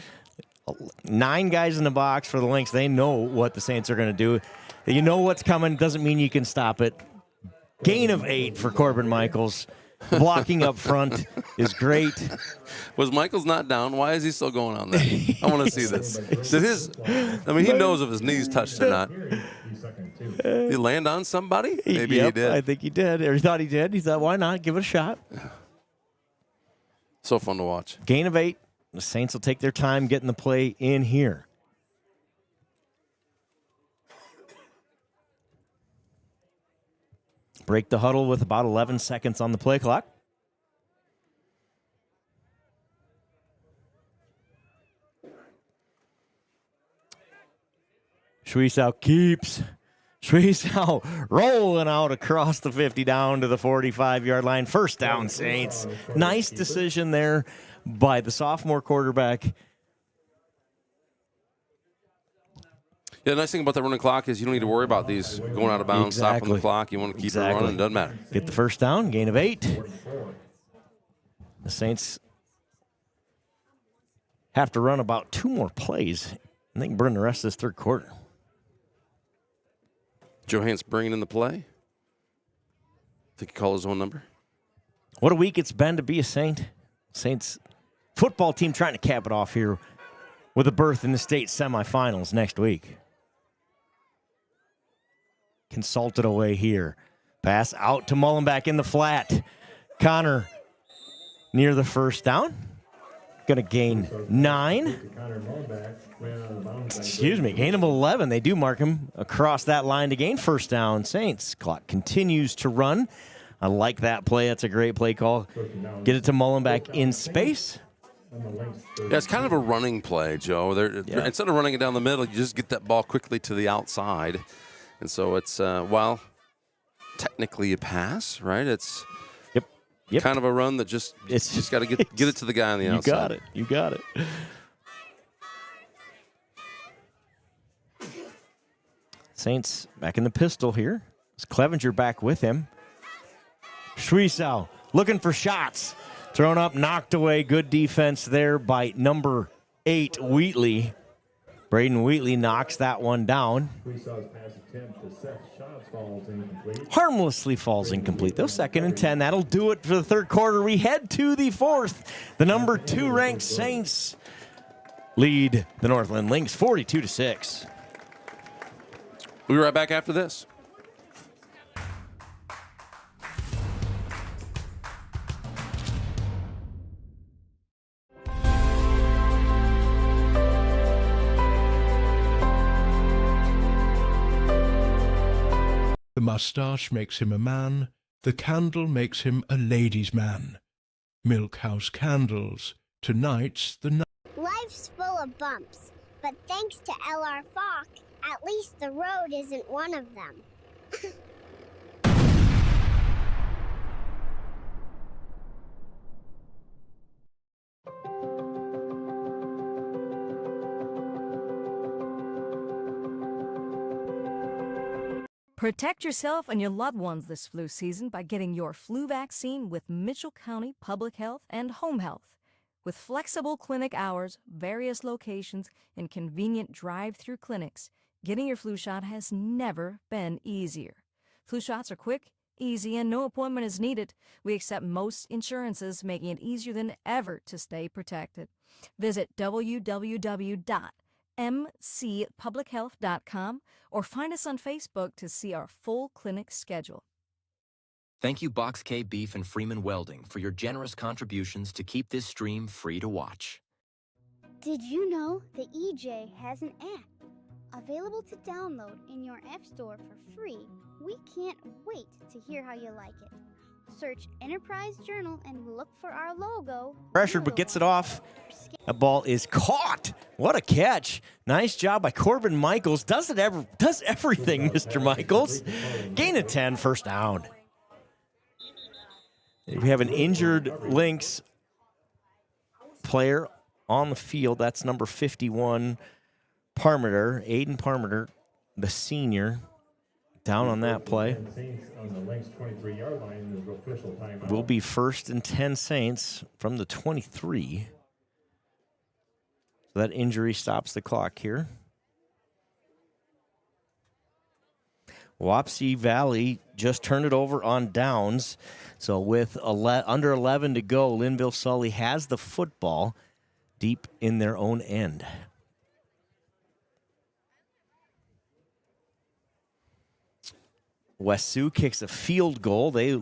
9 guys in the box for the Lynx. They know what the Saints are going to do. You know what's coming. Doesn't mean you can stop it. Gain of 8 for Corbin Michaels. Blocking up front is great. Was Michaels not down? Why is he still going on there? I want to see this. He knows if his knees touched or not. Did he land on somebody? Maybe he did. I think he did. Or he thought he did. He thought, why not? Give it a shot. So fun to watch. Gain of 8. The Saints will take their time getting the play in here. Break the huddle with about 11 seconds on the play clock. Schwiesau keeps. Schwiesau rolling out across the 50 down to the 45-yard line. First down, Saints. Nice decision there by the sophomore quarterback. Yeah, the nice thing about the running clock is you don't need to worry about these going out of bounds, stopping the clock. You want to keep it running, it doesn't matter. Get the first down, gain of 8. The Saints have to run about 2 more plays, and they can burn the rest of this third quarter. Johans bringing in the play. Think he called his own number. What a week it's been to be a Saint. Saints football team trying to cap it off here with a berth in the state semifinals next week. Consulted away here. Pass out to Mullenback in the flat. Connor near the first down. Going to gain 9. Gain of 11. They do mark him across that line to gain first down. Saints clock continues to run. I like that play. That's a great play call. Get it to Mullenback in space. Yeah, it's kind of a running play, Joe. Instead of running it down the middle, you just get that ball quickly to the outside. And so it's, technically a pass, right? It's kind of a run that just got to get it to the guy on the outside. You got it. Saints back in the pistol here. It's Clevenger back with him. Schwiesau looking for shots. Thrown up, knocked away. Good defense there by number 8, Wheatley. Braden Wheatley knocks that one down. Swisaw's pass attempt to Seth Schatz falls incomplete. Harmlessly falls incomplete, though. 2nd and 10. That'll do it for the third quarter. We head to the fourth. The number 2 ranked Saints lead the North Linn Lynx 42-6. We'll be right back after this. The mustache makes him a man, the candle makes him a ladies' man. Milkhouse Candles, tonight's the night. Life's full of bumps, but thanks to LR Falk, at least the road isn't one of them. Protect yourself and your loved ones this flu season by getting your flu vaccine with Mitchell County Public Health and Home Health. With flexible clinic hours, various locations, and convenient drive-through clinics, getting your flu shot has never been easier. Flu shots are quick, easy, and no appointment is needed. We accept most insurances, making it easier than ever to stay protected. Visit www.mcpublichealth.com or find us on Facebook to see our full clinic schedule. Thank you, Box K Beef and Freeman Welding, for your generous contributions to keep this stream free to watch. Did you know the EJ has an app available to download in your app store for free? We can't wait to hear how you like it. Search Enterprise Journal and look for our logo. Pressured, but gets it off. That ball is caught. What a catch. Nice job by Corbin Michaels. Does everything, Mr. Michaels. Gain of 10, first down. We have an injured Lynx player on the field. That's number 51, Parmenter, Aiden Parmenter, the senior, down on that play. Will be 1st and 10 Saints from the 23. So that injury stops the clock here. Wapsie Valley just turned it over on downs. So with under 11 to go, Linville Sully has the football deep in their own end. West Sioux kicks a field goal. They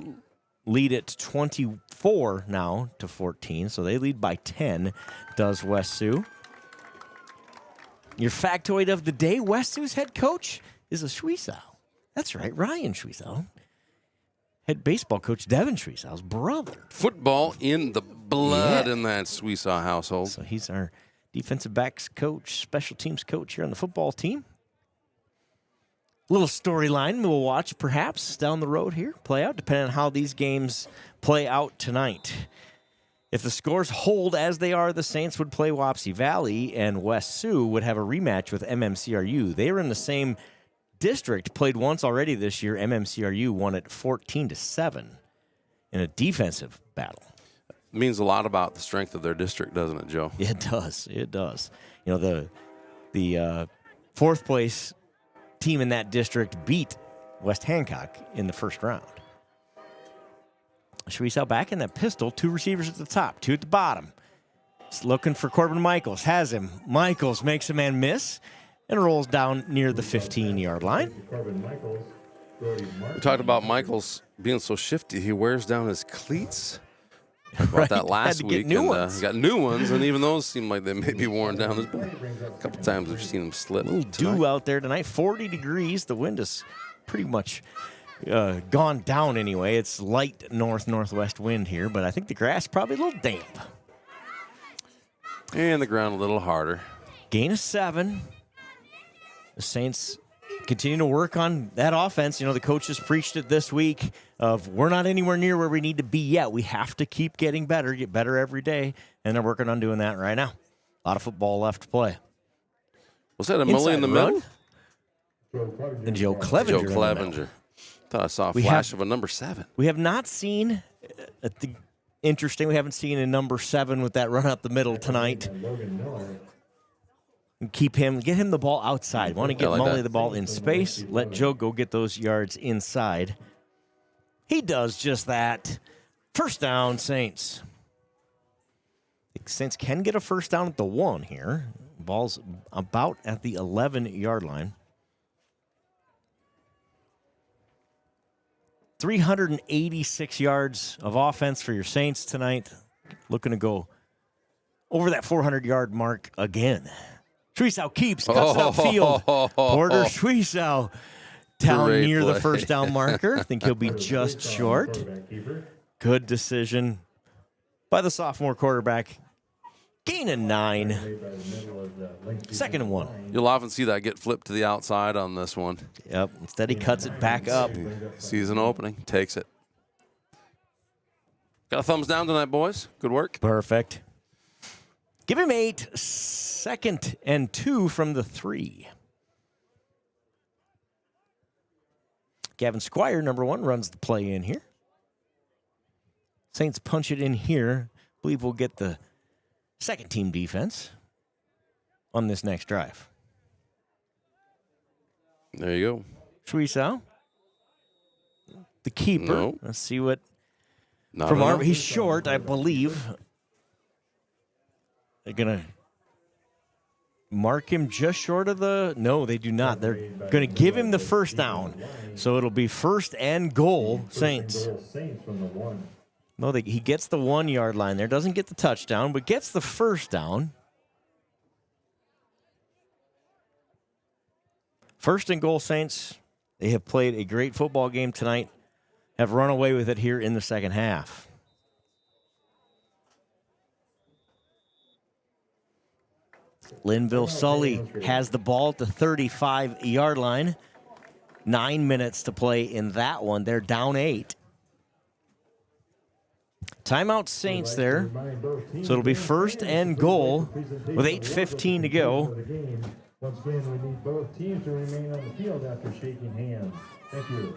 lead it 24 now to 14. So they lead by 10, does West Sioux. Your factoid of the day, West Sioux's head coach is a Schwiesau. That's right, Ryan Schwiesau. Head baseball coach Devin Schwiesau's brother. Football in the blood in that Schwiesau household. So he's our defensive backs coach, special teams coach here on the football team. Little storyline we'll watch perhaps down the road here play out, depending on how these games play out tonight. If the scores hold as they are, the Saints would play Wapsie Valley, and West Sioux would have a rematch with MMCRU. They were in the same district, played once already this year. MMCRU won it 14-7 in a defensive battle. It means a lot about the strength of their district, doesn't it, Joe? It does. It does. You know, the fourth place team in that district beat West Hancock in the first round. Schwiesau back in that pistol. 2 receivers at the top, 2 at the bottom. Just looking for Corbin Michaels. Has him. Michaels makes a man miss and rolls down near the 15-yard line. We talked about Michaels being so shifty. He wears down his cleats. Talked about that last week. He got new ones, and even those seem like they may be worn down. There's been a couple times we've seen him slip. A little dew out there tonight. 40 degrees. The wind is pretty much gone down anyway. It's light northwest wind here, but I think the grass probably a little damp. And the ground a little harder. Gain of 7. The Saints continue to work on that offense. You know, the coaches preached it this week of we're not anywhere near where we need to be yet. We have to keep getting better, get better every day, and they're working on doing that right now. A lot of football left to play. Was that a Mully in the middle? And Joe Clevenger. Joe Clevenger. Thought I saw a flash of a number 7. We have not seen, interesting, we haven't seen a number 7 with that run up the middle tonight. Get him the ball outside. Want to get Mully the ball in space. Let Joe go get those yards inside. He does just that. First down, Saints. Saints can get a first down at the 1 here. Ball's about at the 11-yard line. 386 yards of offense for your Saints tonight. Looking to go over that 400-yard mark again. Schwiesau keeps, cuts it upfield. Porter Schwiesau down Great near play. the first down marker. I think he'll be just short. Good decision by the sophomore quarterback. Gain of 9. 2nd and 1. You'll often see that get flipped to the outside on this one. Yep. Instead, he cuts it back up. Sees an opening, takes it. Got a thumbs down tonight, boys. Good work. Perfect. Give him 8. 2nd and 2 from the 3. Gavin Squire, number 1, runs the play in here. Saints punch it in here. Believe we'll get the second team defense on this next drive. There you go. Schwiesau, the keeper. No. Let's see what. Not from enough. he's short, I believe. They're gonna mark him just short of the. No, they do not. They're gonna give him the first down, so it'll be 1st and goal, Saints. No, he gets the 1-yard line there. Doesn't get the touchdown, but gets the first down. 1st and goal, Saints. They have played a great football game tonight. Have run away with it here in the second half. Linville Sully has the ball at the 35-yard line. 9 minutes to play in that one. They're down 8. Timeout Saints there. So it'll be 1st and goal with 8:15 to go. Once again, we need both teams to remain on the field after shaking hands. Thank you.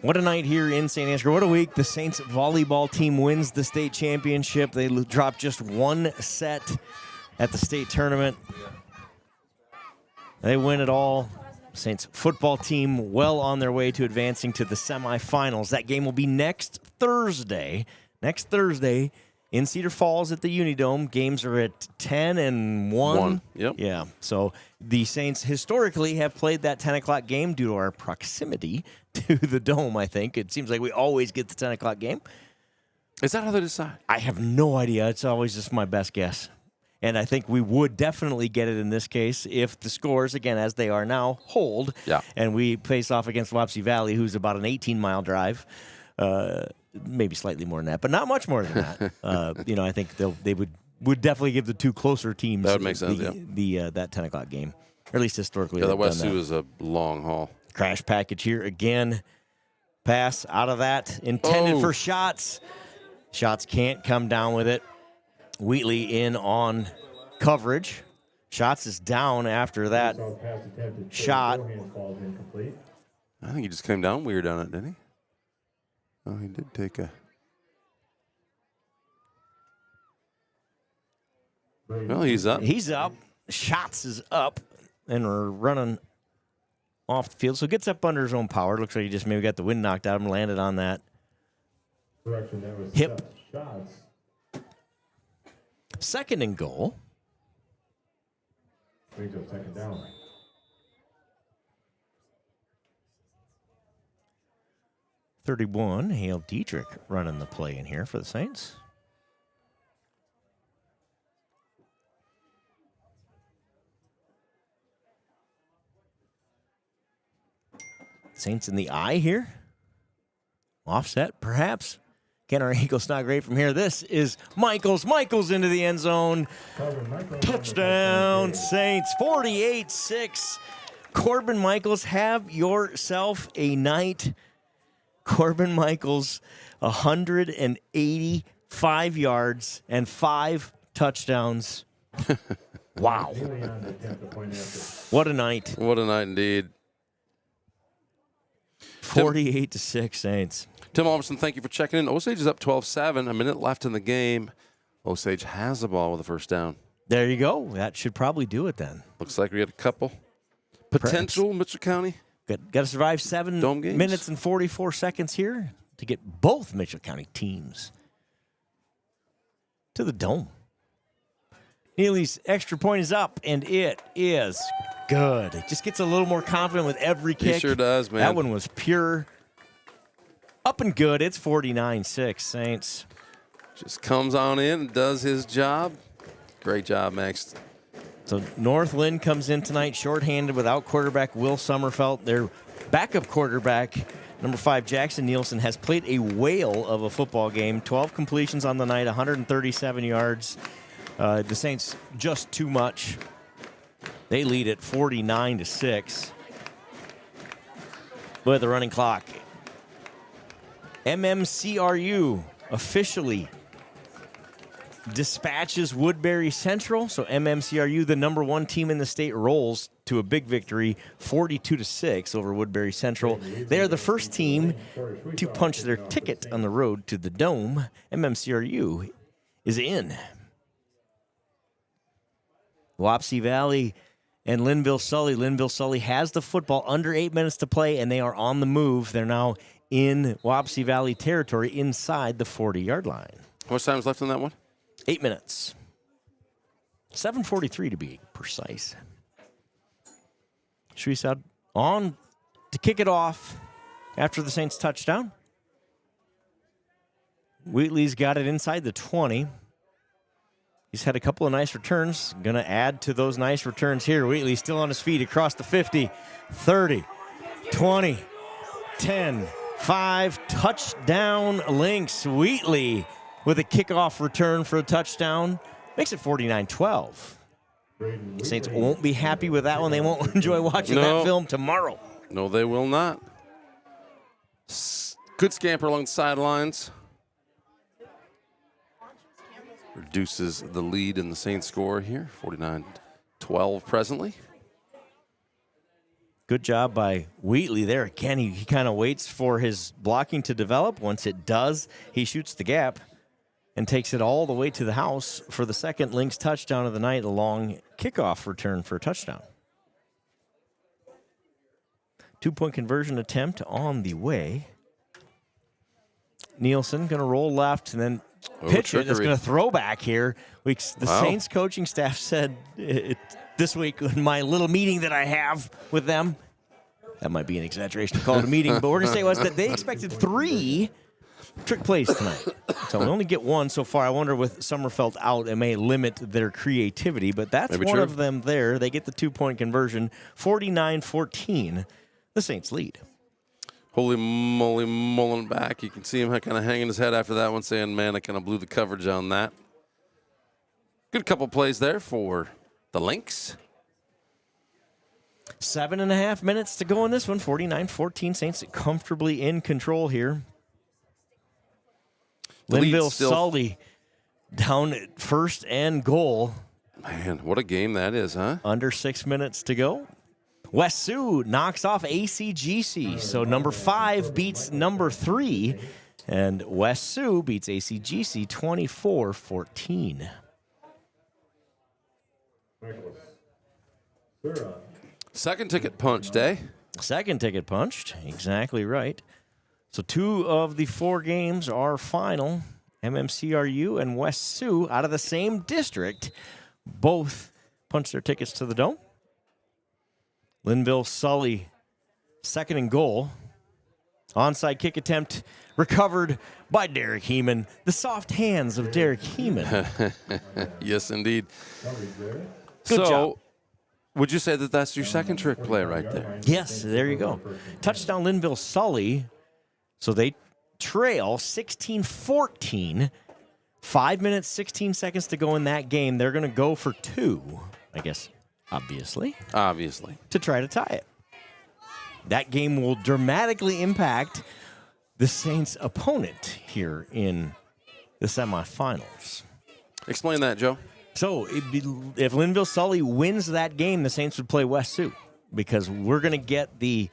What a night here in Saint Ansgar. What a week. The Saints volleyball team wins the state championship. They dropped just 1 set at the state tournament. They win it all. Saints football team well on their way to advancing to the semifinals. That game will be next Thursday. Next Thursday in Cedar Falls at the UNI Dome. Games are at 10 and 1. Yep. Yeah. So the Saints historically have played that 10 o'clock game due to our proximity to the Dome, I think. It seems like we always get the 10 o'clock game. Is that how they decide? I have no idea. It's always just my best guess. And I think we would definitely get it in this case if the scores, again, as they are now, hold. Yeah. And we face off against Wapsie Valley, who's about an 18-mile drive. Maybe slightly more than that, but not much more than that. I think they would definitely give the 2 closer teams that would make sense, that 10 o'clock game, or at least historically. Yeah, the West Sioux is a long haul. Crash package here again. Pass out of that. Intended for Shots. Shots can't come down with it. Wheatley in on coverage. Shots is down after that shot. I think he just came down weird on it, didn't he? Oh, he did take a... Well, he's up. He's up. Shots is up. And we're running off the field. So gets up under his own power. Looks like he just maybe got the wind knocked out of him, landed on that hip. Shots. 2nd and goal. Brings up 2nd down. .31, Hale Dietrich running the play in here for the Saints. Saints in the eye here. Offset, perhaps. Again, our Eagles not great from here. This is Michaels. Michaels into the end zone. Touchdown, Saints. 48-6. Corbin Michaels, have yourself a night. Corbin Michaels, 185 yards and 5 touchdowns. Wow. What a night. What a night indeed. 48-6 Saints. Tim Alverson, thank you for checking in. Osage is up 12-7. A minute left in the game. Osage has the ball with a first down. There you go. That should probably do it then. Looks like we had a couple potential Mitchell County. Got to survive 7 minutes and 44 seconds here to get both Mitchell County teams to the Dome. Neely's extra point is up, and it is good. It just gets a little more confident with every kick. He sure does, man. That one was pure. Up and good. It's 49-6, Saints. Just comes on in and does his job. Great job, Max. So North Linn comes in tonight shorthanded without quarterback Will Sommerfeld. Their backup quarterback, number 5, Jackson Nielsen, has played a whale of a football game. 12 completions on the night, 137 yards. The Saints just too much. They lead at 49-6. With the running clock. MMCRU officially dispatches Woodbury Central. So MMCRU, the number 1 team in the state, rolls to a big victory, 42-6 over Woodbury Central. They are the first team to punch their ticket on the road to the Dome. MMCRU is in. Wapsie Valley and Linville-Sully. Linville-Sully has the football, under 8 minutes to play, and they are on the move. They're now in Wapsie Valley territory inside the 40-yard line. How much time is left on that one? 8 minutes. 7:43 to be precise. Shreeside on to kick it off after the Saints touchdown. Wheatley's got it inside the 20. He's had a couple of nice returns. Going to add to those nice returns here. Wheatley still on his feet across the 50, 30, 20, 10, 5. Touchdown Lynx. Wheatley with a kickoff return for a touchdown. Makes it 49-12. Saints won't be happy with that one. They won't enjoy watching that film tomorrow. No, they will not. Good scamper along the sidelines. Reduces the lead in the Saints score here, 49-12 presently. Good job by Wheatley there. Again, he kind of waits for his blocking to develop. Once it does, he shoots the gap and takes it all the way to the house for the second Lynx touchdown of the night, a long kickoff return for a touchdown. 2-point conversion attempt on the way. Nielsen going to roll left and then pitch it. It's going to throw back here. The Saints coaching staff said this week in my little meeting that I have with them, that might be an exaggeration to call it a meeting, but we're going to say it was that they expected 3 trick plays tonight. So we only get 1 so far. I wonder with Sommerfeld out, it may limit their creativity, but that's one of them there. They get the 2-point conversion, 49-14. The Saints lead. Holy moly, mulling back. You can see him kind of hanging his head after that one, saying, man, I kind of blew the coverage on that. Good couple plays there for the Lynx. 7.5 minutes to go in this one. 49-14. Saints comfortably in control here. Linville-Sully down at first and goal. Man, what a game that is, huh? Under 6 minutes to go. West Sioux knocks off ACGC. So number 5 beats number 3. And West Sioux beats ACGC 24-14. Second ticket punched, eh? Second ticket punched. Exactly right. So 2 of the 4 games are final. MMCRU and West Sioux out of the same district both punched their tickets to the Dome. Linville-Sully, second and goal. Onside kick attempt recovered by Derek Heeman. The soft hands of Derek Heeman. Yes, indeed. Good job. Would you say that that's your second trick play right there? Yes, there you go. Touchdown Linville-Sully. So they trail 16-14. 5 minutes, 16 seconds to go in that game. They're going to go for 2, I guess. Obviously. To try to tie it. That game will dramatically impact the Saints' opponent here in the semifinals. Explain that, Joe. So if Linville-Sully wins that game, the Saints would play West Sioux because we're going to get the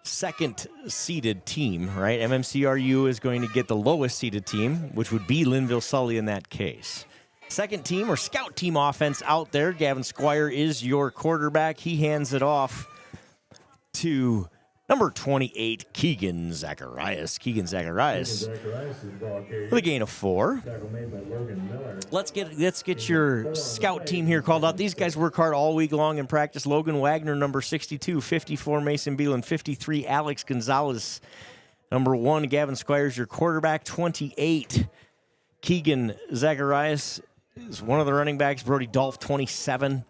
second-seeded team, right? MMCRU is going to get the lowest-seeded team, which would be Linville-Sully in that case. Second team or scout team offense out there. Gavin Squire is your quarterback. He hands it off to number 28, Keegan Zacharias. Keegan Zacharias with a gain of 4. Let's get your scout team here called out. These guys work hard all week long in practice. Logan Wagner, number 62, 54, Mason Beelan, 53, Alex Gonzalez, number 1, Gavin Squires, your quarterback, 28. Keegan Zacharias is one of the running backs. Brody Dolph, 27.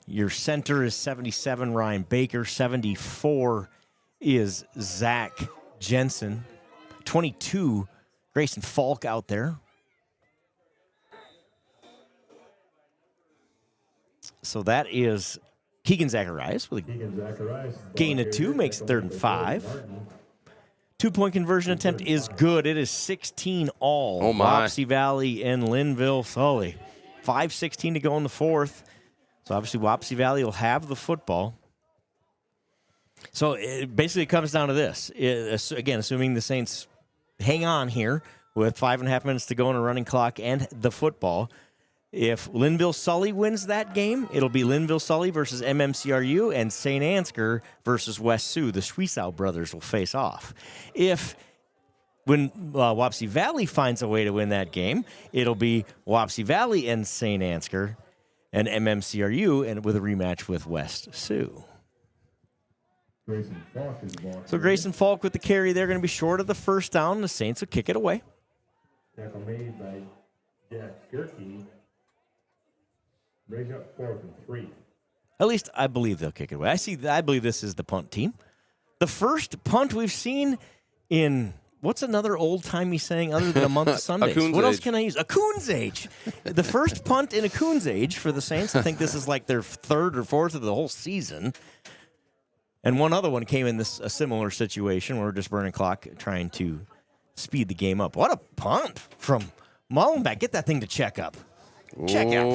Your center is 77, Ryan Baker. 74 is Zach Jensen. 22, Grayson Falk out there. So that is Keegan Zacharias with a gain of 2, makes it 3rd and 5. 2-point conversion attempt is good. It is 16 all. Oh, my. Wapsie Valley and Linville-Sully. 5:16 to go in the 4th. So obviously Wapsie Valley will have the football. So it basically comes down to this. Again, assuming the Saints hang on here with 5.5 minutes to go on a running clock and the football. If Linville-Sully wins that game, it'll be Linville-Sully versus MMCRU, and Saint Ansgar versus West Sioux. The Schwiesau brothers will face off. When Wapsie Valley finds a way to win that game, it'll be Wapsie Valley and Saint Ansgar and MMCRU, and with a rematch with West Sioux. So Grayson Falk with the carry. They're going to be short of the first down. The Saints will kick it away. Tackle made by Jack Gerke. Raise up 4th and 3. At least I believe they'll kick it away. I believe this is the punt team. The first punt we've seen in, what's another old-timey saying other than a month of Sundays? What else can I use? A Coon's age. The first punt in a Coon's age for the Saints. I think this is like their 3rd or 4th of the whole season. And one other one came in a similar situation where we're just burning clock trying to speed the game up. What a punt from Mullenbeck. Get that thing to check up. Check up.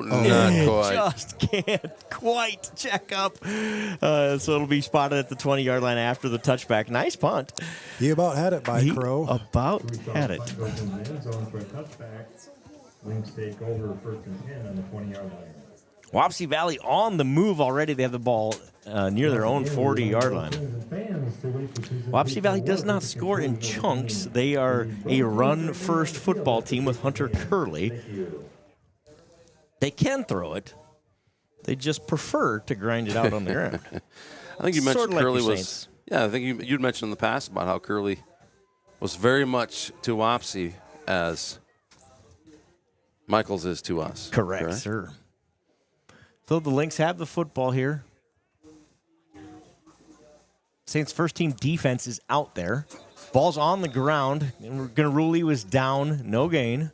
Not quite. Just can't quite check up. So it'll be spotted at the 20-yard line after the touchback. Nice punt. He about had it by Crow. About had it. Lynx take over 1st and 10 on the 20-yard line. Wapsie Valley on the move already. They have the ball near their own 40-yard line. Wapsie Valley does not score in chunks. They are a run-first football team with Hunter Curley. They can throw it. They just prefer to grind it out on the ground. I think you mentioned sort of Curley like was. Yeah, I think you'd mentioned in the past about how Curley was very much to Wapsie as Michaels is to us. Correct, sir. So the Lynx have the football here. Saints' first-team defense is out there. Ball's on the ground, and we're going to rule he was down. No gain.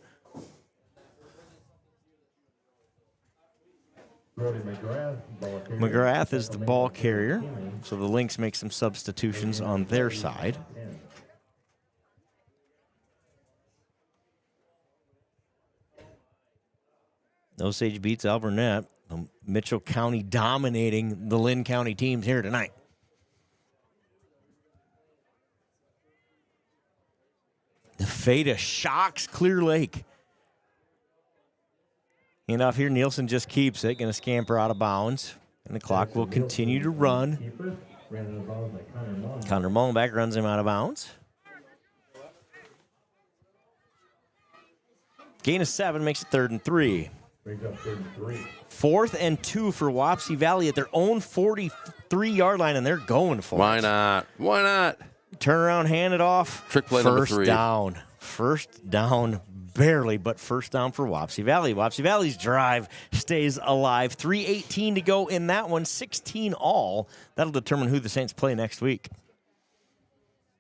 McGrath is the ball carrier, so the Lynx make some substitutions on their side. Osage beats Albernet. Mitchell County dominating the Linn County teams here tonight. The Feta shocks Clear Lake. Hand off here. Nielsen just keeps it. Going to scamper out of bounds. And the clock will continue to run. Connor Mullenbeck runs him out of bounds. Gain of 7 makes it 3rd and 3. 4th and 2 for Wapsie Valley at their own 43-yard line, and they're going for it. Why not? Why not? Turn around, hand it off. Trick play number 3. First down. First down, barely, but first down for Wapsie Valley. Wapsie Valley's drive stays alive. 3:18 to go in that one, 16 all. That'll determine who the Saints play next week.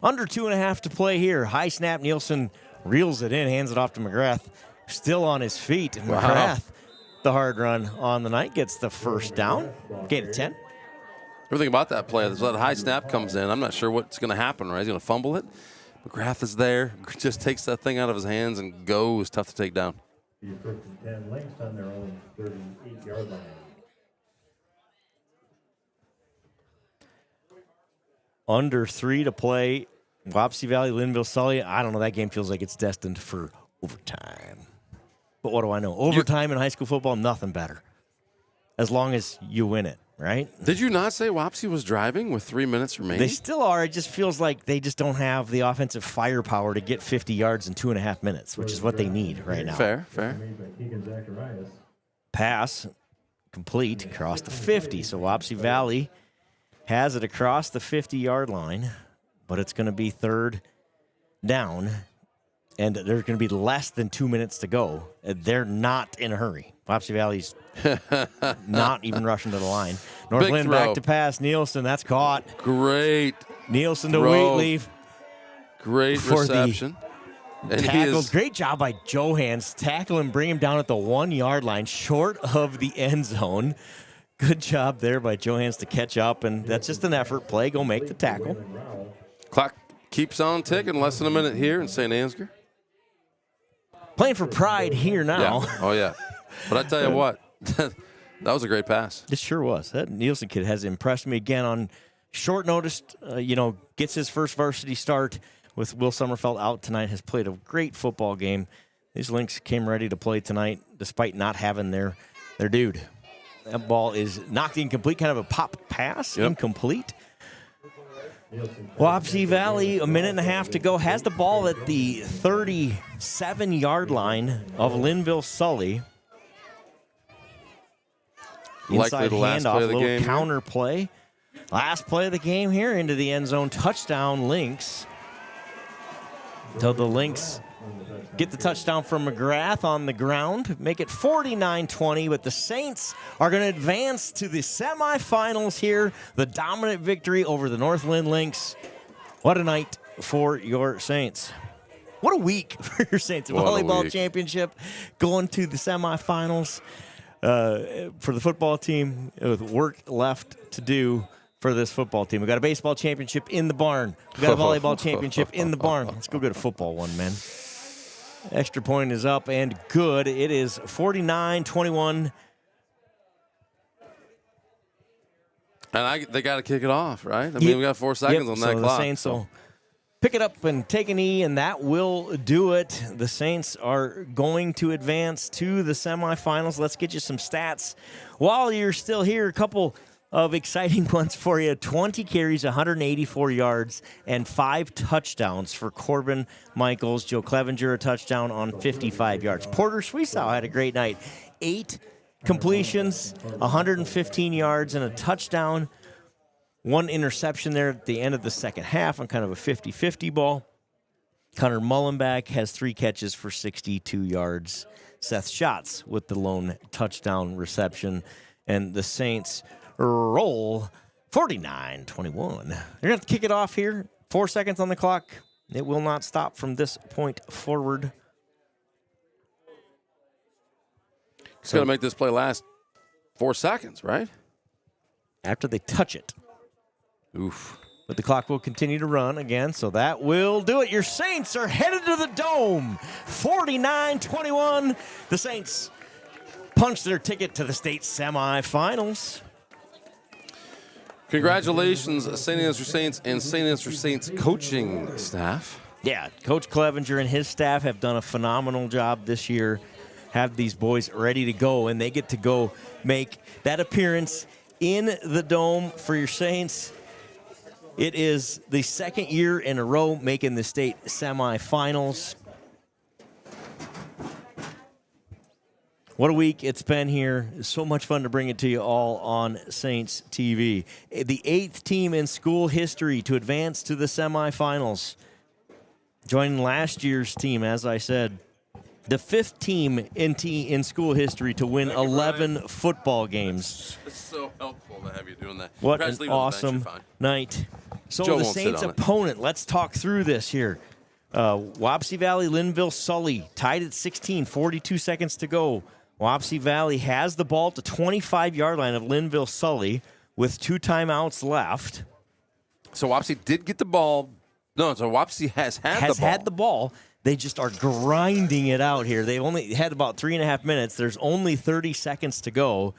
Under 2.5 to play here. High snap, Nielsen reels it in, hands it off to McGrath. Still on his feet. And McGrath, the hard run on the night, gets the first down. Gain of 10. Everything about that play, so that high snap comes in. I'm not sure what's going to happen, right? He's going to fumble it. McGrath is there, just takes that thing out of his hands and goes. Tough to take down. 1st and 10, Lynx on their own 38-yard line. under 3 to play. Wapsie Valley, Linville Sully. I don't know. That game feels like it's destined for overtime. But what do I know? Overtime in high school football, nothing better. As long as you win it, right? Did you not say Wapsie was driving with 3 minutes remaining? They still are. It just feels like they just don't have the offensive firepower to get 50 yards in 2.5 minutes, which is what they need right now. Fair. Pass complete across the 50. So Wapsie Valley has it across the 50-yard line, but it's going to be 3rd down, and there's going to be less than 2 minutes to go. They're not in a hurry. Wapsie Valley's not even rushing to the line. North Linn back to pass. Nielsen, that's caught. Great. Nielsen to Wheatley. Great reception. And tackled. Great job by Johans. Tackle and bring him down at the 1-yard line, short of the end zone. Good job there by Johans to catch up, and that's just an effort play. Go make the tackle. Clock keeps on ticking. Less than a minute here in Saint Ansgar. Playing for pride here now. Yeah. Oh, yeah. But I tell you what, that was a great pass. It sure was. That Nielsen kid has impressed me again on short notice. Gets his first varsity start with Will Sommerfeld out tonight, has played a great football game. These Lynx came ready to play tonight despite not having their dude. That ball is knocked incomplete, kind of a pop pass, incomplete. Wapsie Valley, a minute and a half to go, has the ball at the 37-yard line of Linville Sully. Inside handoff, a little counter play. Last play of the game here into the end zone. Touchdown, Lynx. So the Lynx get the touchdown from McGrath on the ground, make it 49-20, but the Saints are going to advance to the semifinals here. The dominant victory over the North Linn Lynx. What a night for your Saints. What a week for your Saints. Volleyball championship, going to the semifinals for the football team with work left to do for this football team. We got a baseball championship in the barn. We got a volleyball championship in the barn. Let's go get a football one, man. Extra point is up and good. It is 49-21. And they got to kick it off, right? I mean, we got 4 seconds on that clock. The Saints will pick it up and take a knee, and that will do it. The Saints are going to advance to the semifinals. Let's get you some stats. While you're still here, a couple of exciting ones for you. 20 carries, 184 yards, and 5 touchdowns for Corbin Michaels. Joe Clevenger, a touchdown on 55 yards. Porter Schweisow had a great night. 8 completions, 115 yards, and a touchdown. 1 interception there at the end of the second half on kind of a 50-50 ball. Connor Mullenbeck has 3 catches for 62 yards. Seth Schatz with the lone touchdown reception. And the Saints roll 49-21. They're going to have to kick it off here. 4 seconds on the clock. It will not stop from this point forward. It's going to make this play last 4 seconds, right? After they touch it. Oof. But the clock will continue to run again, so that will do it. Your Saints are headed to the Dome. 49-21. The Saints punch their ticket to the state semifinals. Congratulations, St. Ansgar Saints and St. Ansgar Saints coaching staff. Yeah, Coach Clevenger and his staff have done a phenomenal job this year. Have these boys ready to go, and they get to go make that appearance in the Dome for your Saints. It is the second year in a row making the state semifinals. What a week it's been here. It's so much fun to bring it to you all on Saints TV. The 8th team in school history to advance to the semifinals. Joining last year's team, as I said. The 5th team in school history to win 11 football games. It's so helpful to have you doing that. What an awesome night. So Joe the won't Saints' sit on it. opponent, let's talk through this here. Wapsie Valley, Linville, Sully, tied at 16, 42 seconds to go. Wapsie Valley has the ball at the 25-yard line of Linville, Sully with 2 timeouts left. So Wapsie did get the ball. No, so Wapsie has had the ball. They just are grinding it out here. They only had about 3.5 minutes. There's only 30 seconds to go.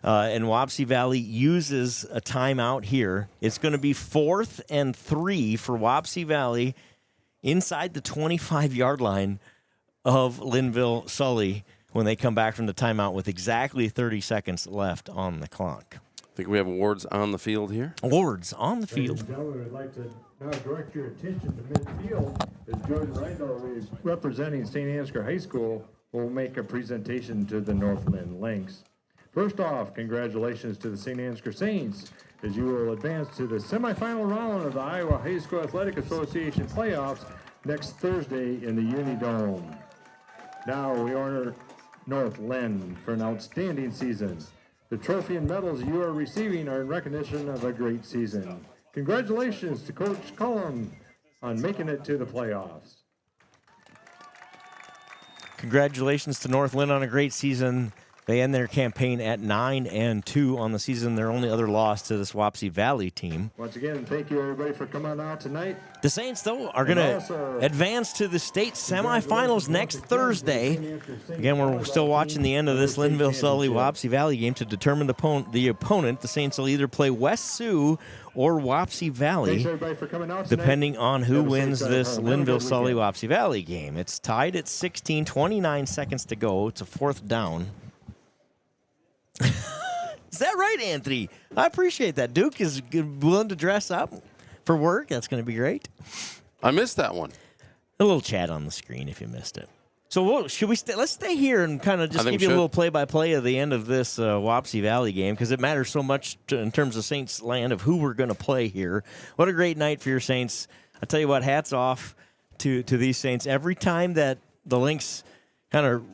And Wapsie Valley uses a timeout here. It's going to be 4th and 3 for Wapsie Valley inside the 25-yard line of Linville Sully when they come back from the timeout with exactly 30 seconds left on the clock. I think we have awards on the field here. Awards on the field. Ladies and gentlemen, I'd like to now direct your attention to midfield as Jordan Rindle, representing St. Ansgar High School, will make a presentation to the North Linn Lynx. First off, congratulations to the St. Ansgar Saints as you will advance to the semifinal round of the Iowa High School Athletic Association playoffs next Thursday in the UNI Dome. Now we honor North Linn for an outstanding season. The trophy and medals you are receiving are in recognition of a great season. Congratulations to Coach Cullum on making it to the playoffs. Congratulations to North Linn on a great season. They end their campaign at 9-2 on the season. Their only other loss to this Wapsie Valley team. Once again, thank you everybody for coming out tonight. The Saints, though, are going to advance to the state semifinals next Thursday. Again, we're still watching the end of this Linville-Sully-Wapsie Valley game to determine the opponent. The Saints will either play West Sioux or Wapsie Valley, depending on who wins this Linville-Sully-Wapsie Valley game. It's tied at 16, 29 seconds to go. It's a 4th down. Is that right, Anthony? I appreciate that. Duke is willing to dress up for work. That's going to be great. I missed that one. A little chat on the screen if you missed it. So should we let's stay here and kind of just give you a little play-by-play of the end of this Wapsie Valley game because it matters so much in terms of Saints land of who we're going to play here. What a great night for your Saints. I tell you what, hats off to these Saints. Every time that the Lynx kind of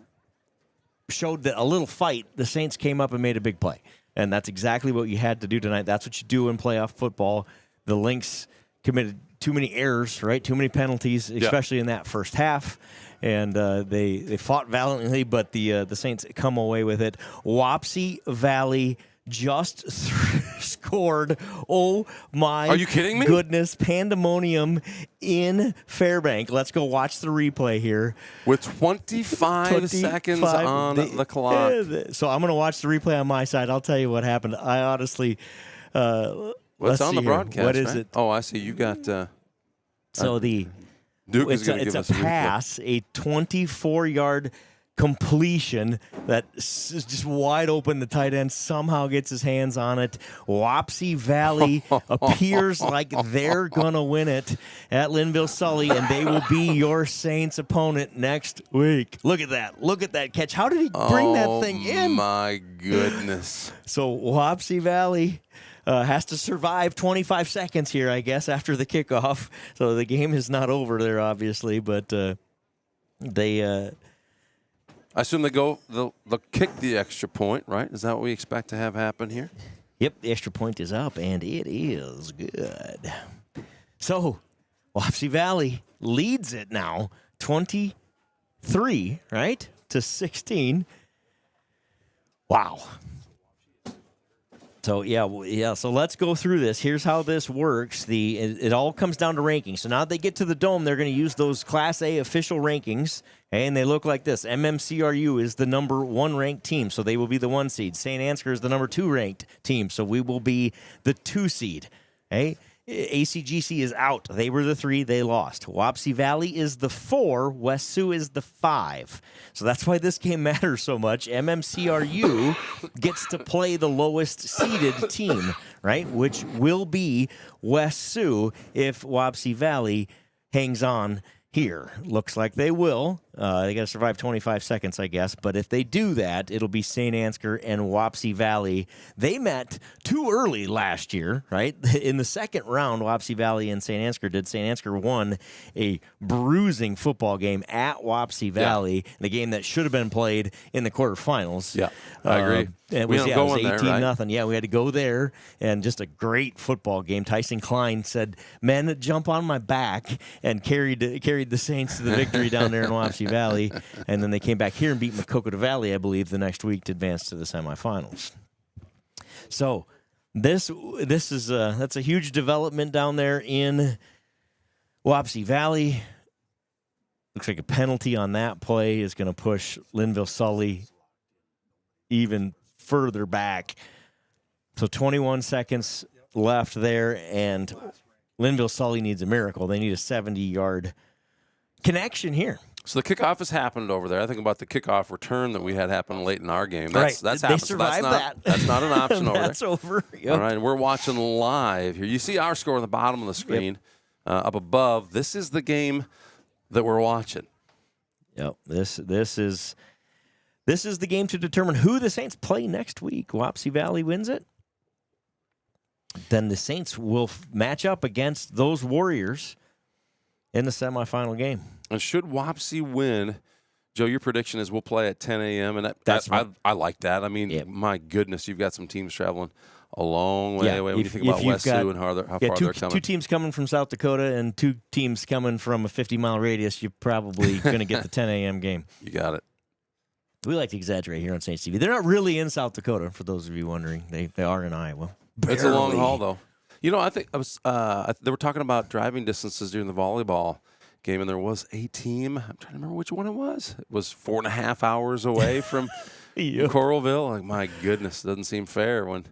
showed that a little fight, the Saints came up and made a big play. And that's exactly what you had to do tonight. That's what you do in playoff football. The Lynx committed too many errors, right? Too many penalties, especially in that first half. And they fought valiantly, but the Saints come away with it. Wapsie Valley just scored. Oh, my Are you kidding me? goodness. Pandemonium in Fairbank. Let's go watch the replay here. With 25 seconds on the clock. So I'm going to watch the replay on my side. I'll tell you what happened. I honestly What's on the broadcast? What is it? Oh, I see. You got so Duke is going to give us a pass, a 24-yard completion that is just wide open. The tight end somehow gets his hands on it. Wapsie Valley appears like they're going to win it at Linville-Sully, and they will be your Saints opponent next week. Look at that. Look at that catch. How did he bring that thing in? Oh, my goodness. So Wapsie Valley has to survive 25 seconds here, I guess, after the kickoff. So the game is not over there, obviously, but they I assume they'll kick the extra point, right? Is that what we expect to have happen here? Yep, the extra point is up, and it is good. So Wapsie Valley leads it now, 23, right, to 16. Wow. So, so let's go through this. Here's how this works. It all comes down to rankings. So now that they get to the Dome, they're going to use those Class A official rankings, and they look like this. MMCRU is the number 1 ranked team, so they will be the 1 seed. Saint Ansgar is the number 2 ranked team, so we will be the 2 seed. Okay? ACGC is out. They were the 3. They lost. Wapsie Valley is the 4. West Sioux is the 5. So that's why this game matters so much. MMCRU gets to play the lowest seeded team, right? Which will be West Sioux if Wapsie Valley hangs on here. Looks like they will. They got to survive 25 seconds, I guess. But if they do that, it'll be Saint Ansgar and Wapsie Valley. They met too early last year, right? In the second round, Wapsie Valley and Saint Ansgar did. Saint Ansgar won a bruising football game at Wapsie Valley, the game that should have been played in the quarterfinals. Yeah, I agree. It was 18-0. Yeah, we had to go there, and just a great football game. Tyson Klein said, "Men, jump on my back," and carried the Saints to the victory down there in Wapsie Valley. And then they came back here and beat Makokota Valley, I believe, the next week to advance to the semifinals. So this is that's a huge development down there in Wapsie Valley. Looks like a penalty on that play is going to push Linville-Sully even further back. So 21 seconds left there, and Linville-Sully needs a miracle. They need a 70-yard connection here. So the kickoff has happened over there. I think about the kickoff return that we had happen late in our game. That's They happened. survived That's not an option over there. That's over. Yep. All right, and we're watching live here. You see our score on the bottom of the screen up above. This is the game that we're watching. Yep. This is the game to determine who the Saints play next week. Wapsie Valley wins it, then the Saints will match up against those Warriors in the semifinal game. And should Wapsie win, Joe, your prediction is we'll play at 10 a.m. And I like that. I mean, my goodness, you've got some teams traveling a long way away when you think about West Sioux and how far they're coming. Two teams coming from South Dakota and two teams coming from a 50-mile radius, you're probably going to get the 10 a.m. game. You got it. We like to exaggerate here on Saints TV. They're not really in South Dakota, for those of you wondering. They are in Iowa. It's a long haul, though. You know, I think they were talking about driving distances during the volleyball game, and there was a team. I'm trying to remember which one it was. It was 4.5 hours away from Coralville. Like, my goodness, it doesn't seem fair when you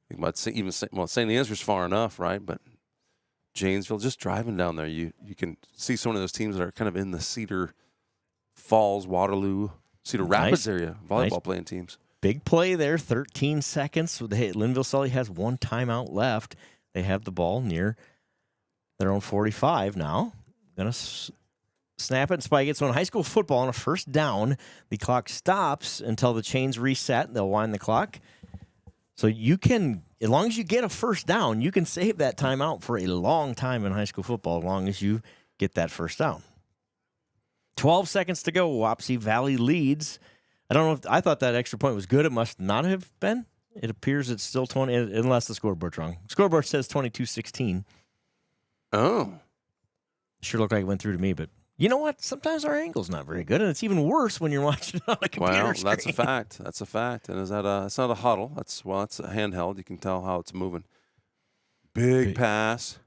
think about St. Ansgar's far enough, right? But Janesville, just driving down there, you can see some of those teams that are kind of in the Cedar Falls, Waterloo, Cedar Rapids area volleyball playing teams. Big play there, 13 seconds. Linville-Sully has one timeout left. They have the ball near their own 45 now. Going to snap it and spike it. So in high school football, on a first down, the clock stops until the chains reset. They'll wind the clock. So you can, as long as you get a first down, you can save that timeout for a long time in high school football, as long as you get that first down. 12 seconds to go. Wapsie Valley leads. I don't know I thought that extra point was good. It must not have been. It appears it's still 20, unless the scoreboard's wrong. Scoreboard says 22-16. Oh. Sure looked like it went through to me, but you know what? Sometimes our angle's not very good, and it's even worse when you're watching it on a computer screen. That's a fact. That's a fact. And it's not a huddle. It's a handheld. You can tell how it's moving. Big pass.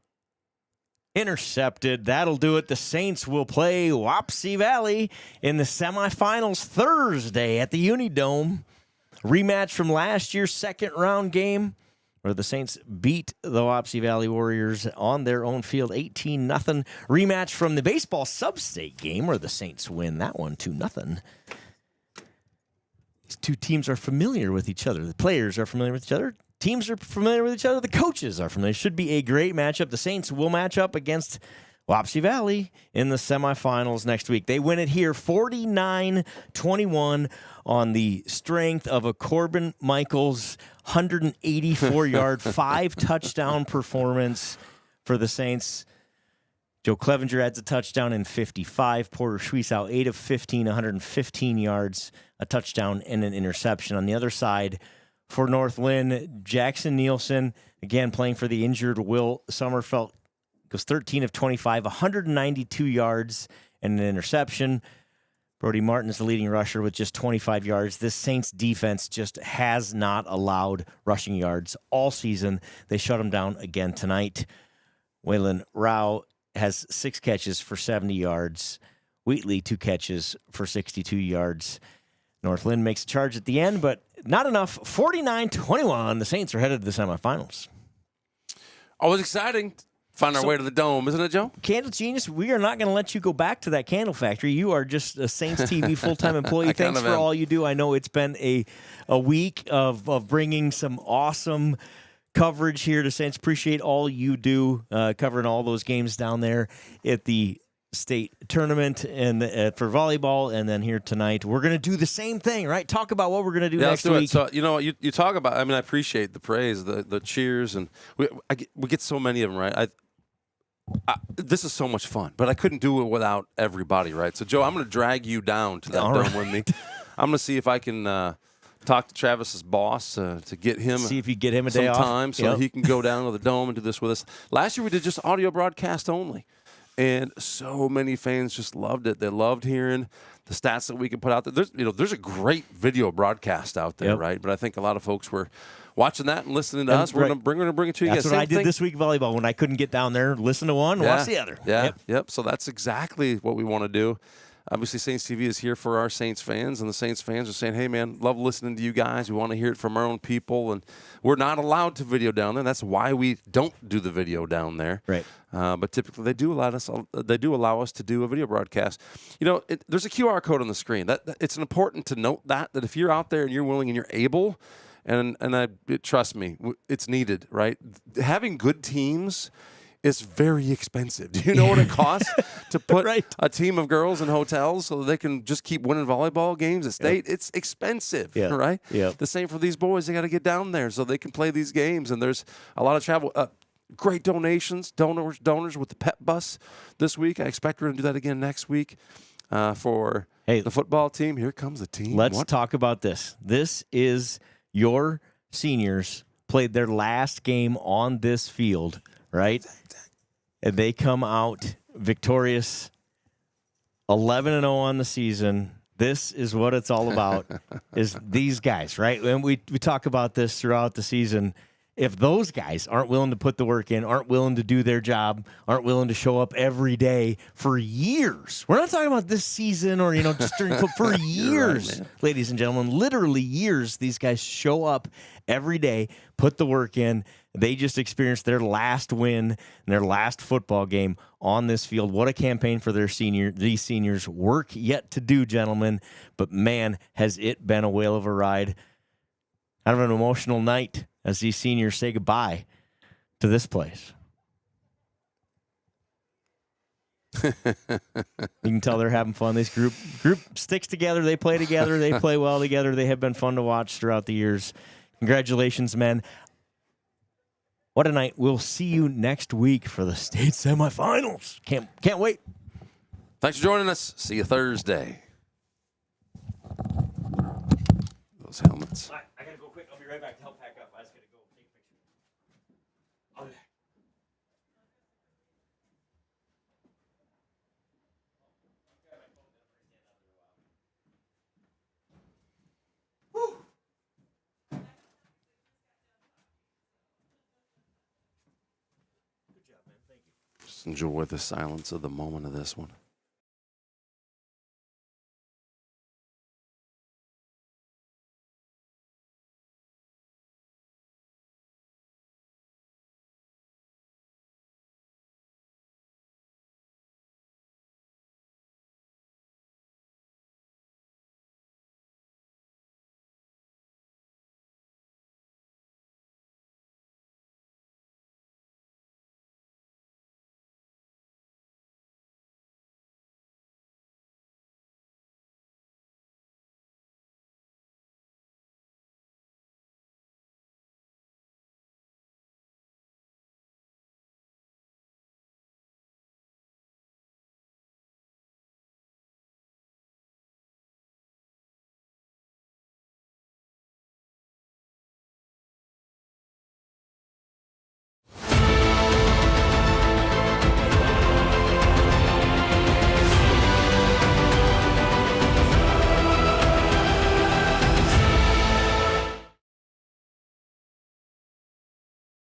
Intercepted. That'll do it. The Saints will play Wapsie Valley in the semifinals Thursday at the UNI Dome. Rematch from last year's second-round game, where the Saints beat the Wapsie Valley Warriors on their own field 18-0. Rematch from the baseball sub-state game, where the Saints win that one 2-0. These two teams are familiar with each other. The players are familiar with each other. Teams are familiar with each other. The coaches are familiar. It should be a great matchup. The Saints will match up against Wapsie Valley in the semifinals next week. They win it here 49-21 on the strength of a Corbin Michaels 184-yard, 5-touchdown performance for the Saints. Joe Clevenger adds a touchdown in 55. Porter Schwiesau, 8 of 15, 115 yards, a touchdown and an interception. On the other side, for North Linn, Jackson Nielsen, again playing for the injured Will Sommerfeld, goes 13 of 25, 192 yards and an interception. Brody Martin is the leading rusher with just 25 yards. This Saints defense just has not allowed rushing yards all season. They shut them down again tonight. Waylon Rao has 6 catches for 70 yards. Wheatley, 2 catches for 62 yards. North Linn makes a charge at the end, but not enough. 49-21. The Saints are headed to the semifinals. Always exciting. Find our way to the Dome, isn't it, Joe? Candle Genius, we are not going to let you go back to that candle factory. You are just a Saints TV full-time employee. Thanks for all you do. I know it's been a week of bringing some awesome coverage here to Saints. Appreciate all you do, covering all those games down there at the state tournament and for volleyball, and then here tonight. We're going to do the same thing, right? Talk about what we're going to do next week. So, you know, you talk about, I mean, I appreciate the praise, the cheers, and we get so many of them, right? This is so much fun, but I couldn't do it without everybody, right? So, Joe, I'm going to drag you down to that Dome with me. I'm going to see if I can talk to Travis's boss to get him. See if you get him a day off so yep. he can go down to the Dome and do this with us. Last year we did just audio broadcast only, and so many fans just loved it. They loved hearing the stats that we can put out there. There's a great video broadcast out there, right? But I think a lot of folks were watching that and listening to us. We're going to bring it to you guys. That's what I did this week volleyball when I couldn't get down there. Listen to one, watch the other. Yep. So that's exactly what we want to do. obviously Saints TV is here for our Saints fans, and the Saints fans are saying, hey, man, love listening to you guys. We want to hear it from our own people, and we're not allowed to video down there. That's why we don't do the video down there. Right. But typically they do allow us to do a video broadcast. You know, there's a QR code on the screen. It's important to note that if you're out there and you're willing and you're able, and trust me, it's needed, right? Having good teams is very expensive. Do you know what it costs to put a team of girls in hotels so that they can just keep winning volleyball games at state? It's expensive, right? The same for these boys. They got to get down there so they can play these games, and there's a lot of travel. Great donors with the pep bus this week. I expect we're going to do that again next week for the football team. Here comes the team. Let's talk about this. This is your seniors played their last game on this field, right? And they come out victorious, 11-0 on the season. This is what it's all about, is these guys, right? And we talk about this throughout the season. If those guys aren't willing to put the work in, aren't willing to do their job, aren't willing to show up every day for years. We're not talking about this season or, just during for years, ladies and gentlemen, literally years. These guys show up every day, put the work in. They just experienced their last win in their last football game on this field. What a campaign for these seniors. Work yet to do, gentlemen. But man, has it been a whale of a ride. Kind of an emotional night as these seniors say goodbye to this place. You can tell they're having fun. This group sticks together. They play together. They play well together. They have been fun to watch throughout the years. Congratulations, men. What a night. We'll see you next week for the state semifinals. Can't wait. Thanks for joining us. See you Thursday. Those helmets. I gotta go quick. I'll be right back to help pack up. I just gotta go take a picture. I'll be back. Just enjoy the silence of the moment of this one.